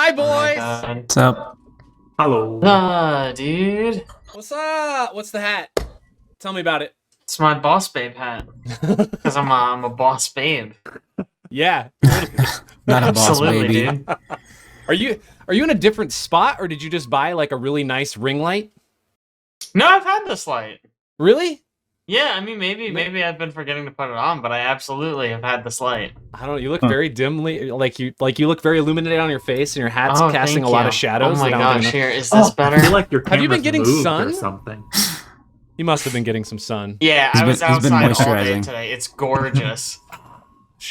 Hi, boys. What's up? Hello. Dude. What's up? What's the hat? Tell me about it. It's my boss babe hat. Because I'm a boss babe. Yeah. Not a boss Absolutely, baby. dude. Are you in a different spot, or did you just buy like a really nice ring light? No, I've had this light. Really? Yeah, I mean, maybe I've been forgetting to put it on, but I absolutely have had this light. I don't know. You look very dimly, like you look very illuminated on your face, and your hat's casting a lot of shadows. Oh my that I don't gosh, know. here, is this better? I feel like your Have you been camera's getting moved sun? or something. You must have been getting some sun. Yeah, He's I was been- he's been outside all day moisturizing. today. It's gorgeous.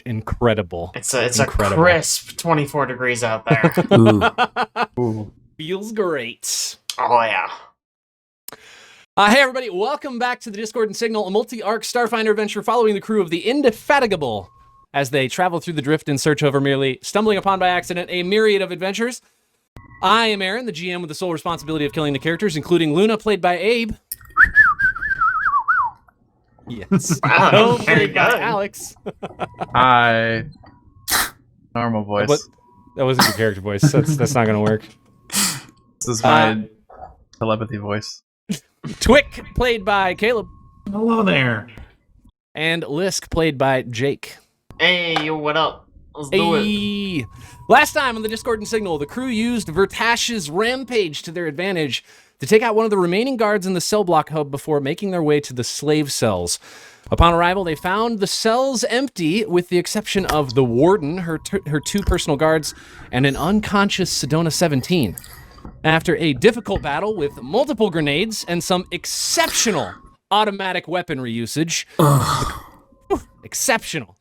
Incredible. It's a Incredible. crisp 24 degrees out there. Ooh. Feels great. Oh yeah. Hey everybody, welcome back to the Discord and Signal, a multi-arc Starfinder adventure following the crew of the Indefatigable as they travel through the drift in search of, or merely stumbling upon by accident, a myriad of adventures. I am Aaron, the GM with the sole responsibility of killing the characters, including Luna, played by Abe. Yes. Wow, Oh, very played by good. Alex. Hi. Normal voice. What? That wasn't your character voice. That's not going to work. This is my telepathy voice. Twick, played by Caleb. Hello there. And Lisk, played by Jake. Hey, yo, what up? Let's do it. Hey. Last time on the Discord and Signal, the crew used Vertash's rampage to their advantage to take out one of the remaining guards in the cell block hub before making their way to the slave cells. Upon arrival, they found the cells empty, with the exception of the warden, her two personal guards, and an unconscious Sedona 17. After a difficult battle with multiple grenades and some exceptional automatic weaponry usage, exceptional,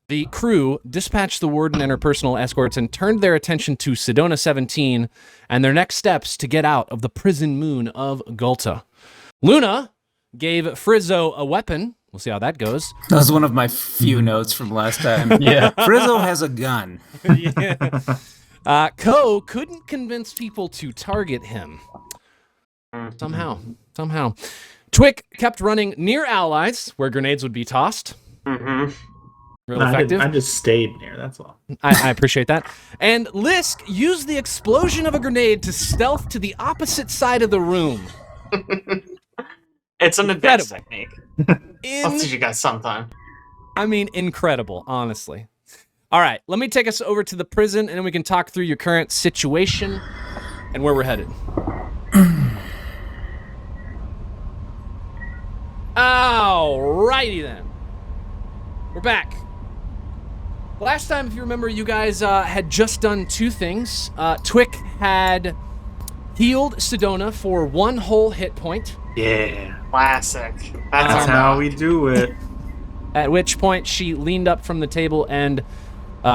the crew dispatched the warden and her personal escorts and turned their attention to Sedona 17 and their next steps to get out of the prison moon of Gulta. Luna gave Frizzo a weapon. We'll see how that goes. That was one of my few notes from last time. Yeah. Frizzo has a gun. Yeah. Ko couldn't convince people to target him. Somehow. Twick kept running near allies where grenades would be tossed. Mm-hmm. Real No, effective. I just stayed near, that's all. I appreciate that. And Lisk used the explosion of a grenade to stealth to the opposite side of the room. It's an advanced technique. I'll teach you guys sometime. I mean, incredible, honestly. All right, let me take us over to the prison, and then we can talk through your current situation and where we're headed. Alrighty then. We're back. Last time, if you remember, you guys had just done two things. Twick had healed Sedona for one whole hit point, Yeah. Classic. That's how we do it. at which point she leaned up from the table and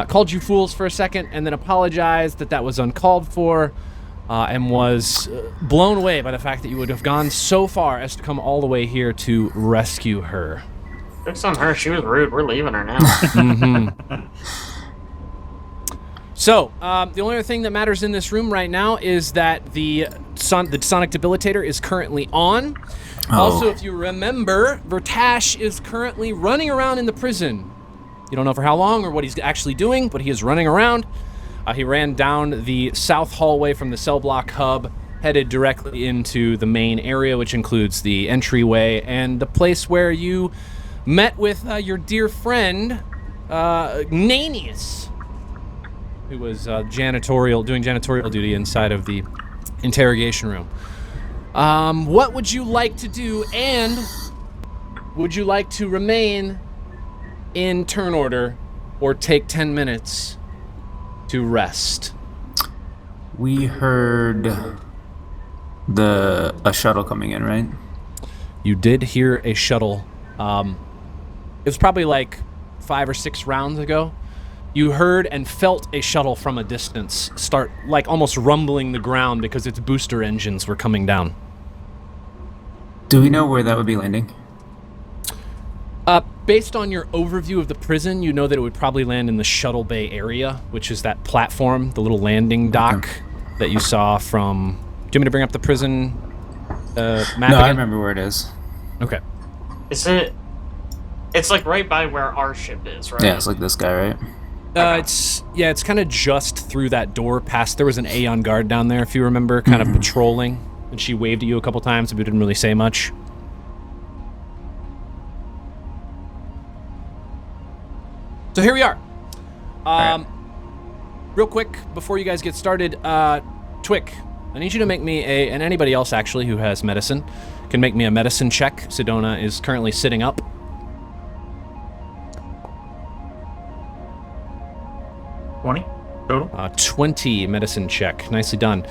called you fools for a second, and then apologized that was uncalled for, and was blown away by the fact that you would have gone so far as to come all the way here to rescue her. Jokes on her. She was rude. We're leaving her now. So, the only other thing that matters in this room right now is that the sonic debilitator is currently on. Also, if you remember, Vertash is currently running around in the prison. You don't know for how long or what he's actually doing, but he is running around. He ran down the south hallway from the cell block hub, headed directly into the main area, which includes the entryway and the place where you met with your dear friend, Nanius, who was doing janitorial duty inside of the interrogation room. What would you like to do, and would you like to remain in turn order or take 10 minutes to rest? We heard a shuttle coming in, right? You did hear a shuttle. It was probably like 5 or 6 rounds ago. You heard and felt a shuttle from a distance start, like, almost rumbling the ground because its booster engines were coming down. Do we know where that would be landing? Based on your overview of the prison, you know that it would probably land in the shuttle bay area, which is that platform, the little landing dock that you saw from... Do you want me to bring up the prison map No, again? I remember where it is. Okay. Is it? It's like right by where our ship is, right? Yeah, it's like this guy, right? It's kind of just through that door past. There was an A on guard down there, if you remember, kind of patrolling, and she waved at you a couple times, but didn't really say much. So here we are. Real quick, before you guys get started, Twick, I need you to make me and anybody else actually who has medicine, can make me a medicine check. Sedona is currently sitting up. 20 total. 20 medicine check. Nicely done.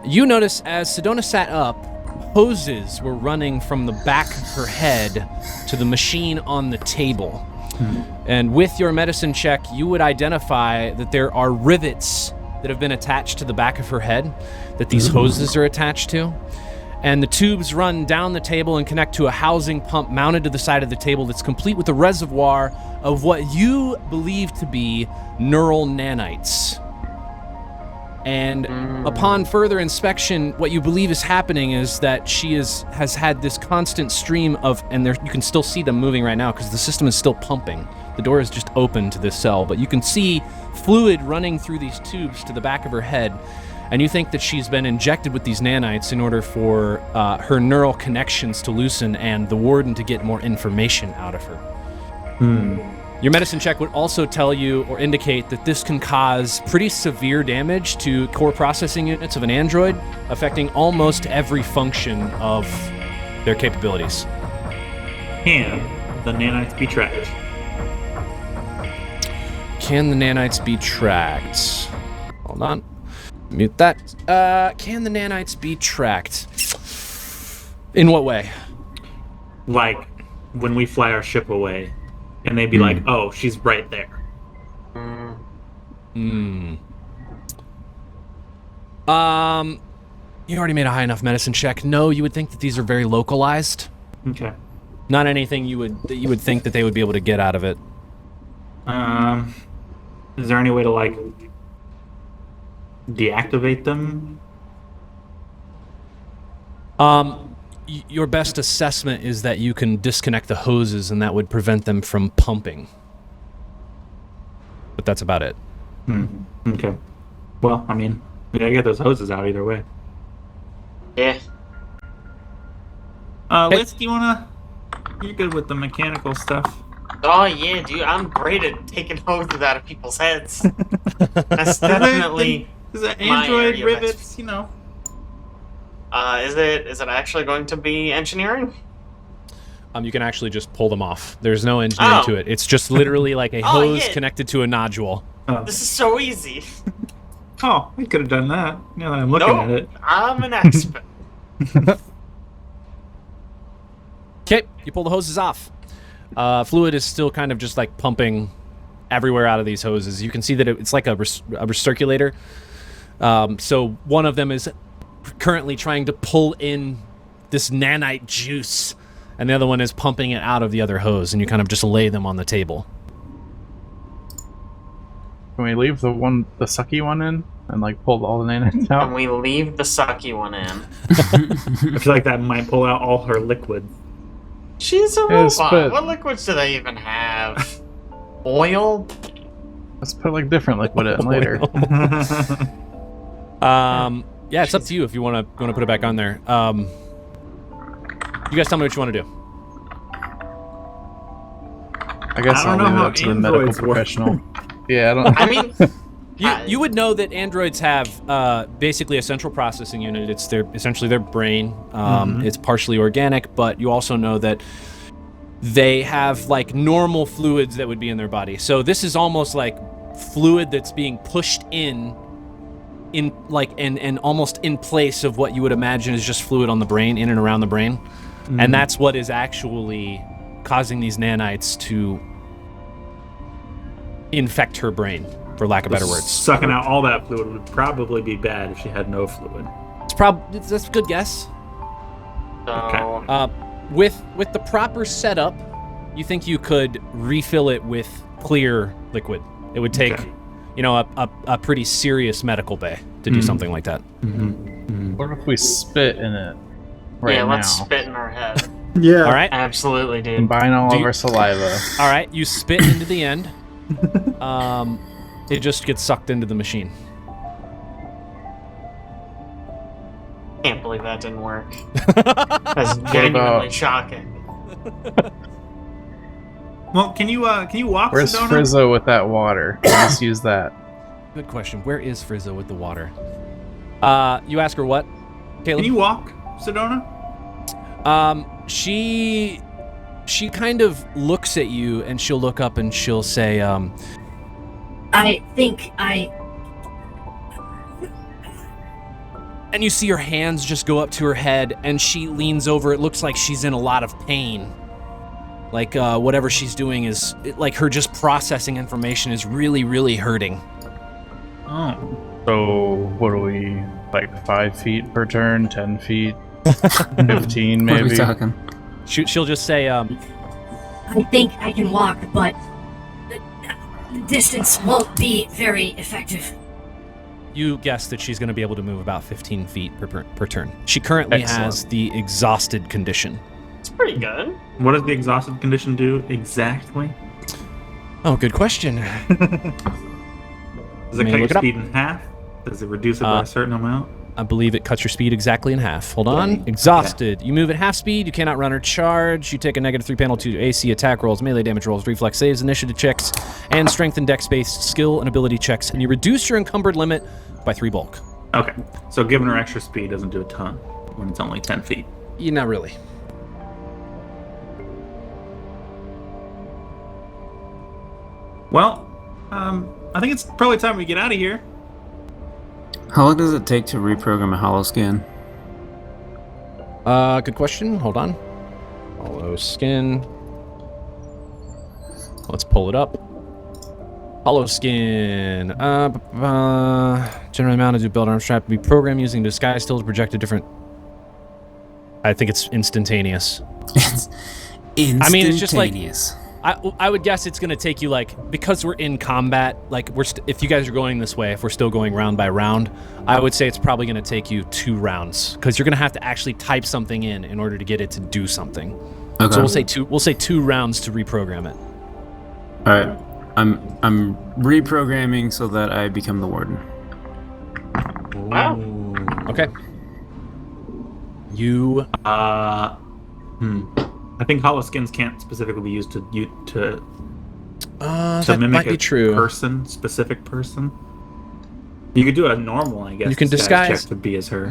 You notice as Sedona sat up, hoses were running from the back of her head to the machine on the table. And with your medicine check, you would identify that there are rivets that have been attached to the back of her head that these hoses are attached to. And the tubes run down the table and connect to a housing pump mounted to the side of the table that's complete with a reservoir of what you believe to be neural nanites. And upon further inspection, what you believe is happening is that she has had this constant stream of, and there you can still see them moving right now because the system is still pumping. The door is just open to this cell, but you can see fluid running through these tubes to the back of her head. And you think that she's been injected with these nanites in order for her neural connections to loosen and the warden to get more information out of her. Your medicine check would also tell you or indicate that this can cause pretty severe damage to core processing units of an android, affecting almost every function of their capabilities. Can the nanites be tracked? Can the nanites be tracked? Hold on. Mute that. Can the nanites be tracked? In what way? Like, when we fly our ship away, and they'd be like, oh, she's right there. You already made a high enough medicine check. No, you would think that these are very localized. Okay. Not anything you would think that they would be able to get out of it. Is there any way to, like, deactivate them? Your best assessment is that you can disconnect the hoses and that would prevent them from pumping. But that's about it. Okay. Well, I mean, we gotta get those hoses out either way. Yeah. Liz, do you wanna... You're good with the mechanical stuff. Oh yeah, dude, I'm great at taking hoses out of people's heads. That's definitely Is it my Android area of rivets, you know? Is it actually going to be engineering? You can actually just pull them off. There's no engineering to it. It's just literally like a hose connected to a nodule. This is so easy. Oh, I could have done that. Now that I'm looking at it. I'm an expert. Okay, you pull the hoses off. Fluid is still kind of just like pumping everywhere out of these hoses. You can see that it's like a recirculator. So one of them is currently trying to pull in this nanite juice, and the other one is pumping it out of the other hose, and you kind of just lay them on the table. Can we leave the sucky one in and like pull all the nanites out? Can we leave the sucky one in? I feel like that might pull out all her liquid. She's a Yeah, robot. spit. What liquids do they even have? Oil? Let's put like different liquid in later. Yeah, it's up to you if you want to put it back on there. You guys tell me what you want to do. I guess I I'll don't know leave it how up to the medical androids work. professional. Yeah, I don't. I mean, You would know that androids have basically a central processing unit. It's essentially their brain. It's partially organic, but you also know that they have like normal fluids that would be in their body. So this is almost like fluid that's being pushed in like and almost in place of what you would imagine is just fluid on the brain, in and around the brain. And that's what is actually causing these nanites to infect her brain, for lack of better words. Sucking out all that fluid would probably be bad if she had no fluid. That's a good guess. so With the proper setup, you think you could refill it with clear liquid. It would take, a pretty serious medical bay to do something like that. What if we spit in it right yeah, now? let's spit in her head. Yeah. All right. Absolutely, dude. Combine all Do of you- our saliva. All right. You spit into the end. it just gets sucked into the machine. Can't believe that didn't work. That's genuinely shocking. Well, can you walk? Where's Sedona? Frizzo with that water? Let's use that. Good question. Where is Frizzo with the water? You ask her what, Caleb? Can you walk, Sedona? She kind of looks at you, and she'll look up and she'll say, I think I... And you see her hands just go up to her head, and she leans over. It looks like she's in a lot of pain. Like, whatever she's doing is, like, her just processing information is really, really hurting. Oh. So, what are we, like 5 feet per turn, 10 feet, 15 What are we maybe? talking? She'll just say, I think I can walk, but the distance won't be very effective. you guess that she's going to be able to move about 15 feet per turn. She currently Excellent. has the exhausted condition. It's pretty good. What does the exhausted condition do exactly? Oh, good question. Does it May cut your look it up. speed in half? Does it reduce it by a certain amount? I believe it cuts your speed exactly in half. Hold on. Exhausted. You move at half speed. You cannot run or charge. You take a -3 penalty to AC attack rolls, melee damage rolls, reflex saves, initiative checks, and strength and dex-based skill and ability checks. And you reduce your encumbered limit by 3 bulk. Okay, so giving her extra speed doesn't do a ton when it's only 10 feet. Yeah, not really. Well, I think it's probably time we get out of here. How long does it take to reprogram a holoscan? Good question. Hold on. Hollow skin. Let's pull it up. Hollow skin. Generally mounted to build arm strap to be programmed using disguise still to project a different. I think it's instantaneous. It's instantaneous. I mean, it's just like I would guess it's gonna take you because we're in combat. Like if you guys are going this way, if we're still going round by round, I would say it's probably gonna take you 2 rounds because you're gonna have to actually type something in order to get it to do something. Okay. So we'll say 2 rounds to reprogram it. All right. I'm reprogramming so that I become the warden. Wow. Okay. You. I think hollow skins can't specifically be used to That mimic might a be true. specific person. You could do a normal, I guess. You can disguise- check to be as her.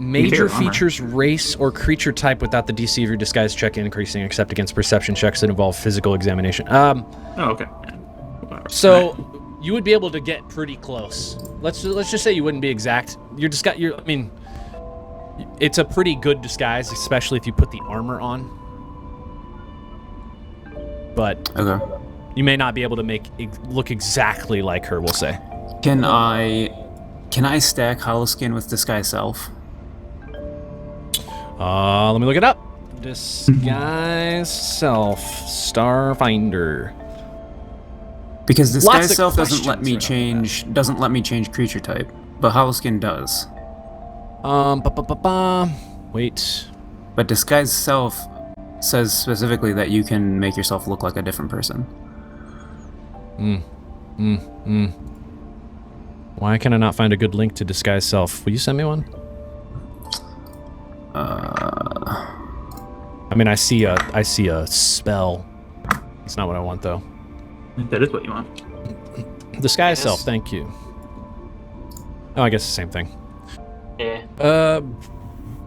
Major armor. features, race, or creature type without the DC of your disguise check increasing, except against perception checks that involve physical examination. Oh, okay. So you would be able to get pretty close. Let's just say you wouldn't be exact. It's a pretty good disguise, especially if you put the armor on. But Okay. you may not be able to look exactly like her. We'll say. Can I stack holoskin with disguise self? Let me look it up. Disguise self, Starfinder. Because disguise Lots of self doesn't let me questions change creature type, but holoskin does. Wait. But disguise self says specifically that you can make yourself look like a different person. Why can I not find a good link to disguise self? Will you send me one? I see a spell. It's not what I want though. That is what you want. Disguise Yes. self, thank you. Oh, I guess the same thing. Yeah.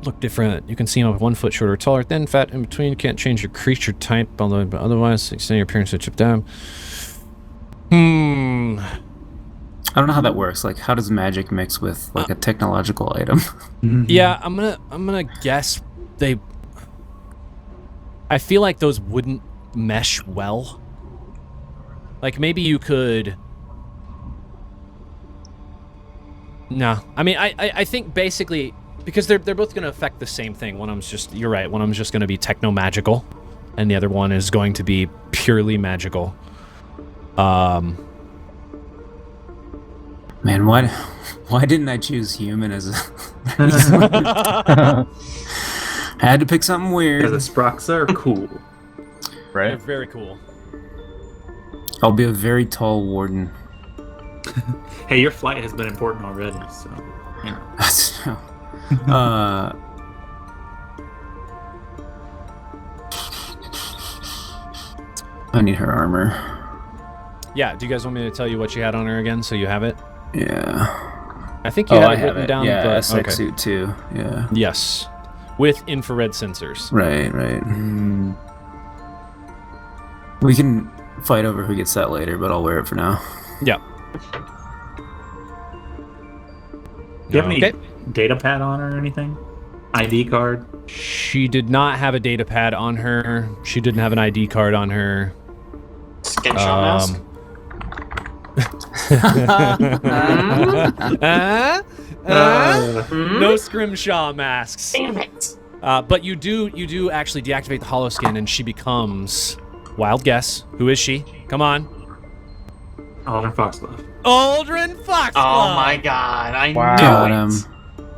Look different. You can see him up 1 foot shorter, or taller, thin, fat, in between. You can't change your creature type, although but otherwise extend your appearance to chip down. I don't know how that works. Like, how does magic mix with like a technological item? Yeah, I'm gonna guess they. I feel like those wouldn't mesh well. Like maybe you could. No, I mean I think basically because they're both gonna affect the same thing. One of them's just you're right. One of them's just gonna be techno magical, and the other one is going to be purely magical. Man, why didn't I choose human as a? Had to pick something Because weird. the Sproxa are cool. They're Right? very cool. I'll be a very tall warden. Hey, your flight has been important already, so. You know. I need her armor. Yeah, do you guys want me to tell you what she had on her again so you have it? Yeah. I think you I had it have written it. down. Yeah, but, SX okay. suit too. Yeah. Yes. With infrared sensors. Right. We can fight over who gets that later, but I'll wear it for now. Yeah. Do you have any Okay. data pad on her or anything? ID card? She did not have a data pad on her. She didn't have an ID card on her. Skin shot mask. No scrimshaw masks. Damn it. But you do actually deactivate the hollow skin, and she becomes. Wild guess. Who is she? Come on. Alden Foxglove. Aldrin Foxglove. Oh my god, I Got knew him. it.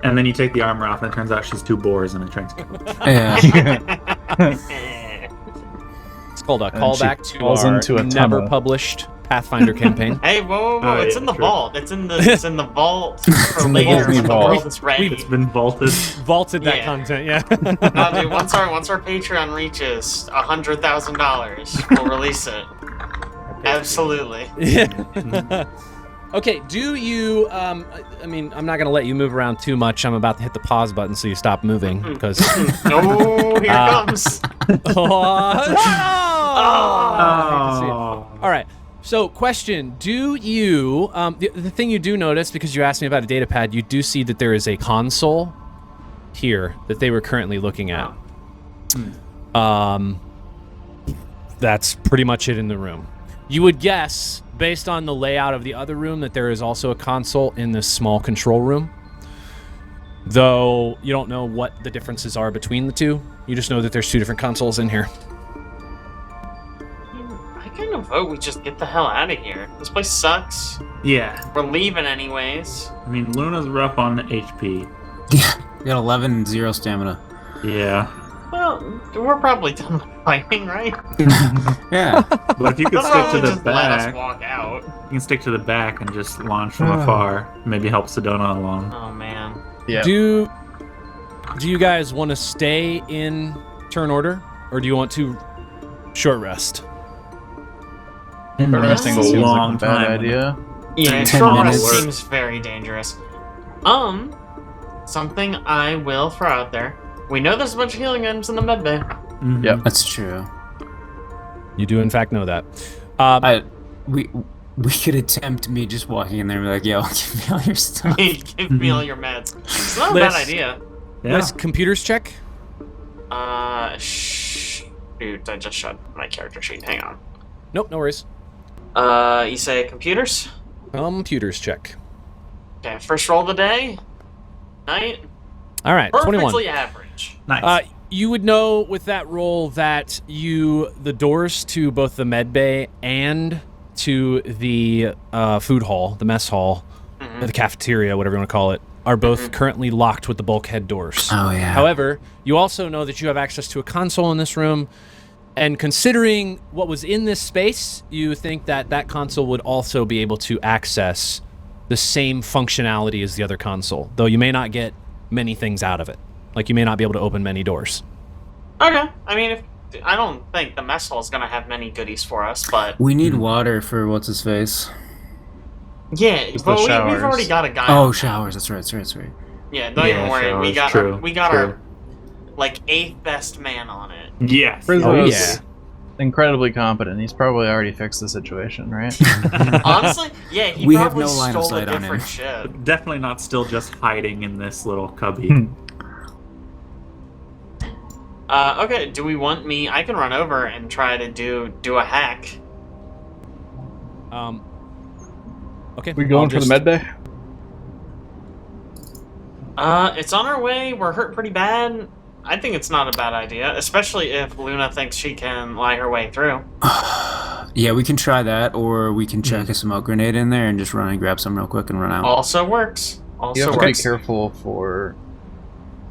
And then you take the armor off, and it turns out she's 2 boars in a trench coat. Yeah. It's called a And callback she to falls our into a never tunnel. published Pathfinder campaign. Hey, whoa! Oh, It's yeah, in the true. vault. It's in the vault for in the later Disney when the vault. world is ready. It's been vaulted. Vaulted that Yeah. content, yeah. No, dude, once our Patreon reaches $100,000, we'll release it. Absolutely. Yeah. Okay, do you, I mean, I'm not going to let you move around too much. I'm about to hit the pause button so you stop moving, because... Oh, here it comes. All right, so question, do you, the thing you do notice, because you asked me about a data pad, you do see that there is a console here that they were currently looking at. That's pretty much it in the room. You would guess, based on the layout of the other room, that there is also a console in this small control room. Though you don't know what the differences are between the two. You just know that there's 2 different consoles in here. I kind of vote we just get the hell out of here. This place sucks. Yeah. We're leaving anyways. I mean, Luna's rough on the HP. Yeah. We got 11 and 0 stamina. Yeah. Well, we're probably done with fighting, right? Yeah. But if you could They'll stick probably to the just let us back, walk out. you can stick to the back and just launch from afar. Maybe help Sedona along. Oh man. Yeah. Do you guys want to stay in turn order, or do you want to short rest? Resting It's a seems like a long bad time. idea. Yeah, 10 short rest minutes. seems very dangerous. Something I will throw out there. We know there's a bunch of healing items in the medbay. Mhm. Yep. That's true. You do, in fact, know that. We could attempt me just walking in there and be like, yo, give me all your stuff. Give me all your meds. It's not a Let's- bad idea. Yeah. Let's computers check. Shoot, I just shut my character sheet. Hang on. Nope, no worries. You say computers? Computers check. Okay, first roll of the day. Night. All right, 21. Perfectly average. Nice. You would know with that roll that the doors to both the medbay and to the food hall, the mess hall, or the cafeteria, whatever you want to call it, are both currently locked with the bulkhead doors. Oh, yeah. However, you also know that you have access to a console in this room, and considering what was in this space, you think that that console would also be able to access the same functionality as the other console, though you may not get many things out of it. Like, you may not be able to open many doors. Okay. I mean, I don't think the mess hall is gonna have many goodies for us, but We need water for what's his face. yeah, Just but the we've showers. already got a guy. Oh, on showers. That's right. Yeah, don't even worry. We got true, our, we got true. our like 8th best man on it. Yes. Rizzo's yeah. incredibly competent. He's probably already fixed the situation, right? Honestly, yeah, he We have probably no line of stole a sight on him. different ship. Definitely not still just hiding in this little cubby. Okay, do we want me? I can run over and try to do a hack. Okay. We going for the medbay? It's on our way. We're hurt pretty bad. I think it's not a bad idea, especially if Luna thinks she can lie her way through. Yeah, we can try that, or we can chuck a smoke grenade in there and just run and grab some real quick and run out. Also works. You Also have to be works. careful for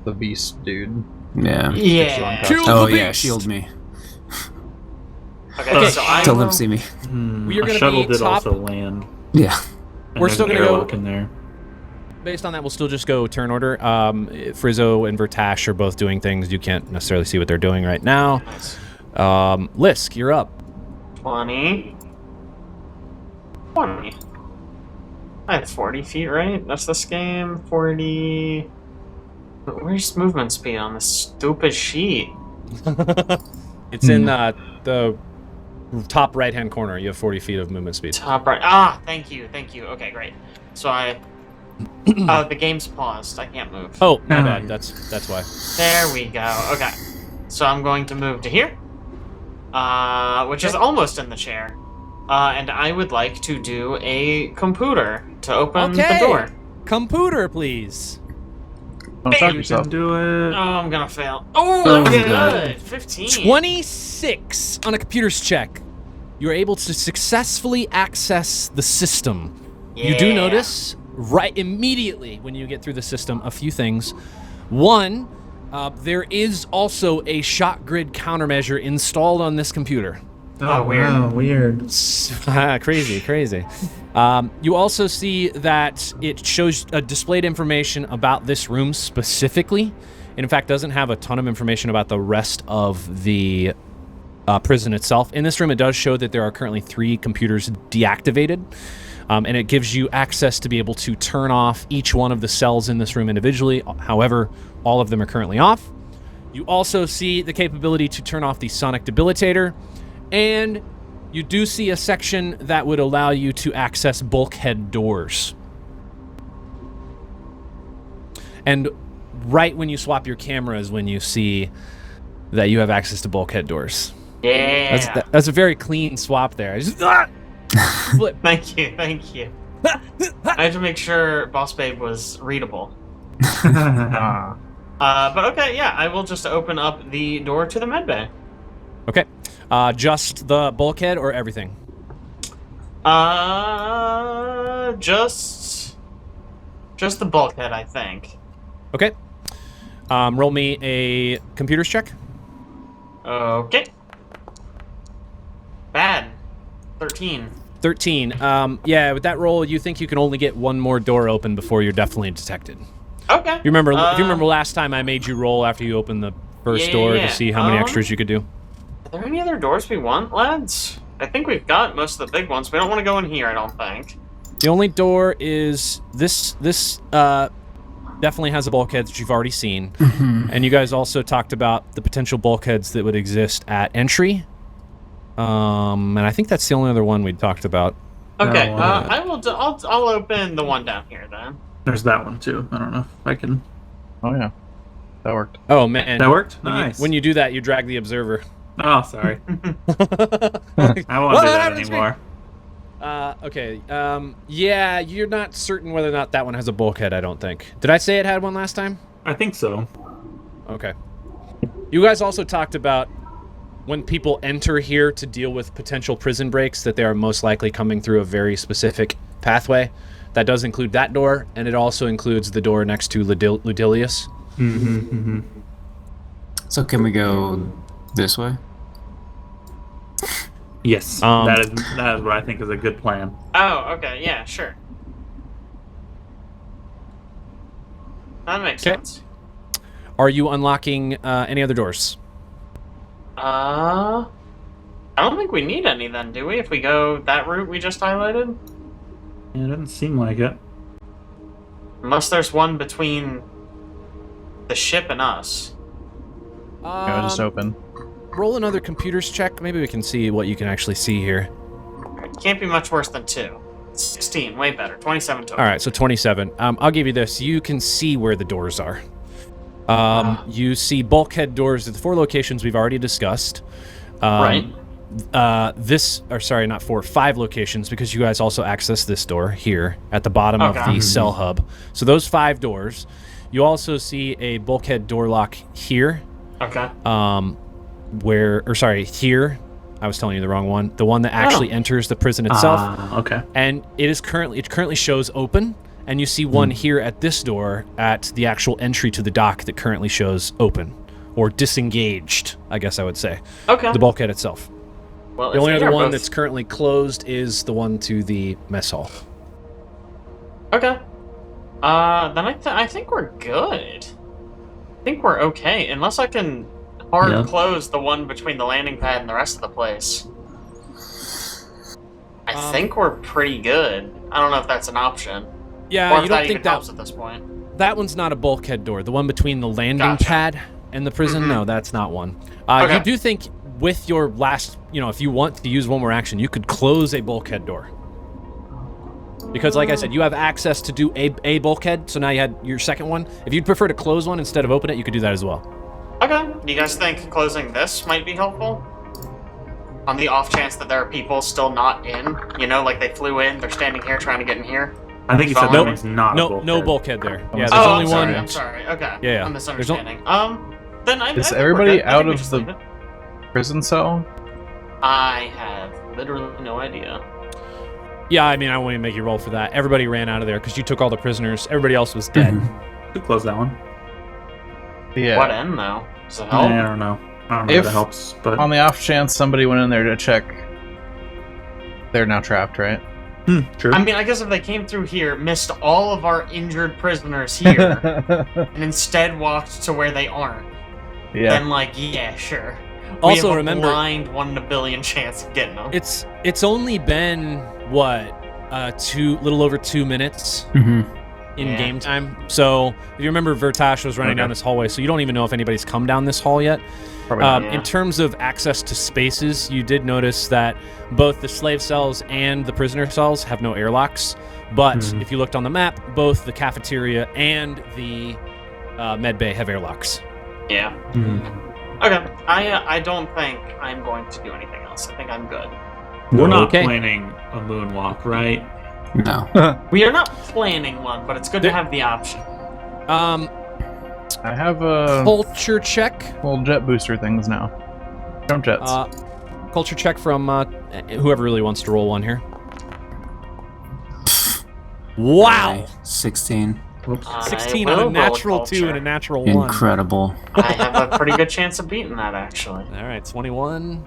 the beast dude. Yeah. Yeah. Shield Oh, the yeah, beast. shield me. Okay, so I Don't let will... him see me. We are A gonna shuttle be did top- also land. Yeah. And We're there's still an gonna go- airlock in there. Based on that, we'll still just go turn order. Frizzo and Vertash are both doing things. You can't necessarily see what they're doing right now. Nice. Lisk, you're up. 20. 20. I have 40 feet, right? That's this game. 40. But where's movement speed on this stupid sheet? It's in the top right-hand corner. You have 40 feet of movement speed. Top right. Ah, thank you. Okay, great. So I... Oh, the game's paused. I can't move. Oh, my Oh. bad. That's why. There we go. Okay. So I'm going to move to here. Which is almost in the chair. And I would like to do a computer to open the door. Computer, please. Don't Bam! shock You yourself. can do it. Oh, I'm gonna fail. Oh, Oh, that was good. good. 15. 26 on a computer's check. You are able to successfully access the system. You do Yeah. notice right immediately when you get through the system a few things. One, there is also a shot grid countermeasure installed on this computer. Oh, weird. Wow, weird. Crazy. You also see that it shows displayed information about this room specifically. And in fact, doesn't have a ton of information about the rest of the prison itself. In this room, it does show that there are currently 3 computers deactivated. And it gives you access to be able to turn off each one of the cells in this room individually. However, all of them are currently off. You also see the capability to turn off the sonic debilitator. And you do see a section that would allow you to access bulkhead doors. And right when you swap your camera is when you see that you have access to bulkhead doors. Yeah. That's a very clean swap there. I just flip. Thank you. I had to make sure Boss Babe was readable. Ah. But okay, yeah, I will just open up the door to the medbay. Okay. Just the bulkhead or everything? Just the bulkhead, I think. Okay. Roll me a computers check. Okay. Bad. 13. 13. Yeah, with that roll, you think you can only get one more door open before you're definitely detected. Okay. If you remember last time I made you roll after you opened the first door yeah. to see how many extras you could do? Are there any other doors we want, lads? I think we've got most of the big ones. We don't want to go in here, I don't think. The only door is this definitely has a bulkhead that you've already seen. And you guys also talked about the potential bulkheads that would exist at entry. And I think that's the only other one we talked about. Okay, No, I'll open the one down here then. There's that one too. I don't know if I can. Oh yeah, that worked. Oh man. That worked? When Nice. when you do that, you drag the observer. Oh, sorry. I I won't do that anymore. Okay. Yeah, you're not certain whether or not that one has a bulkhead, I don't think. Did I say it had one last time? I think so. Okay. You guys also talked about when people enter here to deal with potential prison breaks, that they are most likely coming through a very specific pathway. That does include that door, and it also includes the door next to Ludilius. So can we go this way? Yes, that is what I think is a good plan. Oh, okay, yeah, sure. That makes Okay. sense. Are you unlocking any other doors? I don't think we need any then, do we? If we go that route we just highlighted? Yeah, it doesn't seem like it. Unless there's one between the ship and us. Yeah, just open. Roll another computers check. Maybe we can see what you can actually see here. Can't be much worse than 2. 16, way better. 27 total. All right, so 27. I'll give you this. You can see where the doors are. You see bulkhead doors at the 4 locations we've already discussed. Right. 5 locations, because you guys also access this door here at the bottom of the cell hub. So those 5 doors. You also see a bulkhead door lock here. Okay. Here. I was telling you the wrong one. The one that actually enters the prison itself. Okay. And it currently shows open, and you see one here at this door at the actual entry to the dock that currently shows open, or disengaged, I guess I would say. Okay. The bulkhead itself. Well, The if only they other are one both- that's currently closed is the one to the mess hall. Okay. Then I think we're good. I think we're okay, unless I can hard close the one between the landing pad and the rest of the place. I think we're pretty good. I don't know if that's an option. Yeah, Or if you don't that think even that helps at this point. that one's not a bulkhead door. The one between the landing Gotcha. pad and the prison, no, that's not one. Okay. You do think with your last, if you want to use one more action, you could close a bulkhead door. Because, like I said, you have access to do a bulkhead, so now you had your second one. If you'd prefer to close one instead of open it, you could do that as well. Okay. Do you guys think closing this might be helpful? On the off chance that there are people still not in, like they flew in, they're standing here trying to get in here. I think you said that Nope. one's not a No, bulkhead. no bulkhead there. Yeah, there's Oh, only I'm sorry, one. I'm sorry. Okay. Yeah. I'm misunderstanding. Then I Is think we're everybody good. I out think we of just the- leave it. Prison cell? I have literally no idea. Yeah, I mean, I won't even make you roll for that. Everybody ran out of there because you took all the prisoners. Everybody else was dead. Could close that one. Yeah. What end though? Does it I help? don't know. I don't know If if that helps, but On the off chance somebody went in there to check, they're now trapped, right? true. I mean, I guess if they came through here, missed all of our injured prisoners here, and instead walked to where they aren't, Yeah. then yeah, sure. Also, we have remember- a blind 1 in a billion chance of getting them. It's only been what, little over 2 minutes Mm-hmm. in Yeah. game time. So if you remember, Vertash was running Okay. down this hallway, so you don't even know if anybody's come down this hall yet. Probably not. Yeah. In terms of access to spaces, you did notice that both the slave cells and the prisoner cells have no airlocks. But if you looked on the map, both the cafeteria and the medbay have airlocks. Yeah. Okay. I don't think I'm going to do anything else. I think I'm good. We're not Okay. planning a moonwalk, right? No. We are not planning one, but it's good to have the option. I have a Culture check. little jet booster things now. Jump jets. Culture check from whoever really wants to roll one here. Wow. 16. Whoops. 16 I on a will natural roll 2 and a culture. natural 1. Incredible. I have a pretty good chance of beating that, actually. All right, 21.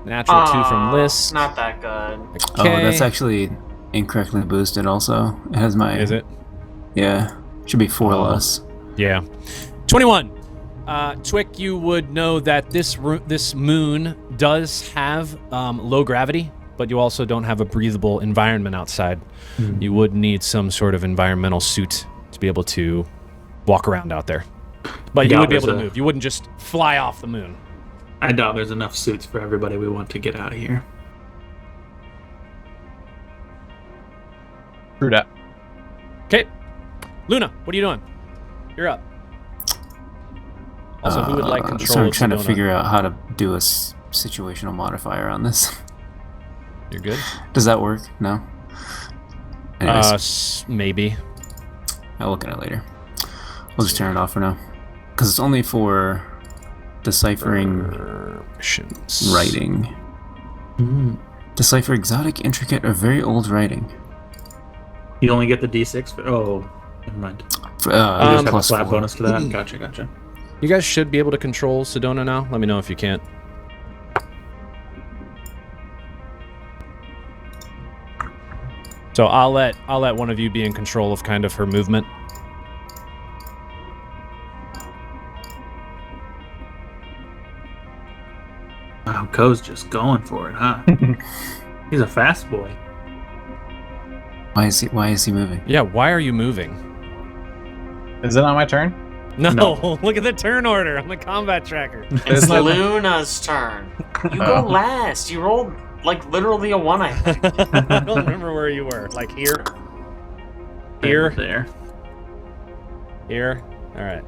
Natural 2 from Aw, Liz. Not that good. Oh, that's actually incorrectly boosted also. It has my... Is it? Yeah. Should be 4 less. Yeah. 21. Twick, you would know that this moon does have low gravity, but you also don't have a breathable environment outside. You would need some sort of environmental suit to be able to walk around out there. But you Yeah, would be able to there's a- move. You wouldn't just fly off the moon. I doubt there's enough suits for everybody we want to get out of here. True that. Okay. Luna, what are you doing? You're up. Also, who would like control So I'm of trying to Sedona? figure out how to do a situational modifier on this. You're good? Does that work? No? Anyways, Maybe. I'll look at it later. We'll just turn it off for now. Because it's only for deciphering Missions. writing. Decipher exotic, intricate, or very old writing. You only get the D6 for... Oh, never mind. You just have a Plus flat 4. bonus to that? Gotcha. You guys should be able to control Sedona now. Let me know if you can't. So I'll let one of you be in control of kind of her movement. Wow, Ko's just going for it, huh? He's a fast boy. Why is he moving? Yeah, why are you moving? Is it not my turn? No, No. look at the turn order on the combat tracker. It's Luna's turn. You go last. You rolled literally a 1, I think. I don't remember where you were. Like here? Here? There. Here? Alright.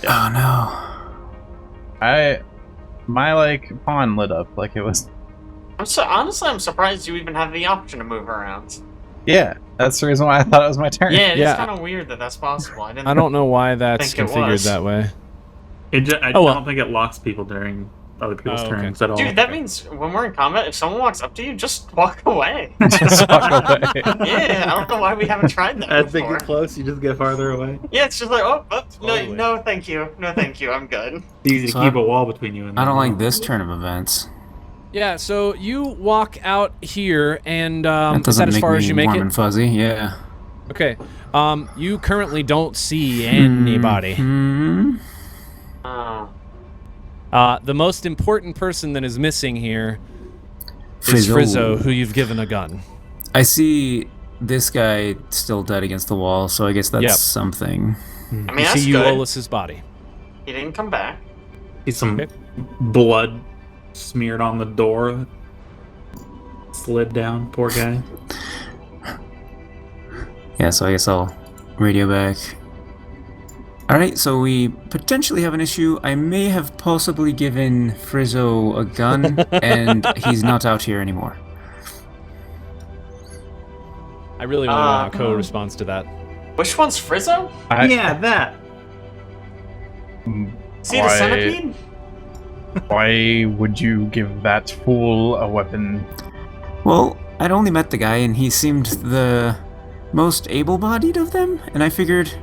Oh no. My pawn lit up like it was. Honestly, I'm surprised you even have the option to move around. Yeah, that's the reason why I thought it was my turn. Yeah, it's Yeah. kind of weird that that's possible. I didn't. I don't know why that's think it configured was. that way. I Oh, well. don't think it locks people during other people's Oh, okay. turns at all. Dude, that means when we're in combat, if someone walks up to you, just walk away. Just walk away. Yeah, I don't know why we haven't tried that As they before. get close, you just get farther away. Yeah, it's just like, oh, Totally. no, thank you, I'm good. It's easy to So keep a wall between you and I them. don't like this turn of events. Yeah, so you walk out here, and That is that doesn't as make far me as you make warm it? and fuzzy. Yeah. Okay. You currently don't see anybody. Oh. The most important person that is missing here is Frizzo, who you've given a gun. I see this guy still dead against the wall, so I guess that's something. I mean, You that's see good. Eulolus's body. He didn't come back. See some Okay. blood smeared on the door. Slid down, poor guy. Yeah, so I guess I'll radio back. Alright, so we potentially have an issue. I may have possibly given Frizzo a gun, and he's not out here anymore. I really want to know how Ko responds to that. Which one's Frizzo? Yeah, that. Is he the centipede? Why would you give that fool a weapon? Well, I'd only met the guy, and he seemed the most able-bodied of them, and I figured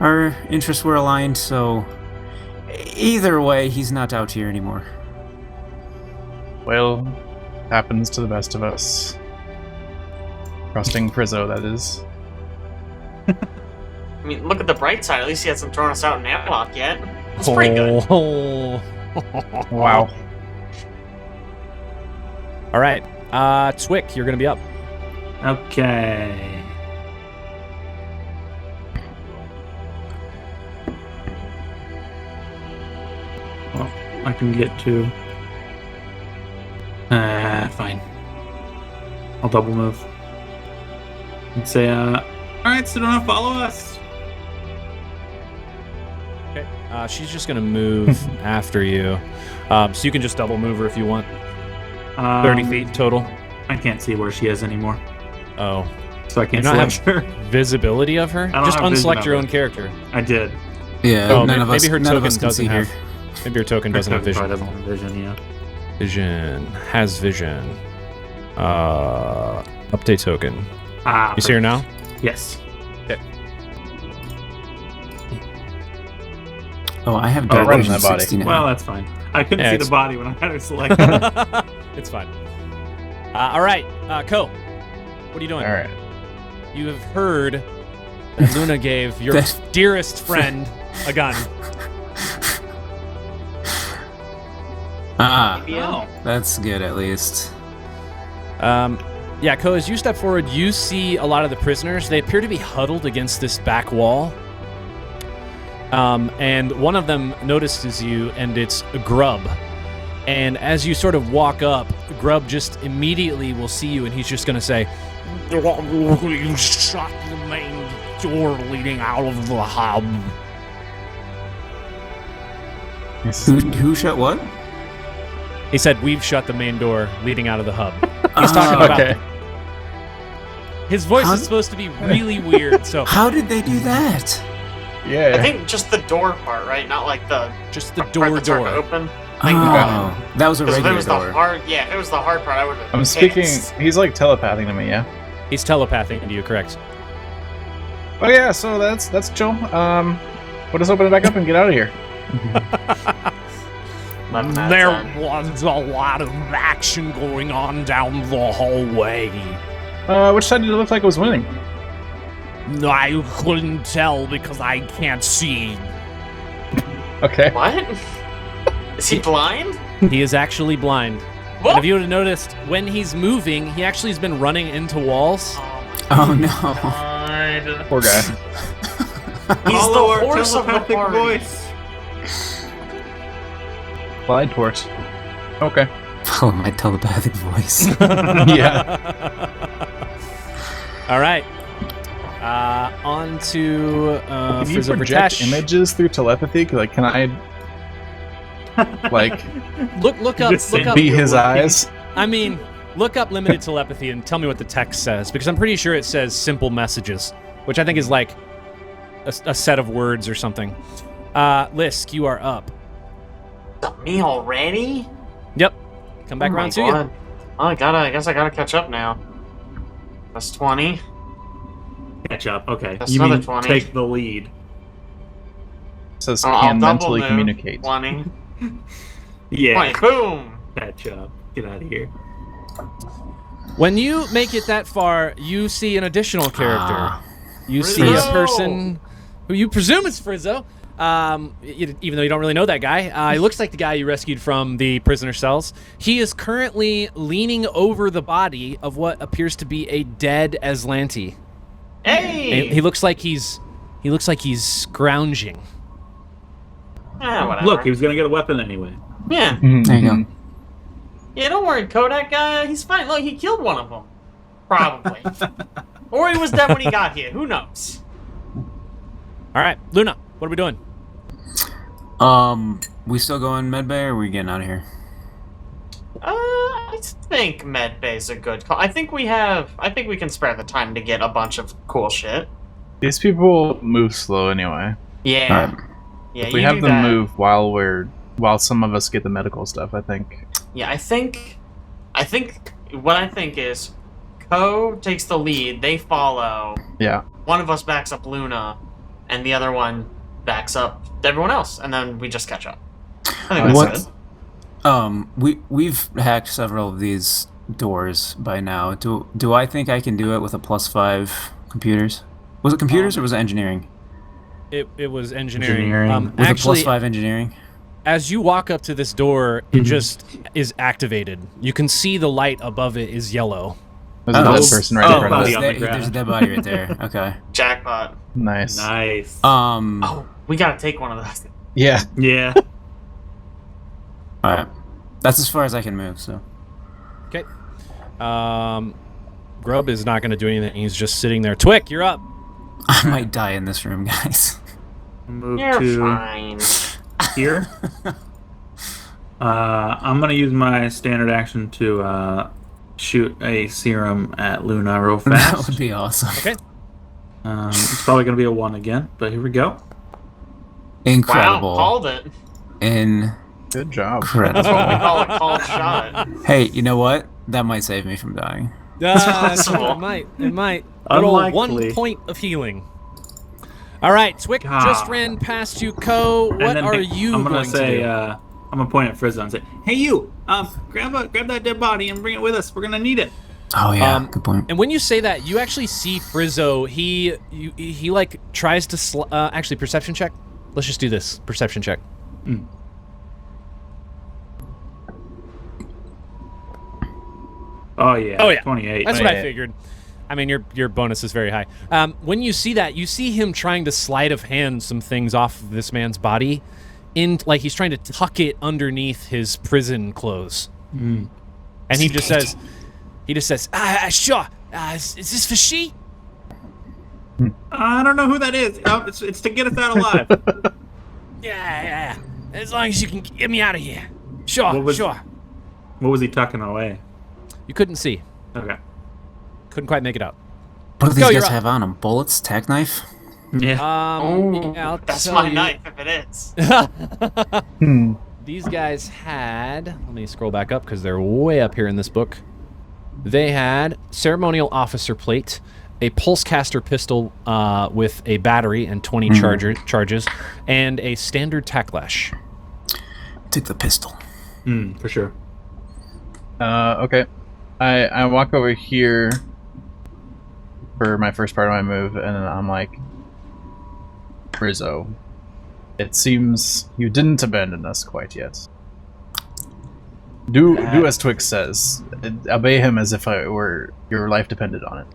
our interests were aligned, so either way, he's not out here anymore. Well, happens to the best of us. Trusting Frizzo, that is. I mean, look at the bright side. At least he hasn't thrown us out in airlock yet. It's pretty good. Wow. All right. Twick, you're going to be up. Okay. Well, I can get to... fine. I'll double move. And say, alright, so don't follow us. Okay. She's just going to move after you. So you can just double move her if you want. 30 feet total. I can't see where she is anymore, Oh. so I can't You not select her. Visibility of her? don't Just have vision unselect of your her. own character. I did. Yeah, Oh, none of us, maybe her none of token us can doesn't see have. here. Maybe her token doesn't have vision. Probably doesn't have vision, yeah. Vision. Has vision. Update token. You see her now? Yes. Oh, I have Oh, dark right in vision that body. 60 now. Well, that's fine. I couldn't Yeah, see it's- the body when I had her selected. It's fine. All right, Ko. What are you doing? All right. You have heard that Luna gave your That- dearest friend a gun. Oh. That's good at least. Yeah, Ko, as you step forward, you see a lot of the prisoners. They appear to be huddled against this back wall. And one of them notices you, and it's Grub. And as you sort of walk up, Grub just immediately will see you, and he's just going to say, "You shut the main door leading out of the hub." Who shut what? He said, "We've shut the main door leading out of the hub." He's talking about... Okay. His voice How- is supposed to be really weird, so How did they do that? Yeah. I think just the door part, right? Not like the just the part door that's hard to door. open. Oh, that was a Because if it regular was door. the hard, if it was the hard part, I would have. I'm speaking. He's like telepathing to me, yeah? He's telepathing to you, correct? Oh, yeah, so that's chill. We'll just open it back up and get out of here. There was a lot of action going on down the hallway. Which side did it look like it was winning? I couldn't tell because I can't see. Okay. What? Is he blind? He is actually blind. Whoa! And if you would have noticed, when he's moving, he actually has been running into walls. Oh no. God. Poor guy. He's Follow the our horse of the telepathic party. voice. Glide horse. Okay. Follow my telepathic voice. Yeah. All right. On to Can you Frizzo project Vertash. images through telepathy? Like, can I, like, Look up. Just Look up. be his eyes? I mean, look up limited telepathy and tell me what the text says, because I'm pretty sure it says simple messages, which I think is like a set of words or something. Lisk, you are up. Me already? Yep. Come back Oh my around to you. God. Oh, I guess I gotta catch up now. That's 20. Catch up. Okay. That's You mean another 20. take the lead. It says I'll can double mentally move. communicate. 20. Yeah. 20. Boom! Catch up. Get out of here. When you make it that far, you see an additional character. You see a Frizzo! person who you presume is Frizzo, even though you don't really know that guy. He looks like the guy you rescued from the prisoner cells. He is currently leaning over the body of what appears to be a dead Aslanti. Hey! And he looks like he's scrounging. Whatever. Look, he was gonna get a weapon anyway. Yeah. There you go. Yeah, don't worry, Kodak guy. He's fine. Look, he killed one of them. Probably. Or he was dead when he got here. Who knows? All right, Luna, what are we doing? We still going Medbay, or are we getting out of here? I think Medbay's a good call. I think we can spare the time to get a bunch of cool shit. These people move slow anyway. Yeah. Alright. Yeah, If we you have do them that. move while some of us get the medical stuff, I think. Yeah, I think what I think is Ko takes the lead, they follow. Yeah. One of us backs up Luna, and the other one backs up everyone else, and then we just catch up. I think that's good. We've hacked several of these doors by now. Do I think I can do it with a +5 computers? Was it computers or was it engineering? It was engineering. Engineering. Was Actually, it +5 engineering? as you walk up to this door, it just is activated. You can see the light above it is yellow. There's a dead person right in front of body us. on the ground. There's a dead body right there. Okay. Jackpot. Nice. Nice. Oh, we gotta take one of those. Yeah. Yeah. All right. That's as far as I can move. So. Okay. Grub is not going to do anything. He's just sitting there. Twick, you're up. I might die in this room, guys. Move You're to fine. here. I'm gonna use my standard action to shoot a serum at Luna real That fast. would be awesome. Okay. It's probably gonna be a 1 again, but here we go. Incredible. Wow, called it. Good job. That's what we Incredible. call a called shot. Hey, you know what? That might save me from dying. possible. It might. It might. Good old Unlikely. 1 point of healing. All right, Twick God. just ran past you. Ko, what And then, are you I'm gonna going say, to do? I'm gonna point at Frizzo and say, "Hey, you! Grab that dead body and bring it with us. We're gonna need it." Oh yeah, good point. And when you say that, you actually see Frizzo. He like tries to actually perception check. Let's just do this perception check. Oh yeah. Oh, yeah. 28. That's what I Yeah. figured. I mean, your bonus is very high. When you see that, you see him trying to sleight of hand some things off of this man's body, like he's trying to tuck it underneath his prison clothes. And he just says, "Sure. Is this for she?" I don't know who that is. It's to get us out alive. Yeah. As long as you can get me out of here. Sure. What was he tucking away? You couldn't see. Okay. Couldn't quite make it out. What do these Go, you're guys up. have on them? Bullets? Tack knife? Yeah. Yeah, I'll That's tell my you. knife if it is. These guys had, let me scroll back up because they're way up here in this book. They had ceremonial officer plate, a pulsecaster pistol with a battery and 20 charges, and a standard tacklash. Take the pistol. For sure. Okay. I walk over here for my first part of my move, and then I'm like, Rizzo, it seems you didn't abandon us quite yet. Do as Twix says. Obey him as if your life depended on it.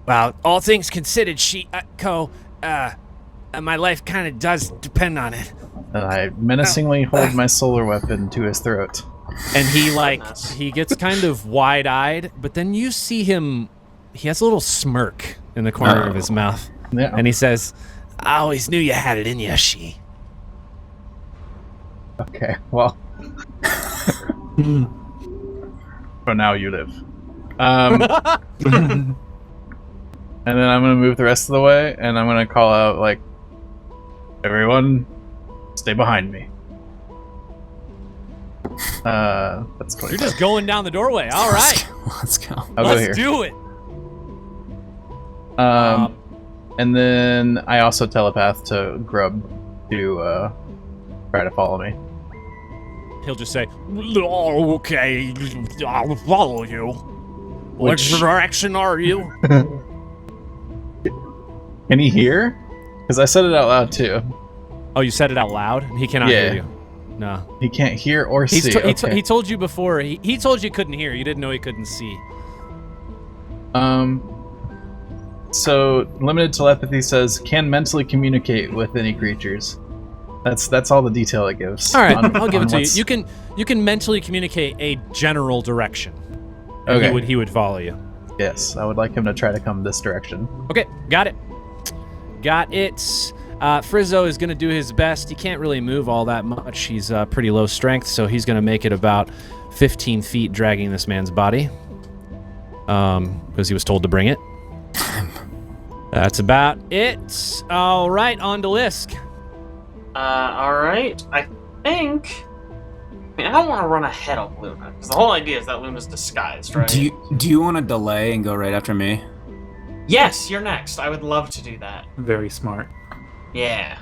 Well, all things considered, Ko, my life kind of does depend on it. And I menacingly hold my solar weapon to his throat. And he Goodness. he gets kind of wide-eyed, but then you see him, he has a little smirk in the corner of his mouth. Yeah. And he says, "I always knew you had it in you, she." Okay, well. For now, you live. And then I'm gonna move the rest of the way, and I'm gonna call out, like, everyone, stay behind me. That's 20. You're just going down the doorway. All right. Let's go. I'll go Let's here. do it. And then I also telepath to Grub to try to follow me. he'll just say, "Oh, okay, I'll follow you. Which direction are you?" Can he hear? Because I said it out loud too. Oh, you said it out loud? He cannot hear you. No. He can't hear or see. He told you before. He told you couldn't hear. You didn't know he couldn't see. So limited telepathy says can mentally communicate with any creatures. That's all the detail it gives. All right, I'll give it to you. You can mentally communicate a general direction. And Okay. he would follow you. Yes, I would like him to try to come this direction. Okay, got it. Frizzo is going to do his best. He can't really move all that much. He's pretty low strength, so he's going to make it about 15 feet dragging this man's body. Because he was told to bring it. That's about it. All right, on to Lisk. All right. I think. I mean, I don't want to run ahead of Luna because the whole idea is that Luna's disguised, right? Do you want to delay and go right after me? Yes, you're next. I would love to do that. Very smart. Yeah.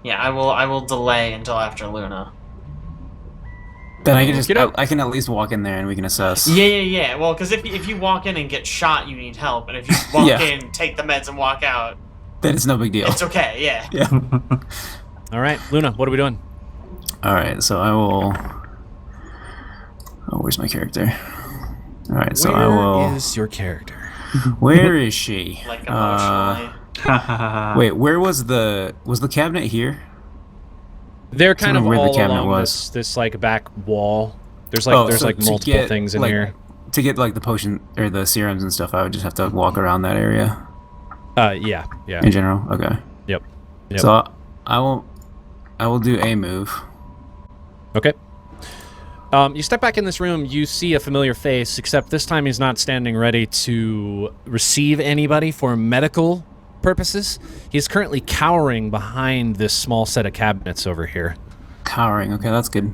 Yeah, I will delay until after Luna. Then I can I can at least walk in there and we can assess. Yeah. Well, because if you walk in and get shot, you need help, and if you walk in, take the meds, and walk out, then it's no big deal. it's okay. Yeah. Yeah. All right, Luna, what are we doing? All right, so I will. Oh, where's my character? All right, so I will. Where is your character? Where is she? Like emotionally. Wait, where was the cabinet here? They're kind of where the all cabinet along was. this like back wall. There's like to multiple get, things in like, here. To get like the potion or the serums and stuff, I would just have to walk around that area. Yeah. In general, okay. Yep. So I will do a move. Okay. You step back in this room, you see a familiar face, except this time he's not standing ready to receive anybody for medical purposes. He's currently cowering behind this small set of cabinets over here. Cowering, okay, that's good.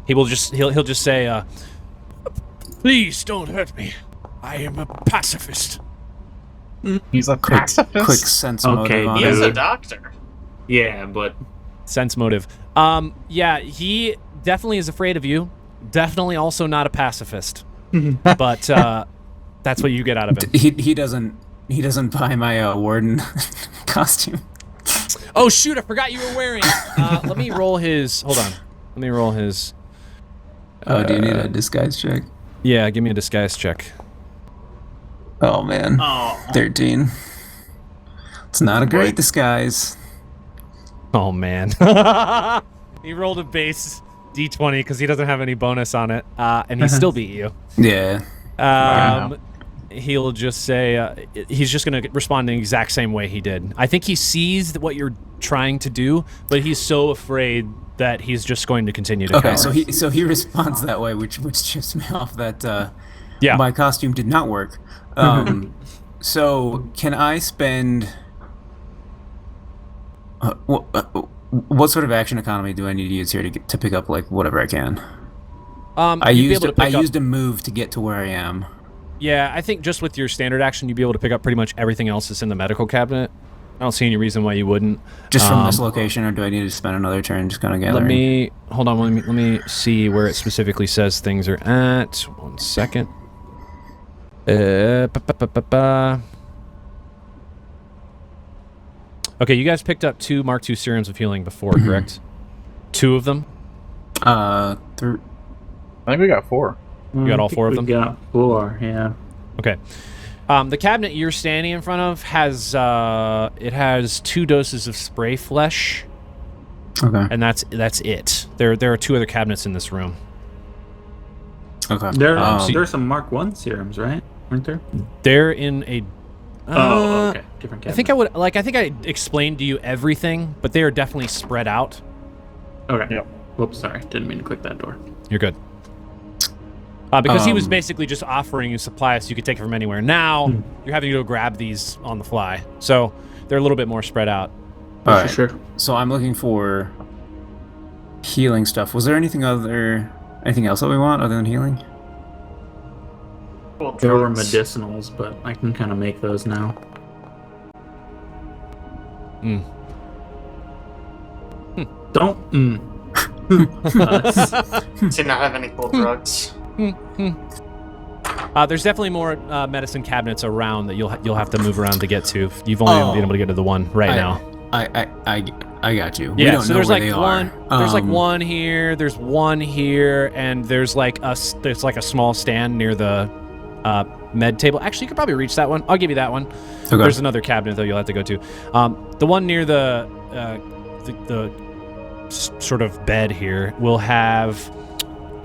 He'll just say, "Please don't hurt me. I am a pacifist." He's a quick pacifist. sense Okay, motive on He it. is a Dude. doctor. Yeah, but Sense motive. Yeah, he definitely is afraid of you. Definitely also not a pacifist. But that's what you get out of him. He doesn't buy my warden costume. Oh shoot! I forgot you were wearing. Let me roll his. Hold on. Let me roll his. Oh, do you need a disguise check? Yeah, give me a disguise check. Oh man, oh, 13. It's not a great disguise. Oh man. He rolled a base D20 because he doesn't have any bonus on it, and he still beat you. Yeah. He'll just say he's just going to respond in the exact same way he did. I think he sees what you're trying to do, but he's so afraid that he's just going to continue to Okay, cower. so he responds that way, which chips me off that Yeah. my costume did not work. So can I spend? What sort of action economy do I need to use here to pick up like whatever I can? I used a move to get to where I am. Yeah, I think just with your standard action, you'd be able to pick up pretty much everything else that's in the medical cabinet. I don't see any reason why you wouldn't. Just from this location, or do I need to spend another turn just kind of gathering? Hold on. Let me see where it specifically says things are at. 1 second. Okay, you guys picked up 2 Mark II serums of healing before, correct? 2 of them. I think we got 4. You got all 4 of them? We got 4, yeah. Okay. The cabinet you're standing in front of has 2 doses of spray flesh, Okay. and that's it. There are 2 other cabinets in this room. Okay. There's some Mark 1 serums, right? Weren't there? They're in a. Okay. Different cabinet. I think I explained to you everything, but they are definitely spread out. Okay. Yep. Whoops, sorry. Didn't mean to click that door. You're good. Because he was basically just offering you supplies so you could take it from anywhere. Now, you're having to go grab these on the fly. So, they're a little bit more spread out. All right. Sure. So I'm looking for healing stuff. Was there anything else that we want other than healing? Well, There were drugs. medicinals, but I can kind of make those now. Don't. Do not have any cool drugs. There's definitely more medicine cabinets around that you'll have to move around to get to. You've only been able to get to the one now. I got you. Yeah, we don't so know there's where like they one. are. There's like one here. There's one here, and there's like a small stand near the med table. Actually, you could probably reach that one. I'll give you that one. Okay. There's another cabinet though you'll have to go to. The one near the sort of bed here will have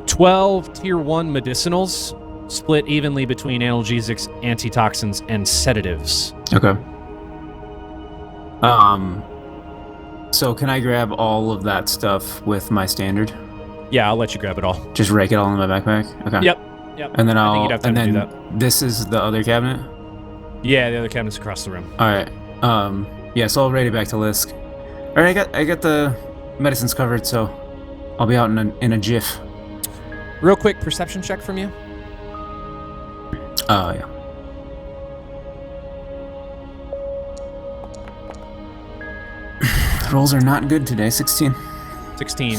12 tier 1 medicinals split evenly between analgesics, antitoxins, and sedatives. Okay. So can I grab all of that stuff with my standard? Yeah, I'll let you grab it all. Just rake it all in my backpack? Okay. Yep. And then I think you'd have time to do that. This is the other cabinet? Yeah, the other cabinet's across the room. Alright. Yeah, so I'll rate it back to Lisk. Alright, I got the medicines covered, so I'll be out in a jiff. Real quick perception check from you. Yeah. Rolls are not good today. 16. 16.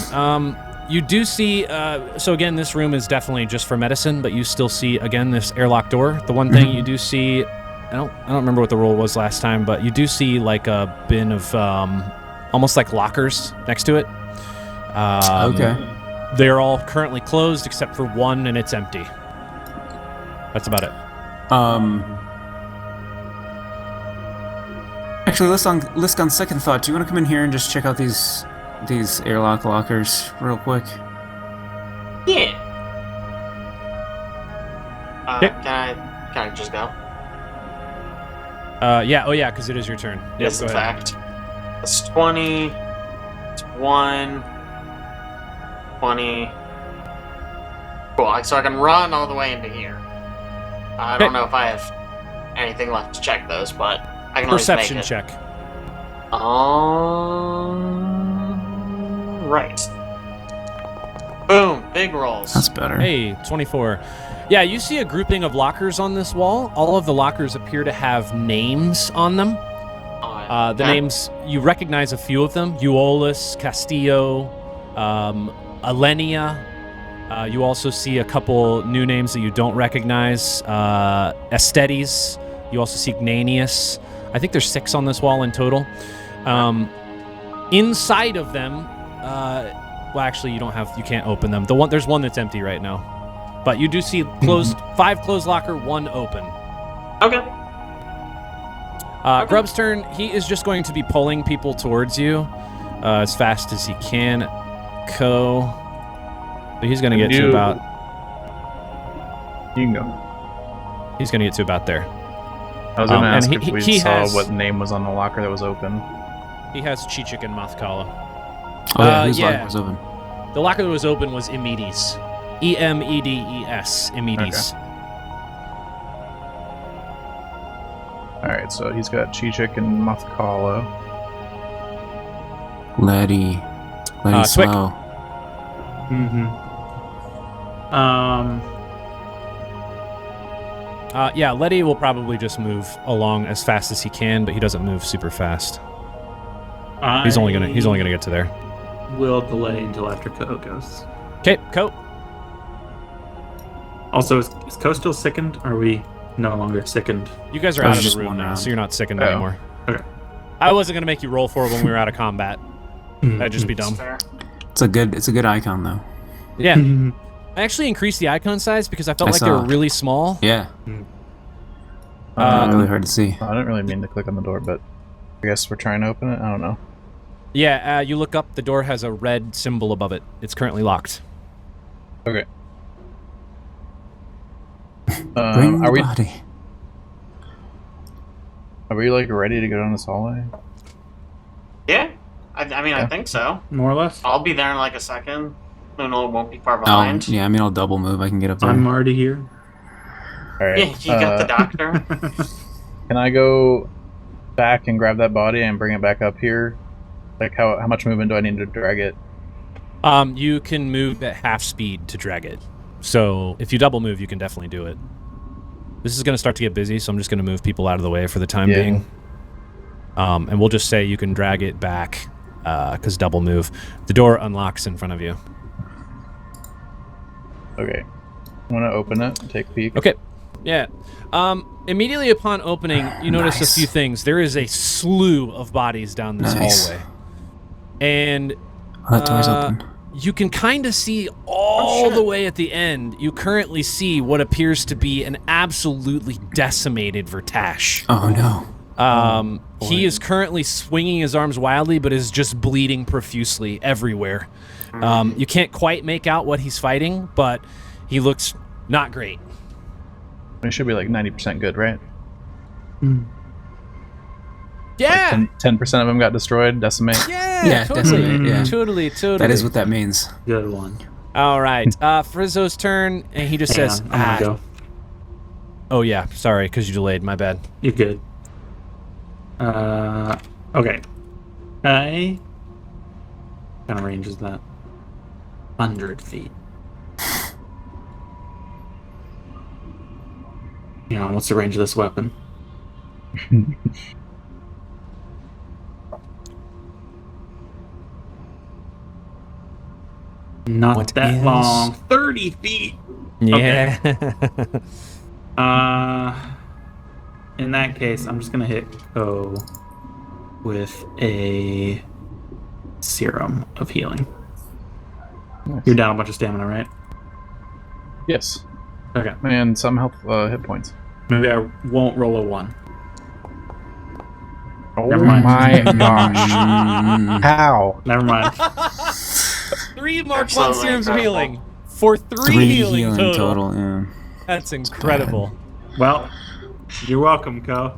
You do see, so again, this room is definitely just for medicine, but you still see, again, this airlock door. The one thing you do see, I don't remember what the roll was last time, but you do see like a bin of almost like lockers next to it. Okay. They're all currently closed except for one, and it's empty. That's about it. Actually, Lisk on second thought, do you want to come in here and just check out these airlock lockers real quick? Yeah. Okay. Can I just go? Yeah. Oh, yeah, because it is your turn. Yes, go in ahead. fact. It's 20. It's 1. 20. Cool. So I can run all the way into here. I don't know if I have anything left to check those, but I can always make Perception it. check. Right. Boom. Big rolls. That's better. Hey, 24. Yeah, you see a grouping of lockers on this wall. All of the lockers appear to have names on them. The names, you recognize a few of them. Eolus, Castillo, Alenia. You also see a couple new names that you don't recognize. Estetes. You also see Gnanius. I think there's 6 on this wall in total. Inside of them, well, actually, you can't open them. There's one that's empty right now. But you do see closed 5 closed locker, 1 open. Okay. Grub's turn. He is just going to be pulling people towards you as fast as he can. So he's going to get to about... You can go. He's going to get to about there. I was going to ask and if we he saw has- what name was on the locker that was open. He has Chichik and Mathkala. Oh yeah, whose yeah. locker was open? The locker that was open was Emedes. Emedes. Emedes. Alright, so he's got Chichik and Mathkala. Letty Swick. slow. Yeah, Letty will probably just move along as fast as he can, but he doesn't move super fast. He's only gonna get to there. Will delay until after Ko goes. Okay, Coat. Also, is Ko still sickened? Or are we no longer sickened? You guys are That out was of just the room one now, round. so you're not sickened Oh. anymore. Okay. I wasn't gonna make you roll for it when we were out of combat. That'd just be dumb. Fair. It's a good icon though. Yeah. I actually increased the icon size because I felt I like they were saw. really small. Yeah. Really hard to see. I didn't really mean to click on the door, but I guess we're trying to open it? I don't know. Yeah, you look up, the door has a red symbol above it. It's currently locked. Okay. Bring the are we body. like ready to go down this hallway? Yeah. I think so. More or less. I'll be there in like a second. No, it won't be far Oh, behind. yeah. I mean, I'll double move. I can get up there. I'm already here. Alright. Yeah, you got the doctor. Can I go back and grab that body and bring it back up here? Like, how much movement do I need to drag it? You can move at half speed to drag it. So if you double move, you can definitely do it. This is going to start to get busy, so I'm just going to move people out of the way for the time Yeah. being. And we'll just say you can drag it back because double move. The door unlocks in front of you. Okay. I want to open it and take a peek. Okay. Yeah. Immediately upon opening, you notice Nice. a few things. There is a slew of bodies down this Nice. hallway. And That door's open. you can kind of see all the way at the end. You currently see what appears to be an absolutely decimated Vertash. Oh no. He is currently swinging his arms wildly, but is just bleeding profusely everywhere. You can't quite make out what he's fighting, but he looks not great. It should be like 90% good, right? Yeah. Like 10% of them got destroyed, decimate. Yeah, totally. decimate, yeah. Totally. That is what that means. Good one. All right. Frizzo's turn, and he just Hang says, on, I'm gonna go. Oh, yeah. Sorry, because you delayed. My bad. You're good. Okay. What kind of range is that? 100 feet. Yeah, what's the range of this weapon? Not What that is- long. 30 feet! Yeah. In that case, I'm just gonna hit Ko with a serum of healing. Nice. You're down a bunch of stamina, right? Yes. Okay. And some health hit points. Maybe I won't roll a 1. Oh Never mind. my gosh. How? Never mind. 3 Mark 1 Absolutely serums of incredible. healing. For 3 3 healing total. total, yeah. That's incredible. Well, you're welcome, Ko.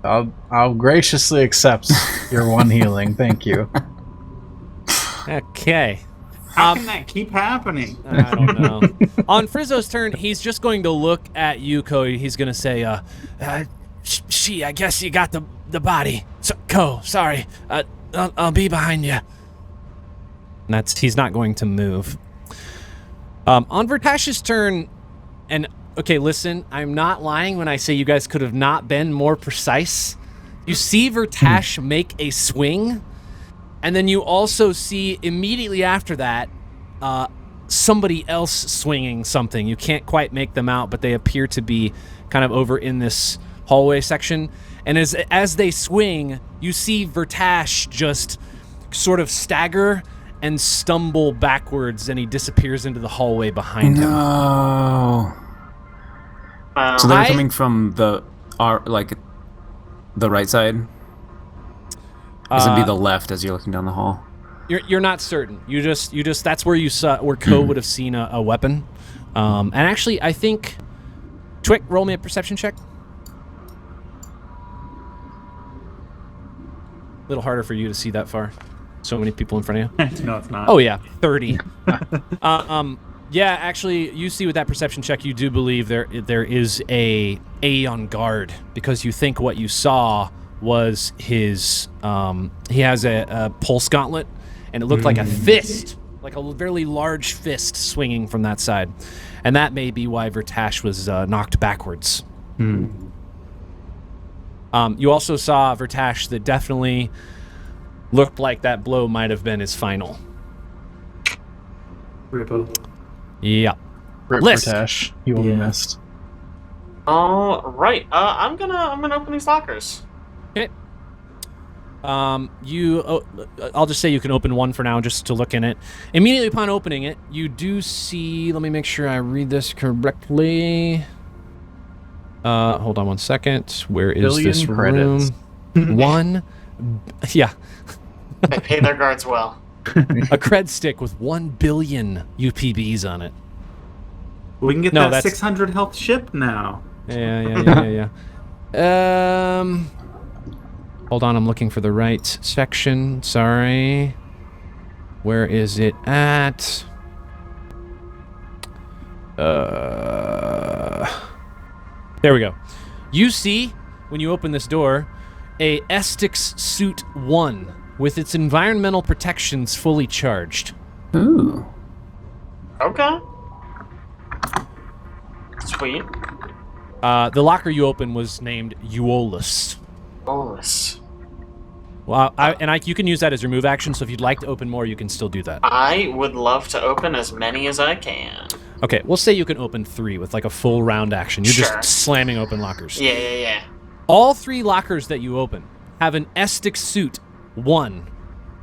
I'll graciously accept your 1 healing. Thank you. Okay. How can that keep happening? I don't know. On Frizzo's turn, he's just going to look at you, Ko. He's going to say, she, I guess you got the body. So, Ko, sorry. I'll be behind you. And he's not going to move. On Vertash's turn, and okay, listen, I'm not lying when I say you guys could have not been more precise. You see Vertash make a swing, and then you also see immediately after that somebody else swinging something. You can't quite make them out, but they appear to be kind of over in this hallway section. And as they swing, you see Vertash just sort of stagger and stumble backwards, and he disappears into the hallway behind him. No. So they're I- coming from the right side? Does it be the left as you're looking down the hall? You're not certain. You just that's where you saw where Ko would have seen a weapon. And actually, I think Twick, roll me a perception check. A little harder for you to see that far. So many people in front of you. No, it's not. Oh yeah, 30. Yeah, actually, you see with that perception check, you do believe there is a on guard, because you think what you saw was his. He has a pulse gauntlet, and it looked like a fist, like a very large fist swinging from that side, and that may be why Vertash was knocked backwards. You also saw Vertash that definitely looked like that blow might have been his final. Rippo. Yeah. Rip List. Vertash. He will be Yeah. missed. All right. I'm gonna open these lockers. Okay. I'll just say you can open one for now just to look in it. Immediately upon opening it, you do see, let me make sure I read this correctly. Hold on one second. Where is Billion this credits. room? Yeah. They pay their guards well. A cred stick with 1 billion UPBs on it. We can get No, that that's- 600 health ship now. Yeah. Hold on, I'm looking for the right section. Sorry. Where is it at? There we go. You see, when you open this door, a Estix Suit 1 with its environmental protections fully charged. Ooh. Okay. Sweet. The locker you opened was named Eolus. Bolus. Well, you can use that as your move action, so if you'd like to open more, you can still do that. I would love to open as many as I can. Okay, we'll say you can open 3 with like a full round action. You're Sure. just slamming open lockers. Yeah. All 3 lockers that you open have an Estic suit 1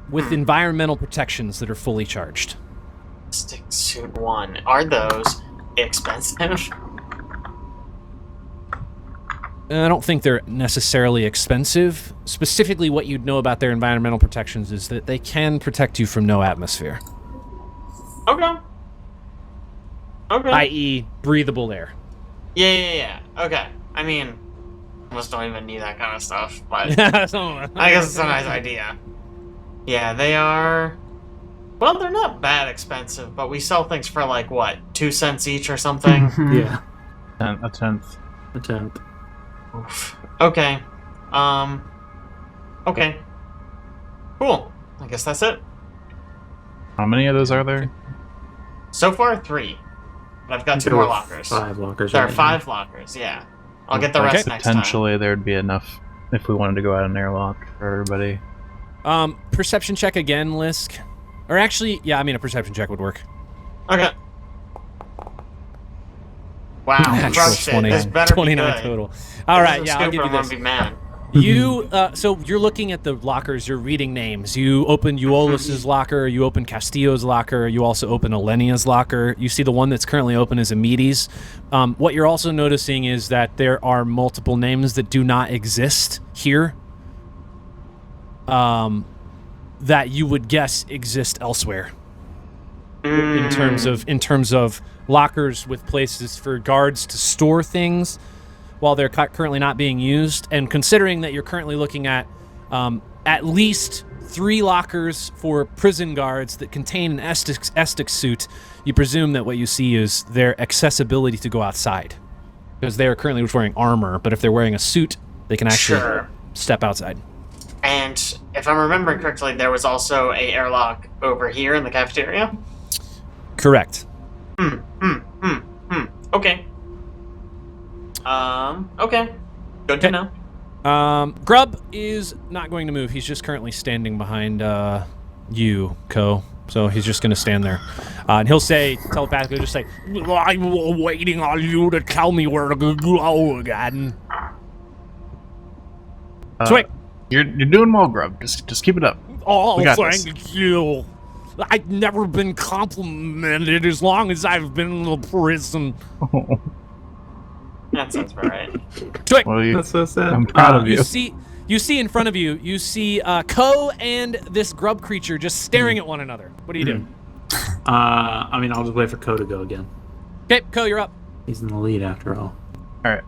with environmental protections that are fully charged. Stick suit 1. Are those expensive? I don't think they're necessarily expensive. Specifically, what you'd know about their environmental protections is that they can protect you from no atmosphere. Okay. I.e., breathable air. Yeah. Okay. I mean, almost don't even need that kind of stuff, but I I guess it's a nice idea. Yeah, they are... Well, they're not bad expensive, but we sell things for like, what, 2 cents each or something? Yeah. A tenth. A tenth. Oof. Okay. Okay. Cool. I guess that's it. How many of those are there? So far, 3. But I've got 2 There more were lockers. 5 lockers. There are right 5 lockers, yeah. I'll get the rest next time. Potentially there'd be enough if we wanted to go out an airlock for everybody. Perception check again, Lisk. Or actually, yeah, I mean, a perception check would work. Okay. Wow, Natural crushed it. 20, This better 29 be good. total. All right, yeah, I'll give you I'm gonna this. be mad. You, so you're looking at the lockers, you're reading names. You open Euolus's locker, you open Castillo's locker, you also open Elenia's locker. You see the one that's currently open is Amides. What you're also noticing is that there are multiple names that do not exist here. That you would guess exist elsewhere. In terms of lockers with places for guards to store things while they're currently not being used, and considering that you're currently looking at least 3 lockers for prison guards that contain an Estic suit, you presume that what you see is their accessibility to go outside, because they are currently wearing armor, but if they're wearing a suit, they can actually step outside. And if I'm remembering correctly, there was also a airlock over here in the cafeteria? Correct. Okay. Okay. Good to know. Grub is not going to move. He's just currently standing behind you, Ko. So he's just going to stand there. And he'll say, telepathically, just say, I'm waiting on you to tell me where to go again. Sweet. You're doing well, Grub. Just keep it up. Oh, We got thank you. I've never been complimented as long as I've been in the prison. That sounds about right. Sweet. Well, That's so sad. I'm proud of you. You see in front of you, Ko and this grub creature just staring at one another. What do you do? I mean, I'll just wait for Ko to go again. Okay, Ko, you're up. He's in the lead after all. All right.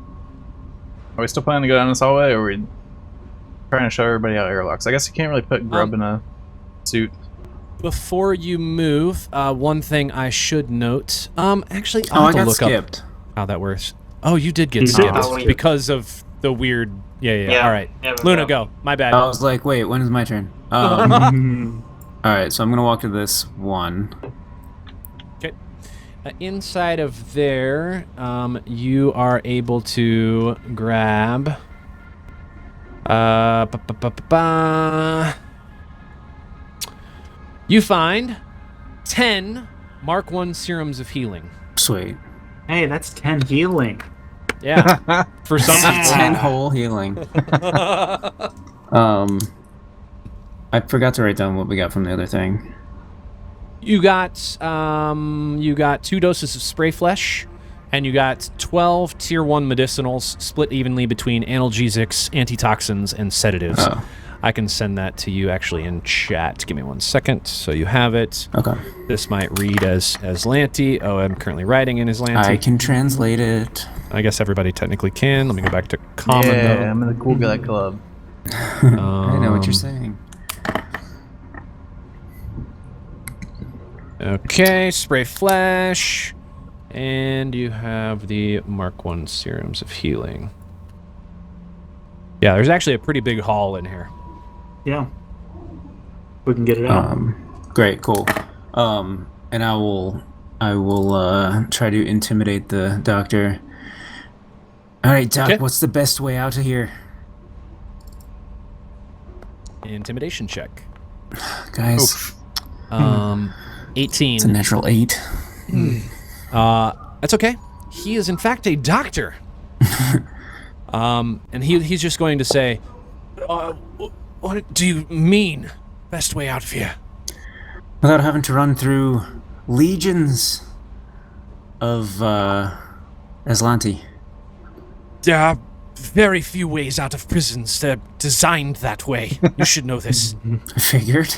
Are we still planning to go down this hallway, or are we trying to show everybody out airlocks? I guess you can't really put Grub in a suit. Before you move, one thing I should note. Actually, I'll I have to got look skipped. up how that works. Oh, you did get You did. skipped Oh, yeah. because of the weird. Yeah. All right, Yeah, but Luna, go. My bad. I was like, wait, when is my turn? All right, so I'm gonna walk to this one. Okay. Inside of there, you are able to grab. You find 10 Mark 1 serums of healing. Sweet. Hey, that's 10 healing. Yeah. For some people. 10 whole healing. I forgot to write down what we got from the other thing. You got 2 doses of spray flesh, and you got 12 tier 1 medicinals split evenly between analgesics, antitoxins, and sedatives. Oh. I can send that to you actually in chat. Give me 1 second so you have it. Okay. This might read as Lanty. Oh, I'm currently writing in as Lanty. I can translate it. I guess everybody technically can. Let me go back to common Yeah, I'm in the cool guy club. I know what you're saying. Okay, spray flesh. And you have the Mark 1 serums of healing. Yeah, there's actually a pretty big haul in here. Yeah. We can get it out. Great, cool. And I will try to intimidate the doctor. All right, Doc, Okay. what's the best way out of here? intimidation check. Guys, 18. it's a natural 8. That's okay. He is in fact a doctor. And he's just going to say, what do you mean, best way out of here? Without having to run through legions of Aslanti. There are very few ways out of prisons. They're designed that way. You should know this. I figured.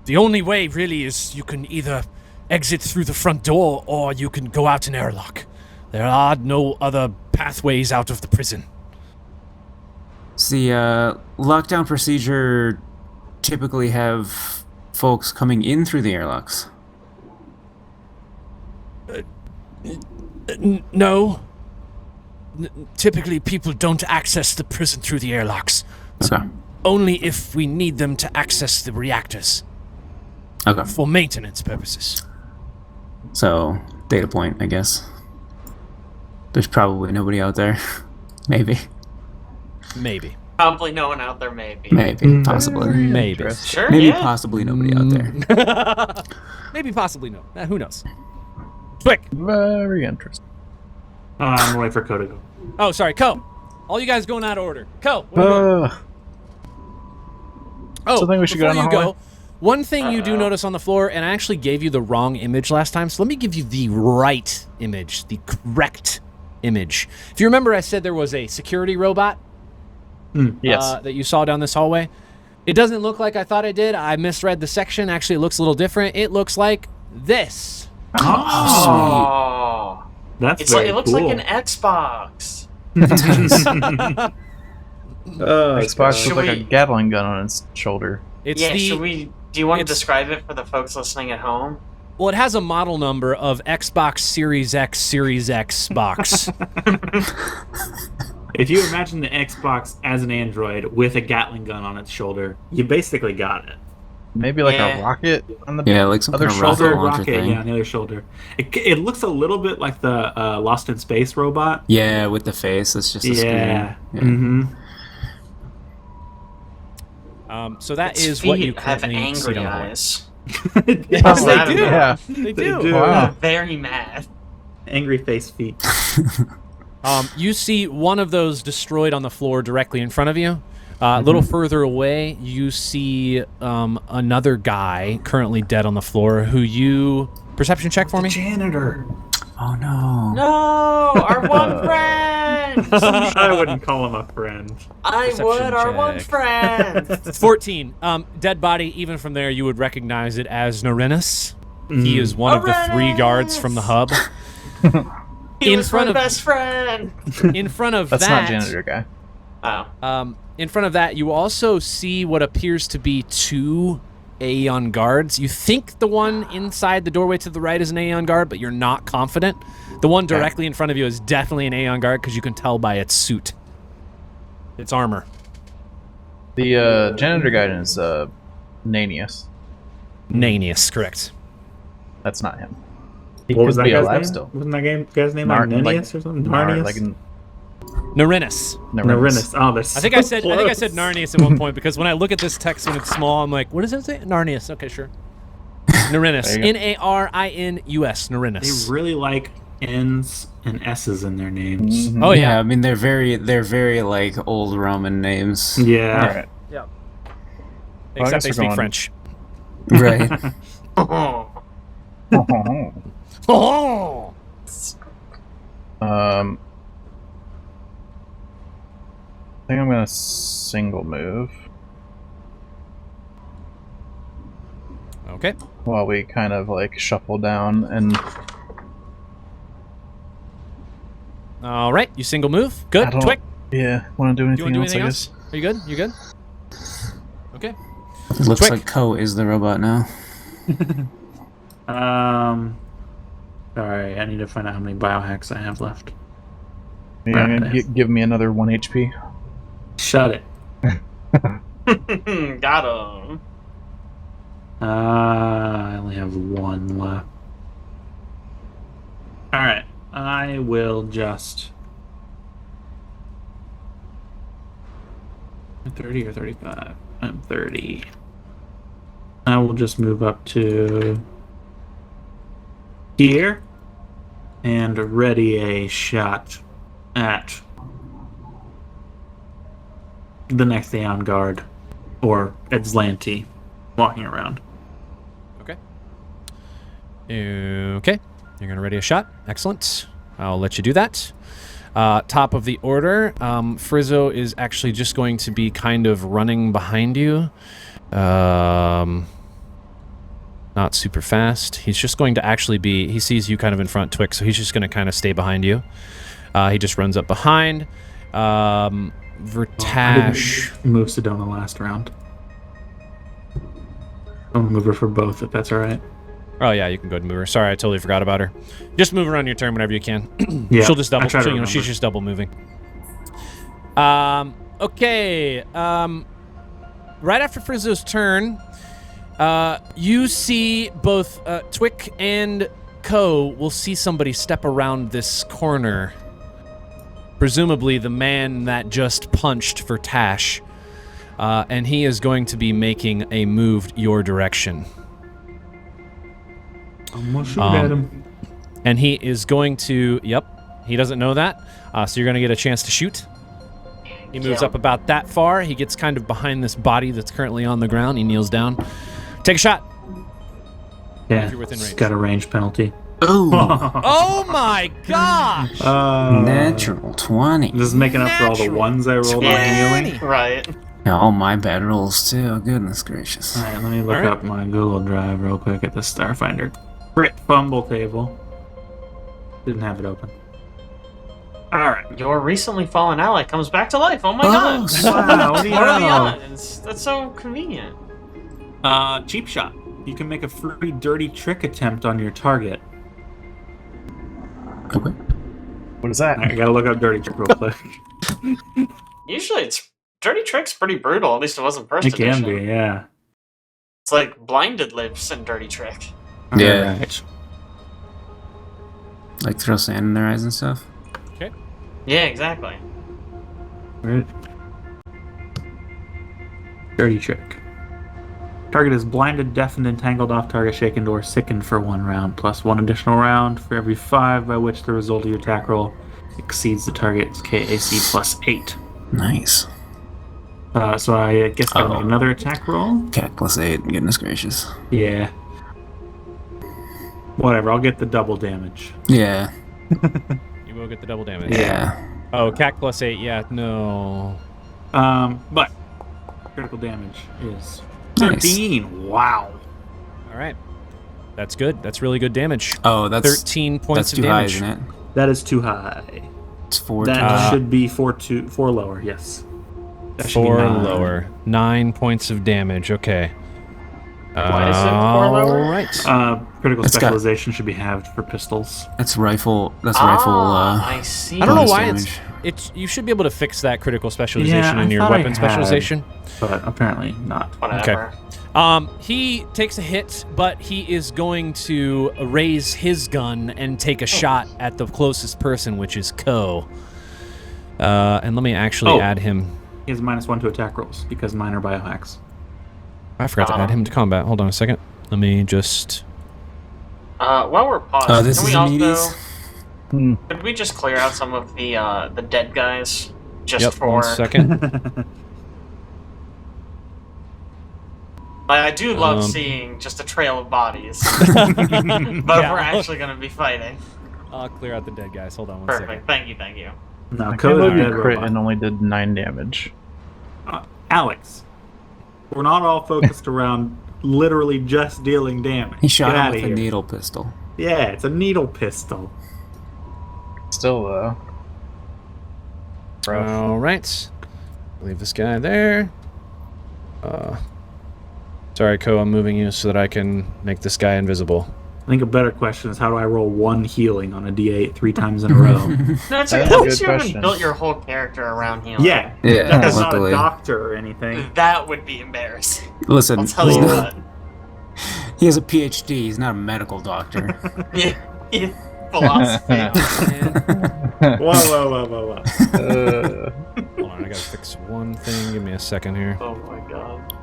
The only way, really, is you can either exit through the front door or you can go out an airlock. There are no other pathways out of the prison. Does the lockdown procedure typically have folks coming in through the airlocks? No. Typically, people don't access the prison through the airlocks. Okay. Only if we need them to access the reactors. Okay. For maintenance purposes. So, data point, I guess. There's probably nobody out there. Maybe. Maybe. Probably no one out there, maybe. Maybe. Possibly. Maybe. Sure, Maybe yeah. possibly nobody out there. Maybe possibly no. Who knows? Quick. Very interesting. I'm waiting for Ko to go. Oh, sorry. Ko. All you guys going out of order. Ko. What are you doing? So I think we should go before down you the hallway? go, one thing you do notice on the floor, and I actually gave you the wrong image last time, so let me give you the right image, the correct image. If you remember, I said there was a security robot Yes. that you saw down this hallway. It doesn't look like I thought it did. I misread the section. Actually, it looks a little different. It looks like this. Oh. That's It's very like, it looks cool. like an Xbox. Xbox Should with like a we- Gatling gun on its shoulder. It's Yeah, the do you want to it's- describe it for the folks listening at home? well, it has a model number of Xbox Series X box. If you imagine the Xbox as an android with a Gatling gun on its shoulder, you basically got it. Maybe like Yeah. a rocket on the Yeah, like some Other kind of rocket shoulder launcher Rocket, thing. yeah, on the other shoulder. It looks a little bit like the Lost in Space robot. Yeah, with the face. It's just a Yeah. screen. Mm-hmm. So that Its is what you feet have currently see angry down the hallway. eyes. Yes, How's they that do. about? Yeah. They They do. do. Wow. Very mad. Angry face feet. You see one of those destroyed on the floor directly in front of you. A little further away, you see another guy currently dead on the floor who you... Perception check for me? Janitor. Oh no. No, our one friend. I wouldn't call him a friend. I Perception would, our one check. friend. 14. Dead body, even from there, you would recognize it as Norinus. He is one of the 3 guards from the hub. He In was front my of- best friend. In front of That's that... not janitor guy. Oh. In front of that, you also see what appears to be 2 Aeon guards. You think the one inside the doorway to the right is an Aeon guard, but you're not confident. The one directly in front of you is definitely an Aeon guard because you can tell by its suit. Its armor. The janitor guy is Nanius. Nanius, correct. That's not him. He What was could that be guy's alive name? still. Wasn't that guy's name Nar- like like- Nanius or something? Nar- Narnius? like an- Narinus. Narinus. Oh, that's I think I said Narnius at one point because when I look at this text when it's small, I'm like, what does it say? Narnius. Okay, sure. Narinus. There you go. Narinus. They Narinus. really like N's and S's in their names. Oh Yeah, yeah. I mean they're very like old Roman names. Yeah. All right. Yeah. Well, I Except guess they we're speak going- French. Right. Oh. Oh. I think I'm gonna single move Okay. while we kind of like shuffle down and All right. You single move. I Good. don't- Quick. yeah, want to do Do you anything want to do else? anything else? I guess. Are you good? You good? Okay. It looks Quick. like Ko is the robot now. Sorry, I need to find out how many biohacks I have left. Yeah, I'm gonna give me another 1 HP. Shut it. Got him. I only have 1 left. Alright, I will just... 30 or 35? I'm 30. I will just move up to here and ready a shot at the next Aeon Guard or Edzlanti walking around. Okay. You're going to ready a shot. Excellent. I'll let you do that. Top of the order, Frizzo is actually just going to be kind of running behind you. Not super fast. He's just going to actually be... He sees you kind of in front, Twix, so he's just going to kind of stay behind you. He just runs up behind. Vertash... Move Sedona last round. I'll move her for both, if that's all right. Oh, yeah, you can go ahead and move her. Sorry, I totally forgot about her. Just move her on your turn whenever you can. Yeah, She'll just double... she's just double moving. Okay. Right after Frizzo's turn, you see both Twick and Ko will see somebody step around this corner. Presumably the man that just punched for Tash. And he is going to be making a move your direction. I'm gonna shoot at him. And he is going to... Yep, he doesn't know that. So you're going to get a chance to shoot. He moves up about that far. He gets kind of behind this body that's currently on the ground. He kneels down. Take a shot. Yeah, if you're within range. it's got a range penalty. Ooh. Oh my gosh! Natural 20. This is making up for all the ones I rolled on healing. Right. Yeah, all my bad rolls, too. Goodness gracious. All right, let me look up my Google Drive real quick at the Starfinder. Crit fumble table. Didn't have it open. All right. Your recently fallen ally comes back to life. Oh my god. Wow, what do you What are the know? odds? That's so convenient. Cheap shot. You can make a free dirty trick attempt on your target. Okay. What is that? I gotta look up dirty trick real quick. Usually it's Dirty Trick's pretty brutal, at least it wasn't first It can edition. be, yeah. It's like Blinded lives in Dirty Trick. Yeah. Alright. Like throw sand in their eyes and stuff? Yeah, exactly. Right. Dirty trick. Target is blinded, deafened, entangled, off target, shaken, or sickened for 1 round, plus 1 additional round for every 5 by which the result of your attack roll exceeds the target's KAC plus 8. Nice. So I guess I'll make another attack roll. Cat plus 8. Goodness gracious. Yeah. Whatever, I'll get the double damage. Yeah. You will get the double damage. Yeah. Oh, CAC plus 8. Yeah, no. But critical damage is 13. Nice. Wow. All right. That's good. That's really good damage. Oh, that's 13 points that's of too high, damage. isn't it? That is too high. It's 4 That should be 4 lower, yes. That should be 4 9. lower. 9 points of damage. Okay. Why is it 4 lower? All right. Critical It's got- specialization should be halved for pistols. That's rifle. That's rifle. I see. I don't know bonus why damage. it's. You should be able to fix that critical specialization Yeah, in I your thought I weapon had. specialization. But apparently not. Whatever. He takes a hit, but he is going to raise his gun and take a shot at the closest person, which is Ko. And let me actually add him. He has -1 to attack rolls because mine are biohacks. I forgot to add him to combat. Hold on a second. Let me just... While we're paused, this can we is also... meaties? Could we just clear out some of the dead guys? Just Yep, for... 1 second. I do love seeing just a trail of bodies. But Yeah. we're actually going to be fighting. I'll clear out the dead guys. Hold on 1 Perfect. second. Thank you, thank you. No, I can't Code's believe dead you crit robot. and only did 9 damage. Alex, we're not all focused around literally just dealing damage. He shot Get him outta with a here. needle pistol. Yeah, it's a needle pistol. Still, though. Rough. All right. Leave this guy there. Sorry, Ko, I'm moving you so that I can make this guy invisible. I think a better question is how do I roll 1 healing on a D8 3 times in a row? No, it's That's okay. a At good least you haven't question. built your whole character around healing. Yeah, Yeah, that's not a luckily. doctor or anything. That would be embarrassing. Listen, I'll tell you what. he has a PhD. He's not a medical doctor. Yeah, philosophy. Whoa. Hold on, I gotta gotta fix one thing. Give me a second here. Oh my god.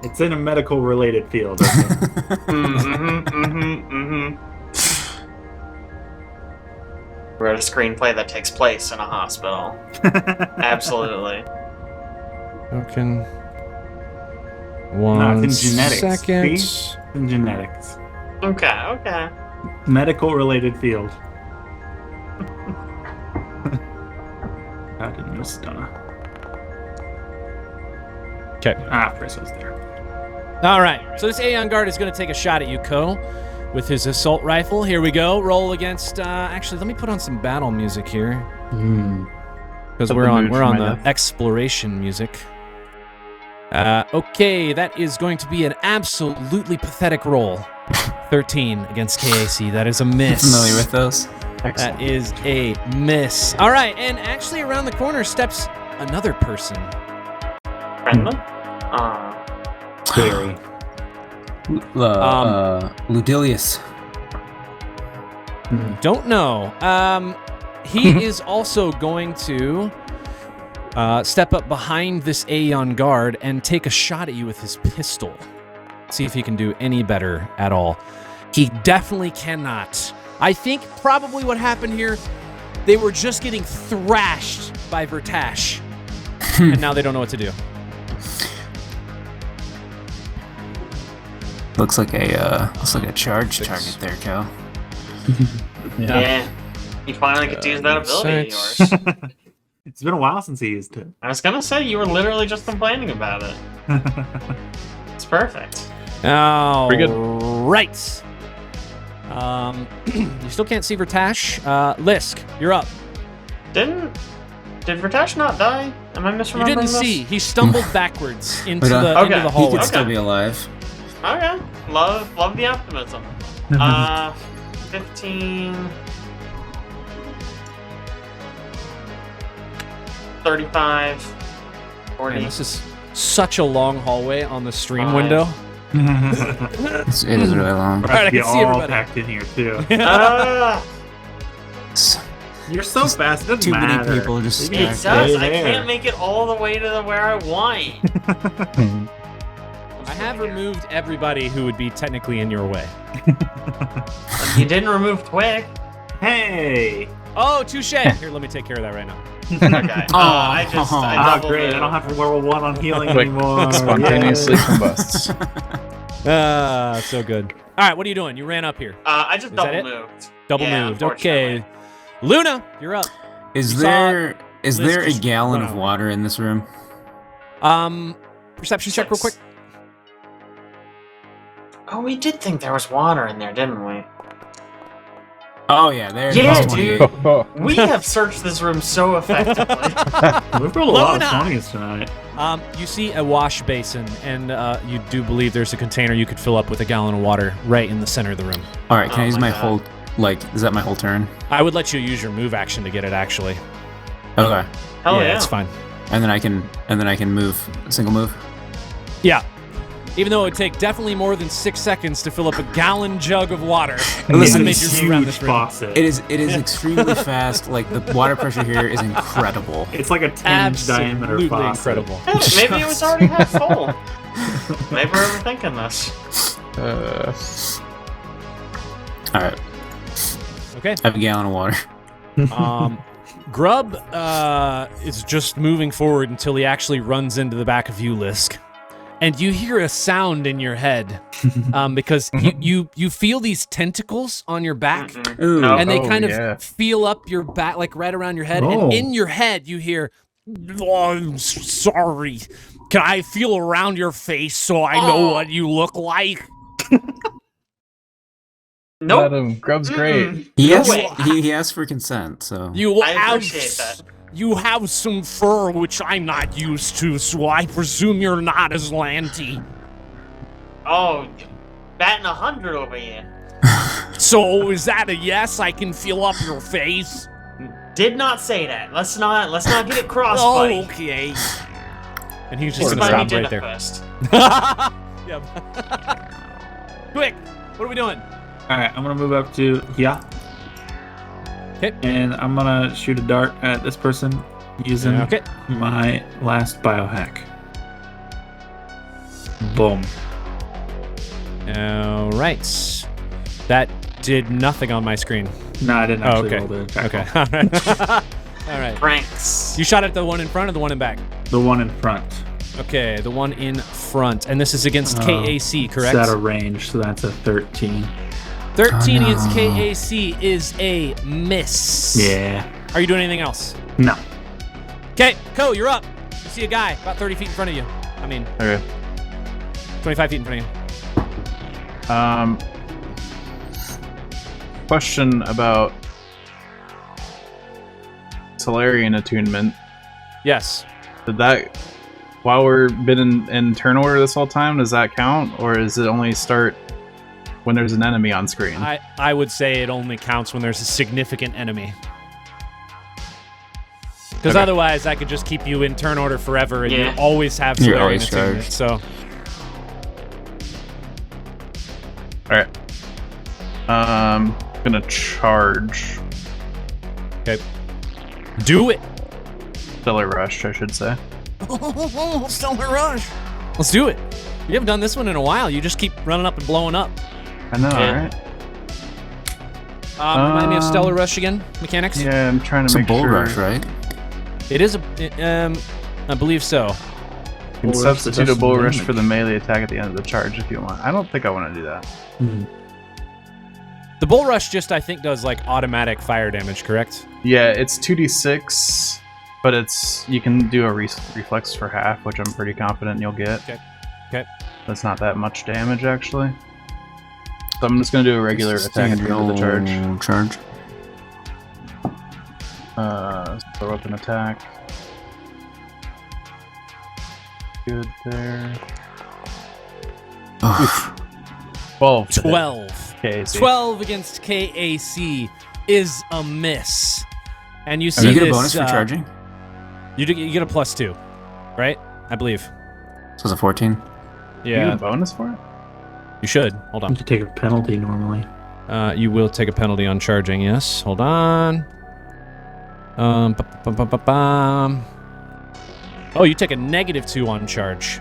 It's in a medical related field. Wrote a screenplay that takes place in a hospital. Absolutely. Token. No, it's in One genetics. second. See? In genetics. Okay. Medical related field. I didn't miss Donna. Okay. Paizo's there. All right. So this Aeon Guard is going to take a shot at you, Ko, with his assault rifle. Here we go. Roll against. Actually, let me put on some battle music here, because Set we're the on mood we're for on my the death. exploration music. Okay, that is going to be an absolutely pathetic roll. 13 against KAC. That is a miss. Familiar with those? That is a miss. All right, and actually around the corner steps another person. Friendly? Scary. Ludilius. Don't know. He is also going to step up behind this Aeon Guard and take a shot at you with his pistol. See if he can do any better at all. He definitely cannot. I think probably what happened here, they were just getting thrashed by Vertash, and now they don't know what to do. Looks like a charge target there, Cal. Yeah. You finally get to use that ability of Six. yours. It's been a while since he used it. I was gonna say, you were literally just complaining about it. It's perfect. All Pretty good. right. You still can't see Vertash. Lisk, you're up. Did Vertash not die? Am I You misremembering didn't this? see. He stumbled backwards into But, the okay. into the He hallway. could Okay. still be alive. Okay. Love the optimism. 15... 35... 40... Man, this is such a long hallway on the stream Fine. window. It is really long. Alright, I Be can see all everybody. packed in here too. Ah! You're so fast. It doesn't Too many matter. people just You It can does. stay I there. can't make it all the way to where I want. I have removed everybody who would be technically in your way. You didn't remove Twig. Hey! Oh, touche. Here, let me take care of that right now. Okay. I double Great. I moved. don't have to roll one on healing Quick, anymore. spontaneously Yay. combusts. So good. All right, what are you doing? You ran up here. I just Is that double it? moved. Double Yeah, moved. Okay. unfortunately. Luna, you're up. Is You there Liz a just gallon run of out. water in this room? Perception check real quick. Oh, we did think there was water in there, didn't we? Oh yeah, there. Yeah, there's 28. dude. We have searched this room so effectively. We've rolled a lot Luna! of 20s tonight. You see a wash basin, and you do believe there's a container you could fill up with a gallon of water right in the center of the room. All right, can I Oh use my my God. whole is that my whole turn? I would let you use your move action to get it, actually. Okay, Hell yeah. It's fine. and then I can move a single move. Yeah. Even though it would take definitely more than 6 seconds to fill up a gallon jug of water. Listen, to make It's your move around huge this room. faucet. It is extremely fast. Like the water pressure here is incredible. It's like a 10-inch diameter Absolutely faucet. incredible. Yeah, maybe it was already half full. Maybe we're overthinking this. All right, Okay. I have a gallon of water. Grub is just moving forward until he actually runs into the back of you, Lisk. And you hear a sound in your head because you feel these tentacles on your back, Ooh. No. and they Oh, kind yeah. of feel up your back, like right around your head. Oh. And in your head, you hear, "Oh, I'm sorry. Can I feel around your face so I know what you look like?" Nope. Let him. Grub's great. He asked, way. he asked for consent, so You I have, appreciate that. You have some fur which I'm not used to, so I presume you're not as lanty. Oh, batting 100 over here. So is that a yes? I can feel up your face. Did not say that. Let's not get it crossed, buddy. Okay. And he's This just is gonna my stop right there. first. Yep. Quick, what are we doing? Alright, I'm gonna move up to here. Okay. And I'm gonna shoot a dart at this person. Using Okay. my last biohack. Boom. All right. That did nothing on my screen. No, I didn't actually okay. roll the attack Okay. roll. All right. All right. Pranks. You shot at the one in front or the one in back? The one in front. Okay, the one in front. And this is against Oh, KAC, correct? It's out of range, so that's a 13. 13 against KAC is a miss. Yeah. Are you doing anything else? No. Okay, Ko, you're up. You see a guy about 30 feet in front of you. I mean, Okay. 25 feet in front of you. Question about Solarian attunement. Yes. Did that, while we've been in turn order this whole time, does that count? Or does it only start when there's an enemy on screen? I would say it only counts when there's a significant enemy. Because Okay. otherwise, I could just keep you in turn order forever, and Yeah. you always have You're Solarian always attunement. charged. So, Alright. Gonna charge. okay. Do it. Stellar Rush, I should say. Stellar Rush. Let's do it. You haven't done this one in a while. You just keep running up and blowing up. I know, Yeah. right? Remind me of Stellar Rush again, mechanics? Yeah, I'm trying It's to a make bull sure. rush, right? It is I believe so. You can Bull rush substitute a does bull some rush damage. for the melee attack at the end of the charge if you want. I don't think I want to do that. The Bull Rush just, I think, does like automatic fire damage, correct? Yeah, it's 2d6, but you can do a reflex for half, which I'm pretty confident you'll get. Okay. That's not that much damage, actually. So I'm just going to do a regular attack at the end of the charge. Charge. Throw up an attack. Good there. Ugh. 12. to hit. 12. KAC. 12 against KAC is a miss. And you Do see you get a this, bonus for charging? You get a +2, right? I believe. So it's a 14. You get Yeah, a bonus for it? you should. Hold on. You take a penalty normally. You will take a penalty on charging, yes. Hold on. Oh, you take a -2 on charge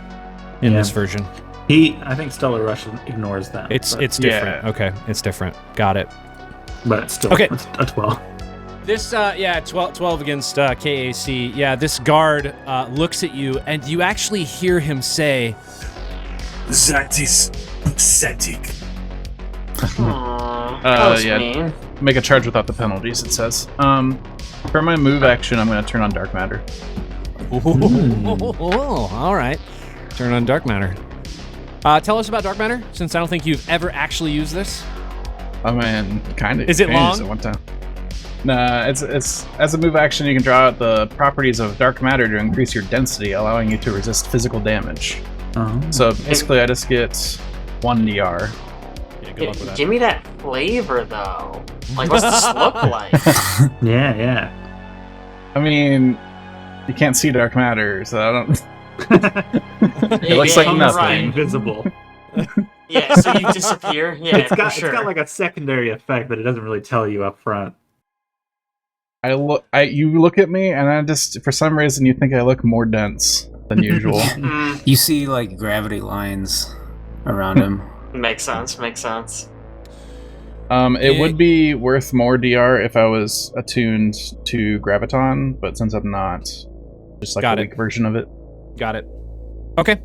in Yeah. this version. I think Stellar Rush ignores that. It's but, different. yeah. Okay, it's different. Got it. but it's still Okay. it's a 12. This, 12 against KAC. Yeah, this guard looks at you, and you actually hear him say, "That is pathetic." Aww, that was yeah. mean. Make a charge without the penalties, it says. For my move action, I'm going to turn on Dark Matter. All right. Turn on Dark Matter. Tell us about Dark Matter, since I don't think you've ever actually used this. I mean, kind of. Is it long? At one time. Nah, it's as a move action, you can draw out the properties of Dark Matter to increase your density, allowing you to resist physical damage. So basically, I just get 1 DR. Yeah, good luck with that. Give me that flavor, though. Like, what's this look like? Yeah. I mean, you can't see Dark Matter, so I don't. It looks like you're nothing. right. Invisible. Yeah, so you disappear. Yeah, It's got for sure. it's got like a secondary effect, but it doesn't really tell you up front. You look at me, and I just, for some reason, you think I look more dense than usual. You see like gravity lines around him. Makes sense. Makes sense. It would be worth more DR if I was attuned to Graviton, but since I'm not, just like Got a it. weak version of it. Got it. Okay.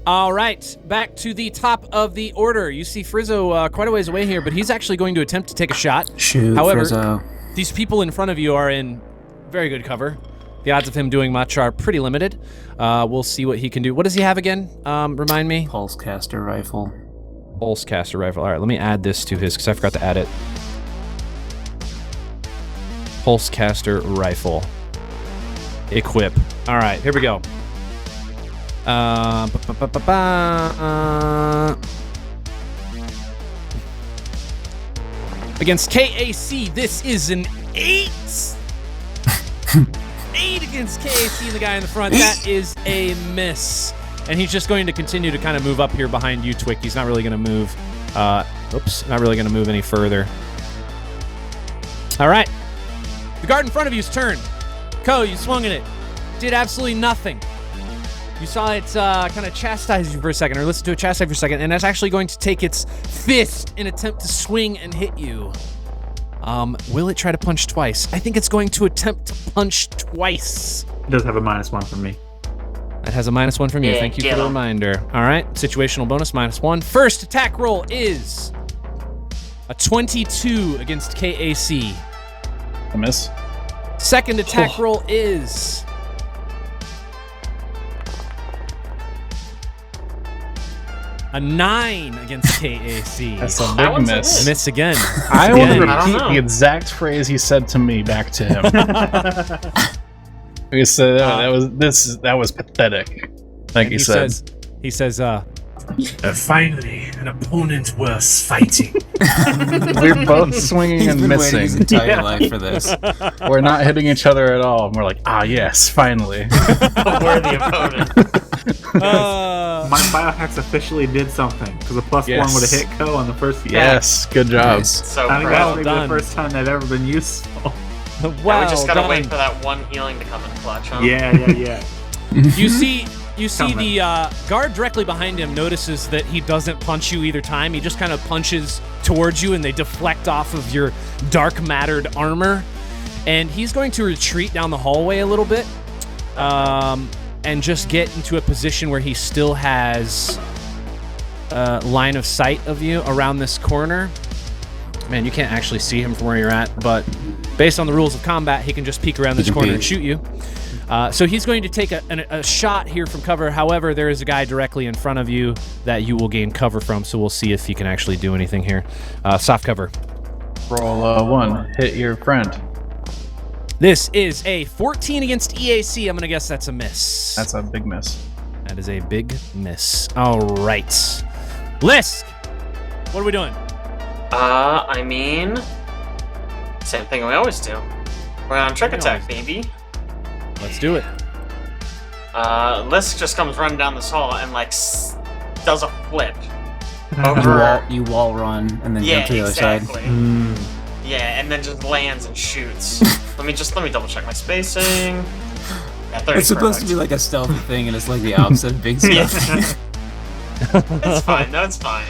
All right. Back to the top of the order. You see Frizzo quite a ways away here, but he's actually going to attempt to take a shot. Shoot, However, Frizzo. These people in front of you are in very good cover. The odds of him doing much are pretty limited. We'll see what he can do. What does he have again? Remind me. Pulse caster rifle. Pulse caster rifle. All right, let me add this to his, because I forgot to add it. Pulse caster rifle. Equip. All right, here we go. Against KAC, this is an 8. 8 against KAC, the guy in the front. That is a miss. And he's just going to continue to kind of move up here behind you, Twick. He's not really going to move. Not really going to move any further. All right. The guard in front of you's turn. Ko, you swung at it. Did absolutely nothing. You saw it kind of chastise you for a second, or listen to it chastise for a second, and it's actually going to take its fist and attempt to swing and hit you. Will it try to punch twice? I think it's going to attempt to punch twice. It does have a -1 from me. That has a -1 from you. Yeah, Thank you get for the 'em. reminder. All right, situational bonus -1. First attack roll is a 22 against KAC. A miss. Second attack roll is a 9 against KAC. That's a That big one's a miss. miss. Miss again. I want to Again. I don't repeat know. the exact phrase he said to me back to him. He said that was pathetic. Like he said. He says, Finally, an opponent worth fighting. We're both swinging He's and been waiting his missing. entire life for this. We're not hitting each other at all. And we're like, yes, finally. A worthy opponent. My biohacks officially did something because a +1 Yes. would have hit Ko on the first attack. Yes, good job. Nice. So I think proud. that's maybe done. the first time they've ever been useful. Now wow, we just gotta done. wait for that one healing to come in clutch, huh? Yeah. You see Coming. the guard directly behind him notices that he doesn't punch you either time. He just kind of punches towards you, and they deflect off of your dark mattered armor. And he's going to retreat down the hallway a little bit, and just get into a position where he still has line of sight of you around this corner. Man, you can't actually see him from where you're at, but based on the rules of combat, he can just peek around this can corner peek. and shoot you. So he's going to take a shot here from cover. However, there is a guy directly in front of you that you will gain cover from, so we'll see if you can actually do anything here. Soft cover. Roll 1. Hit your friend. This is a 14 against EAC. I'm going to guess that's a miss. That's a big miss. That is a big miss. All right. Lisk, what are we doing? I mean, same thing we always do. We're on trick We attack, baby. Let's do it. Lisk just comes running down this hall and does a flip over. You wall run and then Yeah, jump to the exactly. other side. Yeah, and then just lands and shoots. let me double check my spacing. Yeah, 30 It's supposed to be like a stealthy thing, and it's like the opposite of big stuff. It's fine. No, it's fine.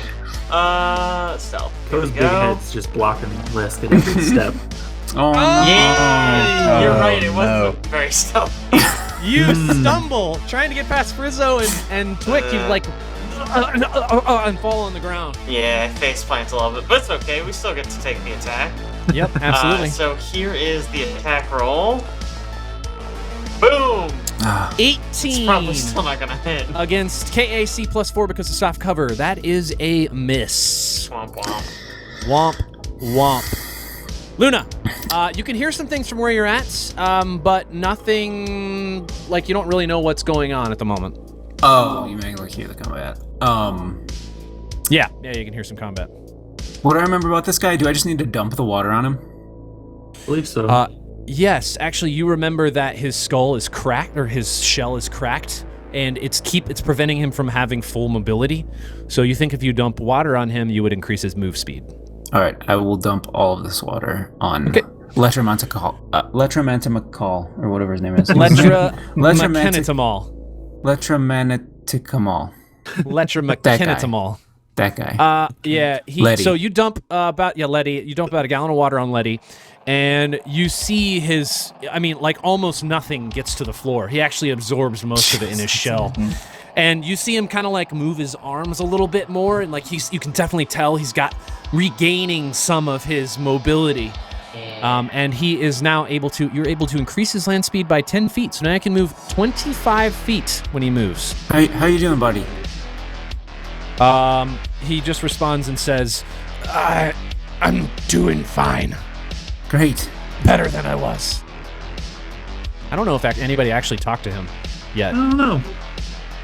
Stealth. Here we Those big go. heads just blocking Lisk at every step. Oh, Yeah, you're Oh, right. It no. wasn't very stealthy. You stumble trying to get past Frizzo and Twick. You and fall on the ground. Yeah, face plants a little bit, but it's okay. We still get to take the attack. Yep, absolutely. So here is the attack roll. Boom! It's 18 probably still not gonna hit. against KAC +4 because of soft cover. That is a miss. Womp womp. Womp womp. Luna, you can hear some things from where you're at, but nothing, like, you don't really know what's going on at the moment. Oh, you may like hear the combat. Yeah, you can hear some combat. What do I remember about this guy? Do I just need to dump the water on him? I believe so. Yes, actually, you remember that his skull is cracked, or his shell is cracked, and it's preventing him from having full mobility. So you think if you dump water on him, you would increase his move speed. All right, I will dump all of this water on Letramantical, or whatever his name is. Letramantitamol. Letramanticamal. Letramantitamol. That guy. Yeah. Letty. So you dump Letty. You dump about a gallon of water on Letty, and you see his. I mean, like almost nothing gets to the floor. He actually absorbs most of it in his shell. And you see him kind of like move his arms a little bit more, and like you can definitely tell he's regaining some of his mobility. And he is now you're able to increase his land speed by 10 feet. So now he can move 25 feet when he moves. How you doing, buddy? He just responds and says, I'm doing fine. Great. Better than I was. I don't know if anybody actually talked to him yet. I don't know.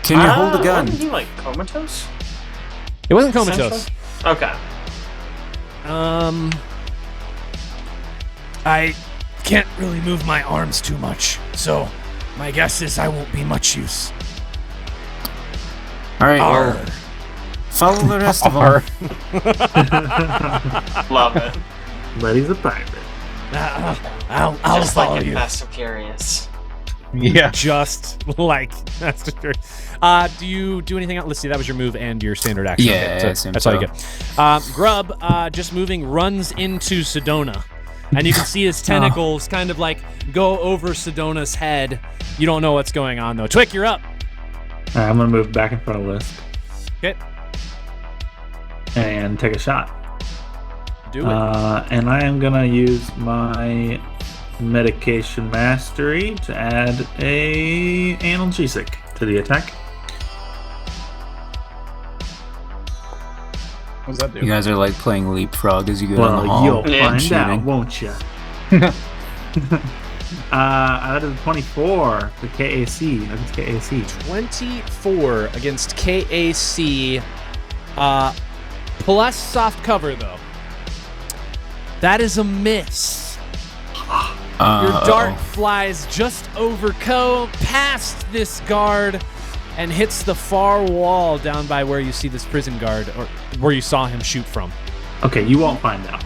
Can you hold a gun? Wasn't he like comatose? It wasn't comatose. Okay. I can't really move my arms too much, so my guess is I won't be much use. All right. Arr. Well, follow the rest of them. Love it. Letty's a pirate. I'll Just follow like in you. Fast and Furious. Yeah. Just like that's just true. Do you do anything else? Let's see, that was your move and your standard action. Yeah, Okay, I so assume that's all you so. get. Grub, just moving, runs into Sedona. And you can see his tentacles kind of like go over Sedona's head. You don't know what's going on though. Twick, you're up. All right, I'm gonna move back in front of Lisp Okay. and take a shot. Do it. And I am gonna use my medication mastery to add a analgesic to the attack. What does that do? You guys are like playing leapfrog as you go down the Well, hall. you'll Yeah. find shooting. out, won't you? That is 24 for KAC. That's KAC. 24 against KAC. Plus soft cover though. That is a miss. Your dart flies just over Ko, past this guard, and hits the far wall down by where you see this prison guard, or where you saw him shoot from. Okay, you won't find out,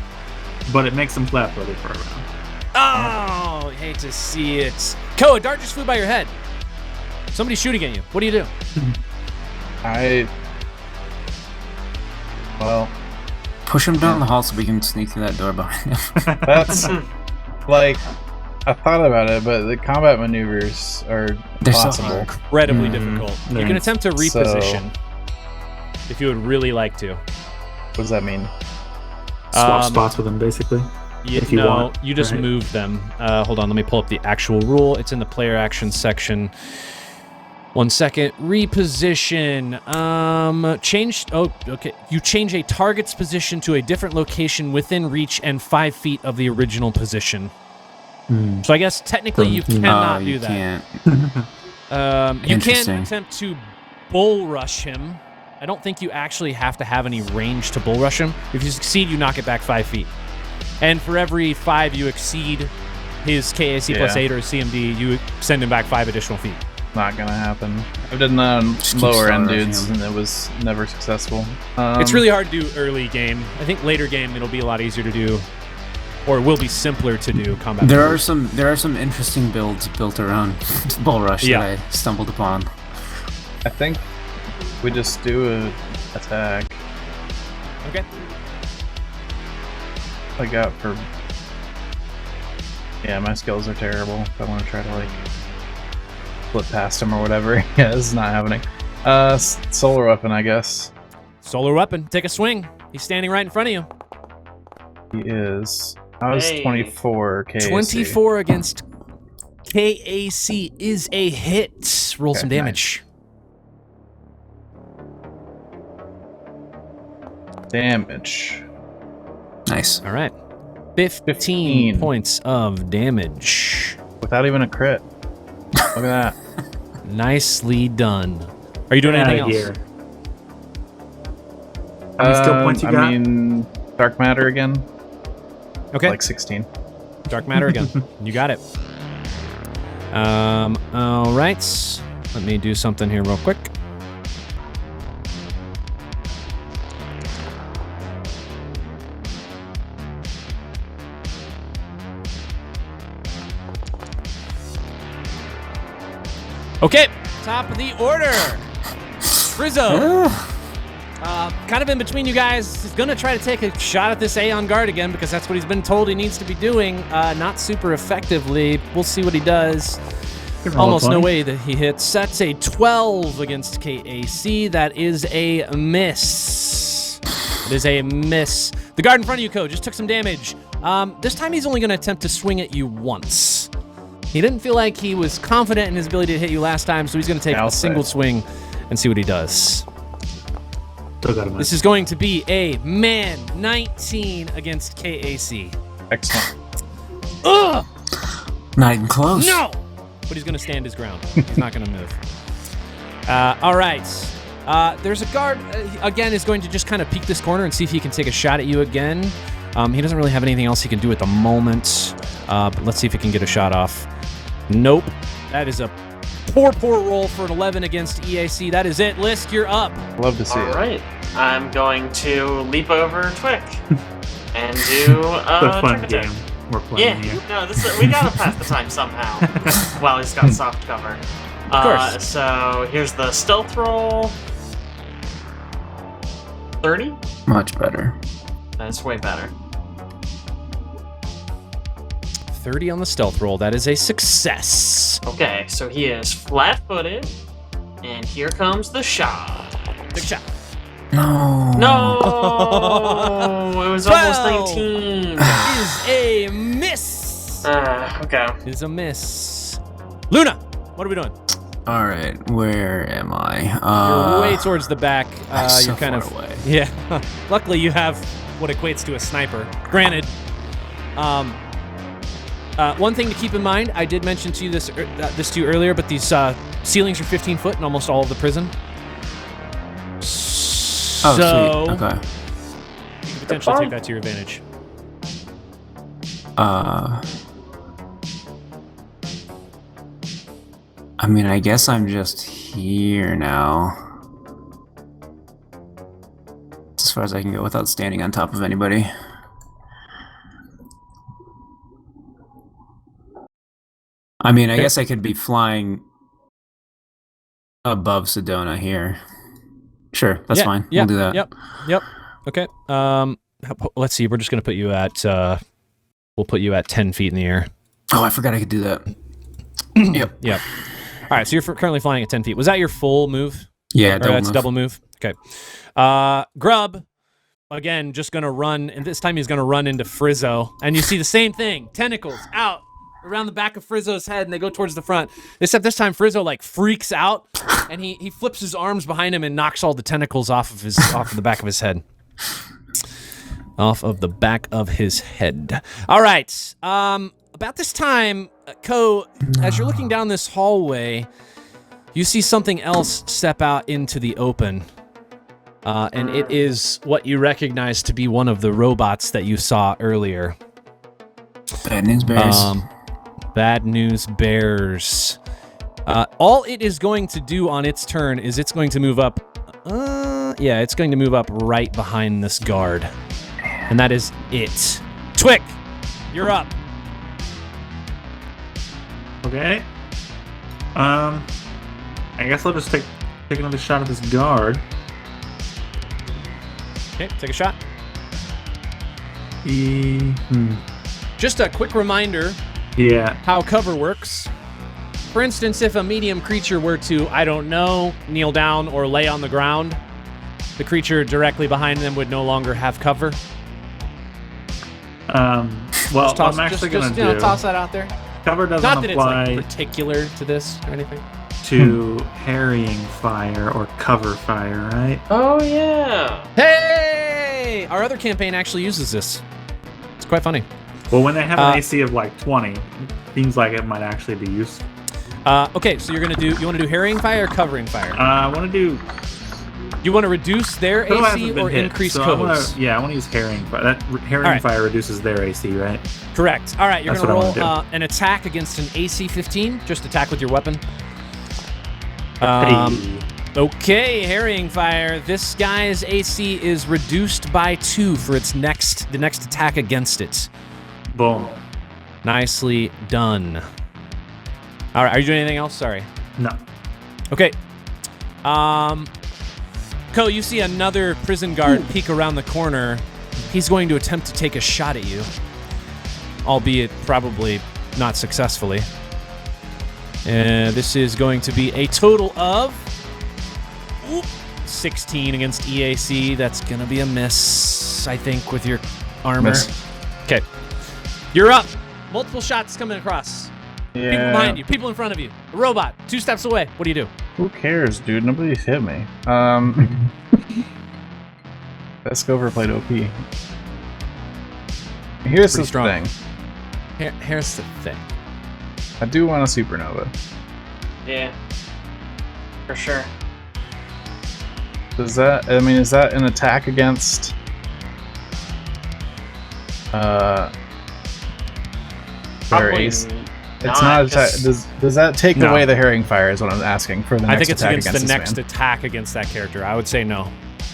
but it makes them flat-footed for a round. Oh, hate to see it. Ko, a dart just flew by your head. Somebody's shooting at you. What do you do? Well, Push him down the hall so we can sneak through that door behind him. that's like I thought about it, but the combat maneuvers are They're so impossible. hard. Incredibly difficult. You can nice. attempt to reposition if you would really like to. What does that mean? Swap Um, spots with them, basically. If you no, want, you just right? move them. Hold on, let me pull up the actual rule. It's in the player action section. 1 second. Reposition. Change. Oh, okay. You change a target's position to a different location within reach and 5 feet of the original position. So I guess technically you cannot do you that. can't. You can Interesting. attempt to bull rush him. I don't think you actually have to have any range to bull rush him. If you succeed, you knock it back 5 feet. And for every 5 you exceed his KAC plus Yeah. 8 or CMD, you send him back 5 additional feet. Not gonna happen. I've done that on Just keep lower end starting dudes, him. and it was never successful. It's really hard to do early game. I think later game it'll be a lot easier to do, or it will be simpler to do combat. There maneuvers. are some interesting builds built around Bull Rush Yeah. that I stumbled upon. I think we just do a attack. Okay. I got for. Yeah, my skills are terrible. If I want to try to like flip past him or whatever. Yeah, this is not happening. Solar weapon, I guess. Solar weapon. Take a swing. He's standing right in front of you. He is. I was Hey. 24 KAC. 24 against KAC is a hit. Roll Okay, some damage. Damage. Nice. All right. 15 points of damage. Without even a crit. Look at that. Nicely done. Are you doing Get anything outta else? here. How many skill points you got? I mean, dark matter again. Okay. Like 16. Dark matter again. You got it. All right. Let me do something here real quick. Okay, top of the order. Rizzo. Kind of in between you guys. He's going to try to take a shot at this A on guard again because that's what he's been told he needs to be doing. Not super effectively. We'll see what he does. Almost no way that he hits. That's a 12 against KAC. That is a miss. It is a miss. The guard in front of you, Ko, just took some damage. This time he's only going to attempt to swing at you once. He didn't feel like he was confident in his ability to hit you last time, so he's going to take a single swing and see what he does. This is going to be a man 19 against KAC. Excellent. Ugh! Not even close. No! But he's going to stand his ground. He's not going to move. All right. There's a guard, again, is going to just kind of peek this corner and see if he can take a shot at you again. He doesn't really have anything else he can do at the moment. But let's see if he can get a shot off. Nope. That is a poor roll for an 11 against EAC. That is it. Lisk, you're up. Love to see All it. right. I'm going to leap over Twick and do The a fun trick attack. game. we're playing Yeah, here. no, we gotta pass the time somehow. While he's got soft cover. Of course. So here's the stealth roll. 30? Much better. That's way better. 30 on the stealth roll. That is a success. Okay, so he is flat-footed, and here comes the shot. Big shot. No. No, it was 12. almost 19. Is a miss. Okay. Is a miss. Luna, what are we doing? All right, where am I? You're way towards the back. So You're kind far of away. Yeah. Luckily, you have what equates to a sniper. Granted, one thing to keep in mind, I did mention to you this to you earlier, but these ceilings are 15 foot in almost all of the prison. Oh, So sweet. Okay. you can potentially take that to your advantage. I mean, I guess I'm just here now. As far as I can go without standing on top of anybody. I mean, I guess I could be flying above Sedona here. Sure, that's fine. We'll do that. Yep. Okay. Let's see. We're just gonna put you at. We'll put you at 10 feet in the air. Oh, I forgot I could do that. Yep. Yep. All right. So you're currently flying at 10 feet. Was that your full move? Yeah, Or double that's move. double move. Okay. Grub, again, just gonna run, and this time he's gonna run into Frizzo, and you see the same thing: tentacles out around the back of Frizzo's head, and they go towards the front. Except this time, Frizzo like freaks out, and he flips his arms behind him and knocks all the tentacles off of the back of his head. Off of the back of his head. All right. About this time, Ko, as you're looking down this hallway, you see something else step out into the open. And it is what you recognize to be one of the robots that you saw earlier. Bad news bears. Bad news bears. All it is going to do on its turn is it's going to move up. It's going to move up right behind this guard. And that is it. Twick, you're up. Okay. I guess I'll just take another shot at this guard. Okay, take a shot. Yeah. Just a quick reminder how cover works. For instance, if a medium creature were to, I don't know, kneel down or lay on the ground, the creature directly behind them would no longer have cover. Well, I'm actually going to do... toss that out there. Cover doesn't Not that apply it's like particular to this or anything. to harrying fire or cover fire, right? Oh, yeah. Hey! Our other campaign actually uses this. It's quite funny. Well, when they have an AC of like 20, it seems like it might actually be useful. Okay, so you want to do harrying fire or covering fire? I want to do... You want to reduce their Who AC hasn't been or hit? increase So codes? I want to use harrying fire. That harrying Alright. fire reduces their AC, right? Correct. All right, you're That's going to what I roll wanna an attack against an AC 15. Just attack with your weapon. Hey. Okay, harrying fire. This guy's AC is reduced by 2 for the next attack against it. Boom. Nicely done. All right, are you doing anything else? Sorry. No. Okay. Ko, you see another prison guard peek around the corner. He's going to attempt to take a shot at you, albeit probably not successfully. This is going to be a total of 16 against EAC. That's going to be a miss, I think, with your armor. Miss. Okay. You're up. Multiple shots coming across. Yeah. People behind you, people in front of you. A robot, 2 steps away. What do you do? Who cares, dude? Nobody's hit me. Let's go for plate OP. Here's Pretty the strong. thing. Here's the thing. I do want a supernova. Yeah. For sure. Is that an attack against their Probably ace? It's not an attack. Does that take No. away the herring fire is what I'm asking for the next I think it's attack against the this next man. attack against that character. I would say no.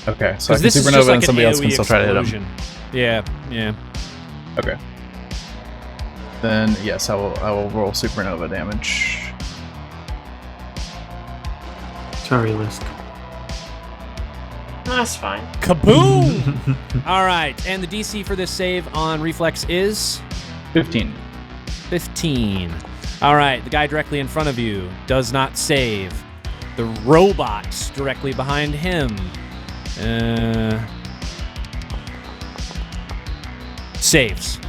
Okay, so I can This is supernova just like and an somebody else can AoE still try to hit him. explosion. Yeah. Okay. then yes, I will roll supernova damage. Sorry, Lisk. That's fine. Kaboom! All right, and the DC for this save on reflex is 15. 15. All right, the guy directly in front of you does not save. The robot directly behind him saves.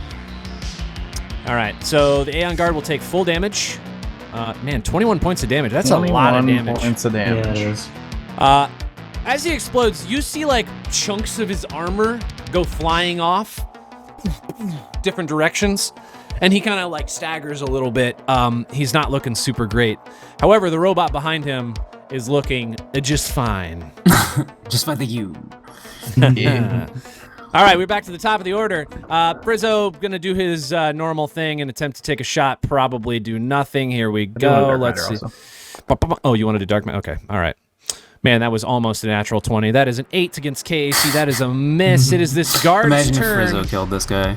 All right, so the Aeon Guard will take full damage. Man, 21 points of damage. That's a lot of 21 damage. points of damage. Yeah, it is. As he explodes, you see like chunks of his armor go flying off different directions, and he kind of like staggers a little bit. He's not looking super great. However, the robot behind him is looking just fine. Just by the you. Yeah. All right, we're back to the top of the order. Prizzo gonna do his normal thing and attempt to take a shot. Probably do nothing. Here we go. Let's see. Oh, you want to do Dark Matter? Okay, all right. Man, that was almost a natural 20. That is an 8 against KAC. That is a miss. It is this guard's Imagine turn. if Rizzo killed this guy.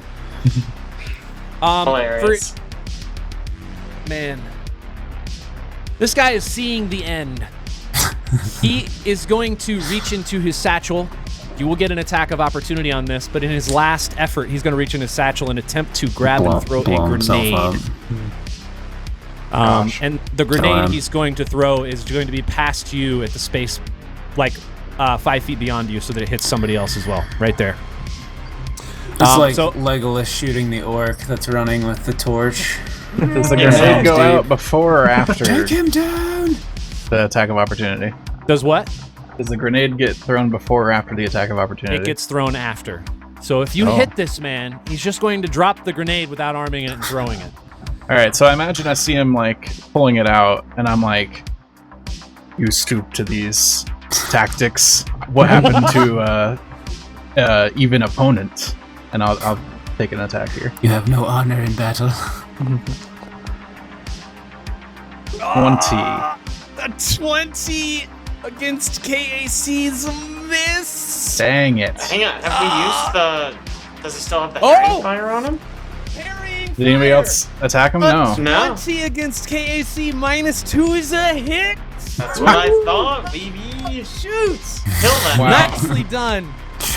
Hilarious. Man, this guy is seeing the end. He is going to reach into his satchel. You will get an attack of opportunity on this, but in his last effort, he's going to reach in his satchel and attempt to grab and throw a grenade. And the grenade he's going to throw is going to be past you at the space, like 5 feet beyond you, so that it hits somebody else as well, right there. It's like so- Legolas shooting the orc that's running with the torch. Does the grenade go out before or after Take him down! the attack of opportunity? Does what? Does the grenade get thrown before or after the attack of opportunity? It gets thrown after. So if you hit this man, he's just going to drop the grenade without arming it and throwing it. All right, so I imagine I see him like pulling it out, and I'm like, "You stoop to these tactics. What happened to even opponent?" And I'll take an attack here. You have no honor in battle. 20. A 20 against KAC's miss. Dang it! Hang on, have we used the... Does he still have the herring fire on him? Parrying Did anybody else attack him? No. No. 20 against KAC -2 is a hit. That's what I thought, baby. Shoot. Kill them. Wow. Nicely done.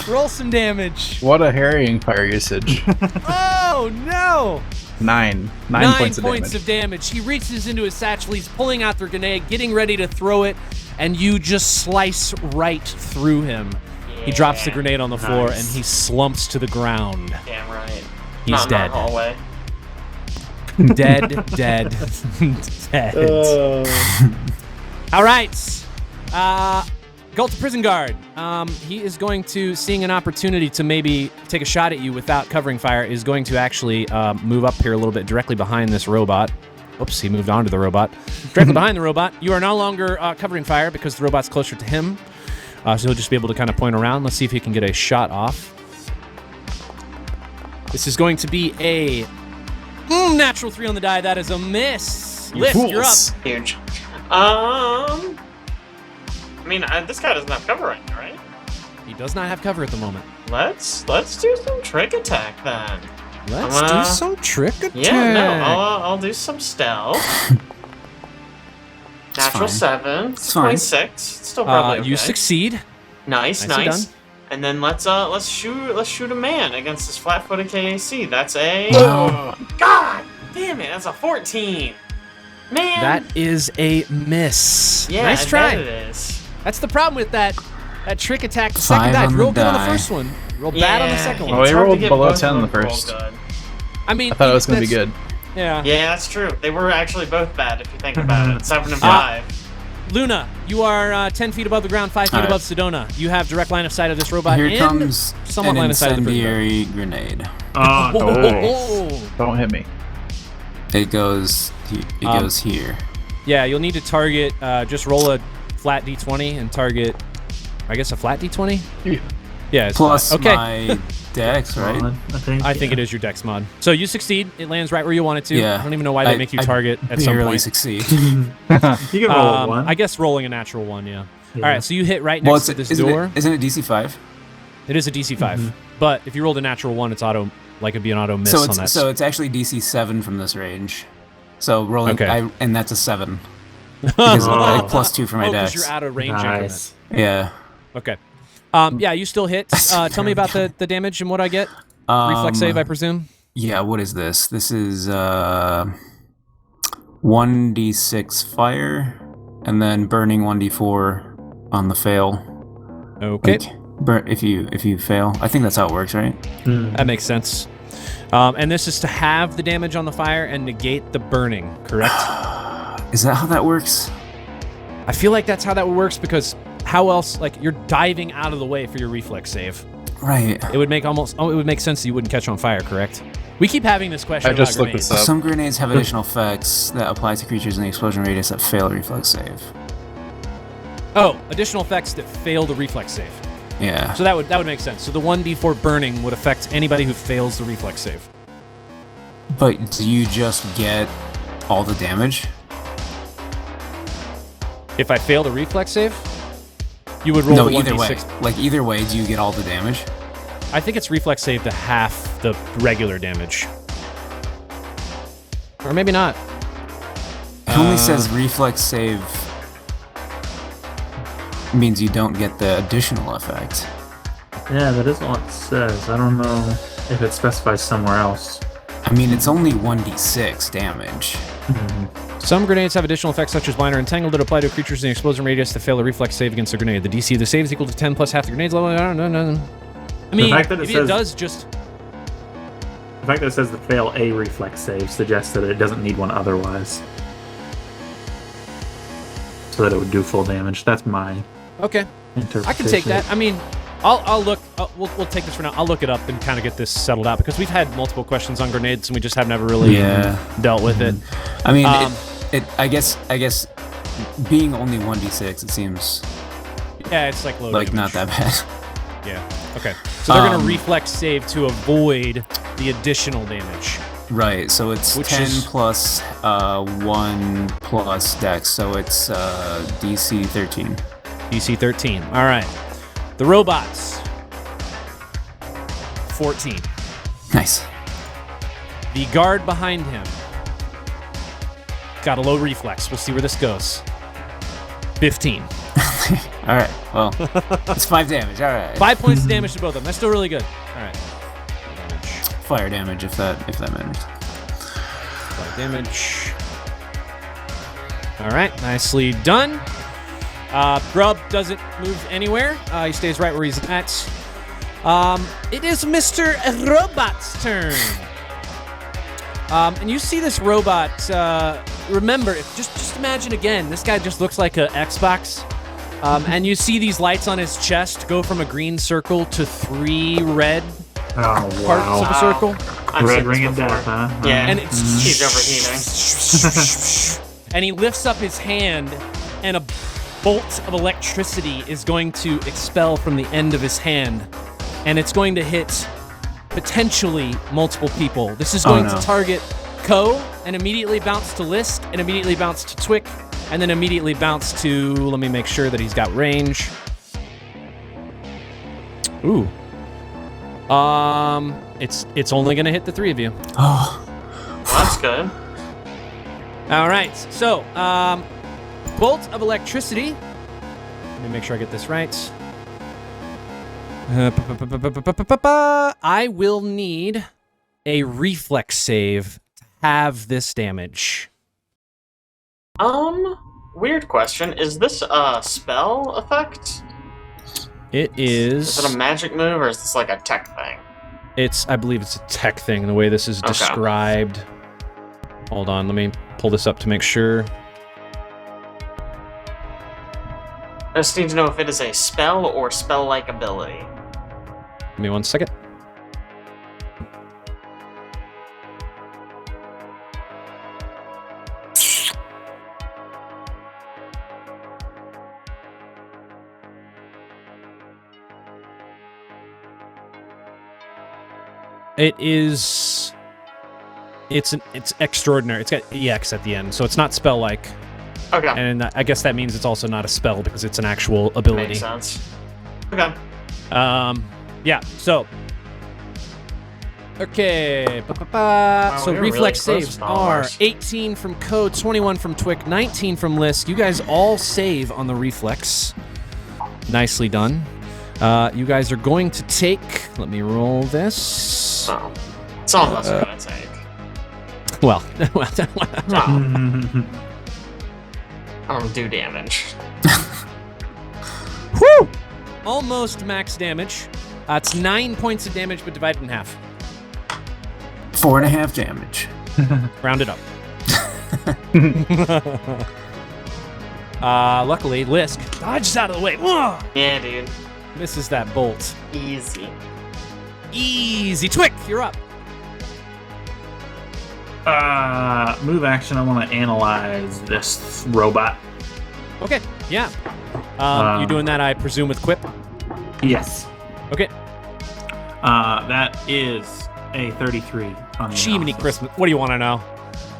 Roll some damage. What a harrying fire usage. Oh, no. 9 points of damage. He reaches into his satchel. He's pulling out the grenade, getting ready to throw it, and you just slice right through him. He drops the grenade on the floor, and he slumps to the ground. Damn right. He's Not in dead. our hallway. Dead, dead, dead. All right. Go to Prison Guard. He is going to, seeing an opportunity to maybe take a shot at you without covering fire, is going to actually move up here a little bit directly behind this robot. Oops, he moved on to the robot. Directly behind the robot. You are no longer covering fire because the robot's closer to him. So he'll just be able to kind of point around. Let's see if he can get a shot off. This is going to be a natural 3 on the die. That is a miss. Lift, you're up. Huge. I mean, this guy doesn't have cover right now, right? He does not have cover at the moment. Let's do some trick attack then. Let's do some trick attack. Yeah, no, I'll do some stealth. Natural 7. It's fine. 26. It's still probably okay. You succeed. Nice. Nicely done. And then let's shoot a man against this flat-footed KAC. That's a God damn it! That's a 14. Man. That is a miss. Yeah, nice I try. bet it is. That's the problem with that trick attack. The second 5 die. on Roll the good on the die. first one. Roll bad on the second Oh, one. he It's hard to rolled get below both 10 of the them to roll first. good. I mean, I thought it was going to be that's- good. Yeah. Yeah, that's true. They were actually both bad if you think about it. 7 and 5. Luna, you are 10 feet above the ground, 5 feet All right. above Sedona. You have direct line of sight of this robot. Here and comes somewhat an line of sight of the prison guard. incendiary grenade. Oh. Don't hit me. It goes here. Yeah, you'll need to target. Just roll a flat d20 and target. I guess a flat d20. Yeah. Yeah. It's Plus flat. Okay. my dex, right? I think it is your dex mod. So you succeed. It lands right where you want it to. Yeah. I don't even know why they make you target at some barely point. succeed. You can roll one. I guess rolling a natural 1, yeah. Yeah. All right, so you hit right Well, next to this door. Isn't it DC 5? It is a DC 5. But if you rolled a natural 1, it's auto, like it'd be an auto miss So on that. so it's actually DC 7 from this range. So rolling, Okay. and that's a 7. Because like +2 for my because dex. you're out of range Nice. Yeah. increment. Okay. Yeah, you still hit. Tell me about the damage and what I get. Reflex save, I presume. Yeah, what is this? This is 1d6 fire, and then burning 1d4 on the fail. Okay. If you fail. I think that's how it works, right? That makes sense. And this is to have the damage on the fire and negate the burning, correct? Is that how that works? I feel like that's how that works because how else, like, you're diving out of the way for your reflex save. Right. It would make sense that you wouldn't catch on fire, correct? We keep having this question I about just looked grenades. this up. Some grenades have additional effects that apply to creatures in the explosion radius that fail a reflex save. Oh, additional effects that fail the reflex save. Yeah. So that would make sense. So the 1d4 burning would affect anybody who fails the reflex save. But do you just get all the damage? If I failed a reflex save, you would roll No, the either 1d6. way. Like, either way, do you get all the damage? I think it's reflex save to half the regular damage. Or maybe not. It only says reflex save means you don't get the additional effect. Yeah, that is all it says. I don't know if it specifies somewhere else. I mean, it's only 1d6 damage. Some grenades have additional effects such as blind or entangled that apply to creatures in the explosion radius to fail a reflex save against a grenade. The DC of the save is equal to 10 plus half the grenade's level. I mean, fact that it maybe says- it does just... The fact that it says to fail a reflex save suggests that it doesn't need one otherwise. So that it would do full damage. That's my Okay. interpretation. I can take that. I mean, I'll look. We'll take this for now. I'll look it up and kind of get this settled out because we've had multiple questions on grenades and we just have never really dealt with it. I mean, I guess being only 1d6, it seems Yeah, it's like low like damage. not that bad. Yeah. Okay. So they're gonna reflex save to avoid the additional damage. Right, so it's Which 10 is- plus 1 plus dex, so it's DC 13. DC 13. All right. The robots. 14. Nice. The guard behind him. Got a low reflex. We'll see where this goes. 15. All right, well, it's 5 damage. All right. 5 points of damage to both of them. That's still really good. All right. Damage. Fire damage, if that matters. 5 damage. All right. Nicely done. Grub doesn't move anywhere. He stays right where he's at. It is Mr. Robot's turn. And you see this robot. Remember, just imagine again. This guy just looks like an Xbox. And you see these lights on his chest go from a green circle to 3 red Oh, parts wow. of a circle. I've Red seen ring this of before. death, huh? Yeah, And it's he's overheating. And he lifts up his hand, and a bolt of electricity is going to expel from the end of his hand, and it's going to hit potentially multiple people. This is going to target Ko, and immediately bounce to Lisk, and immediately bounce to Twick, and then immediately bounce to, let me make sure that he's got range. Ooh. It's only going to hit the 3 of you. Oh, That's good. All right, so, bolt of electricity. Let me make sure I get this right. I will need a reflex save to have this damage. Weird question. Is this a spell effect? It is. Is it a magic move or is this like a tech thing? I believe it's a tech thing, the way this is Okay. described. Hold on, let me pull this up to make sure. I just need to know if it is a spell or spell-like ability. Give me 1 second. It's extraordinary. It's got EX at the end, so it's not spell-like. Okay. And I guess that means it's also not a spell because it's an actual ability. Makes sense. Okay. Yeah, so Okay. So we were reflex really close saves to all are ours. 18 from Code, 21 from Twick, 19 from Lisk. You guys all save on the reflex. Nicely done. You guys are going to take. Let me roll this. Oh, it's almost gonna take. Well, Oh. I don't do damage. whew! Almost max damage. It's 9 points of damage, but divided in half. 4.5 damage. Round it up. Luckily, Lisk dodges out of the way. Whoa! Yeah, dude. Misses that bolt. Easy. Easy. Twick, you're up. Move action. I want to analyze this robot. Okay, yeah. You doing that, I presume, with Quip? Yes. Okay. That is a 33 on the Jiminy analysis. Christmas. What do you want to know?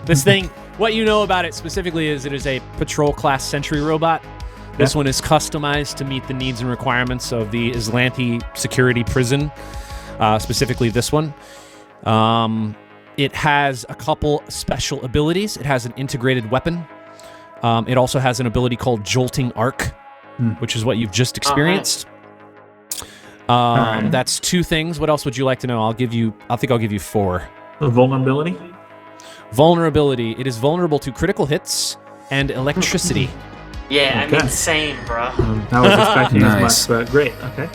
This thing, what you know about it specifically is it is a patrol class sentry robot. This one is customized to meet the needs and requirements of the Islanti security prison, specifically this one. It has a couple special abilities. It has an integrated weapon. It also has an ability called Jolting Arc, which is what you've just experienced. Alright. That's 2 things. What else would you like to know? I think I'll give you 4. Vulnerability. Vulnerability. It is vulnerable to critical hits and electricity. Yeah, Okay. I mean, same, bro. I was expecting Nice. as much, but great. Okay.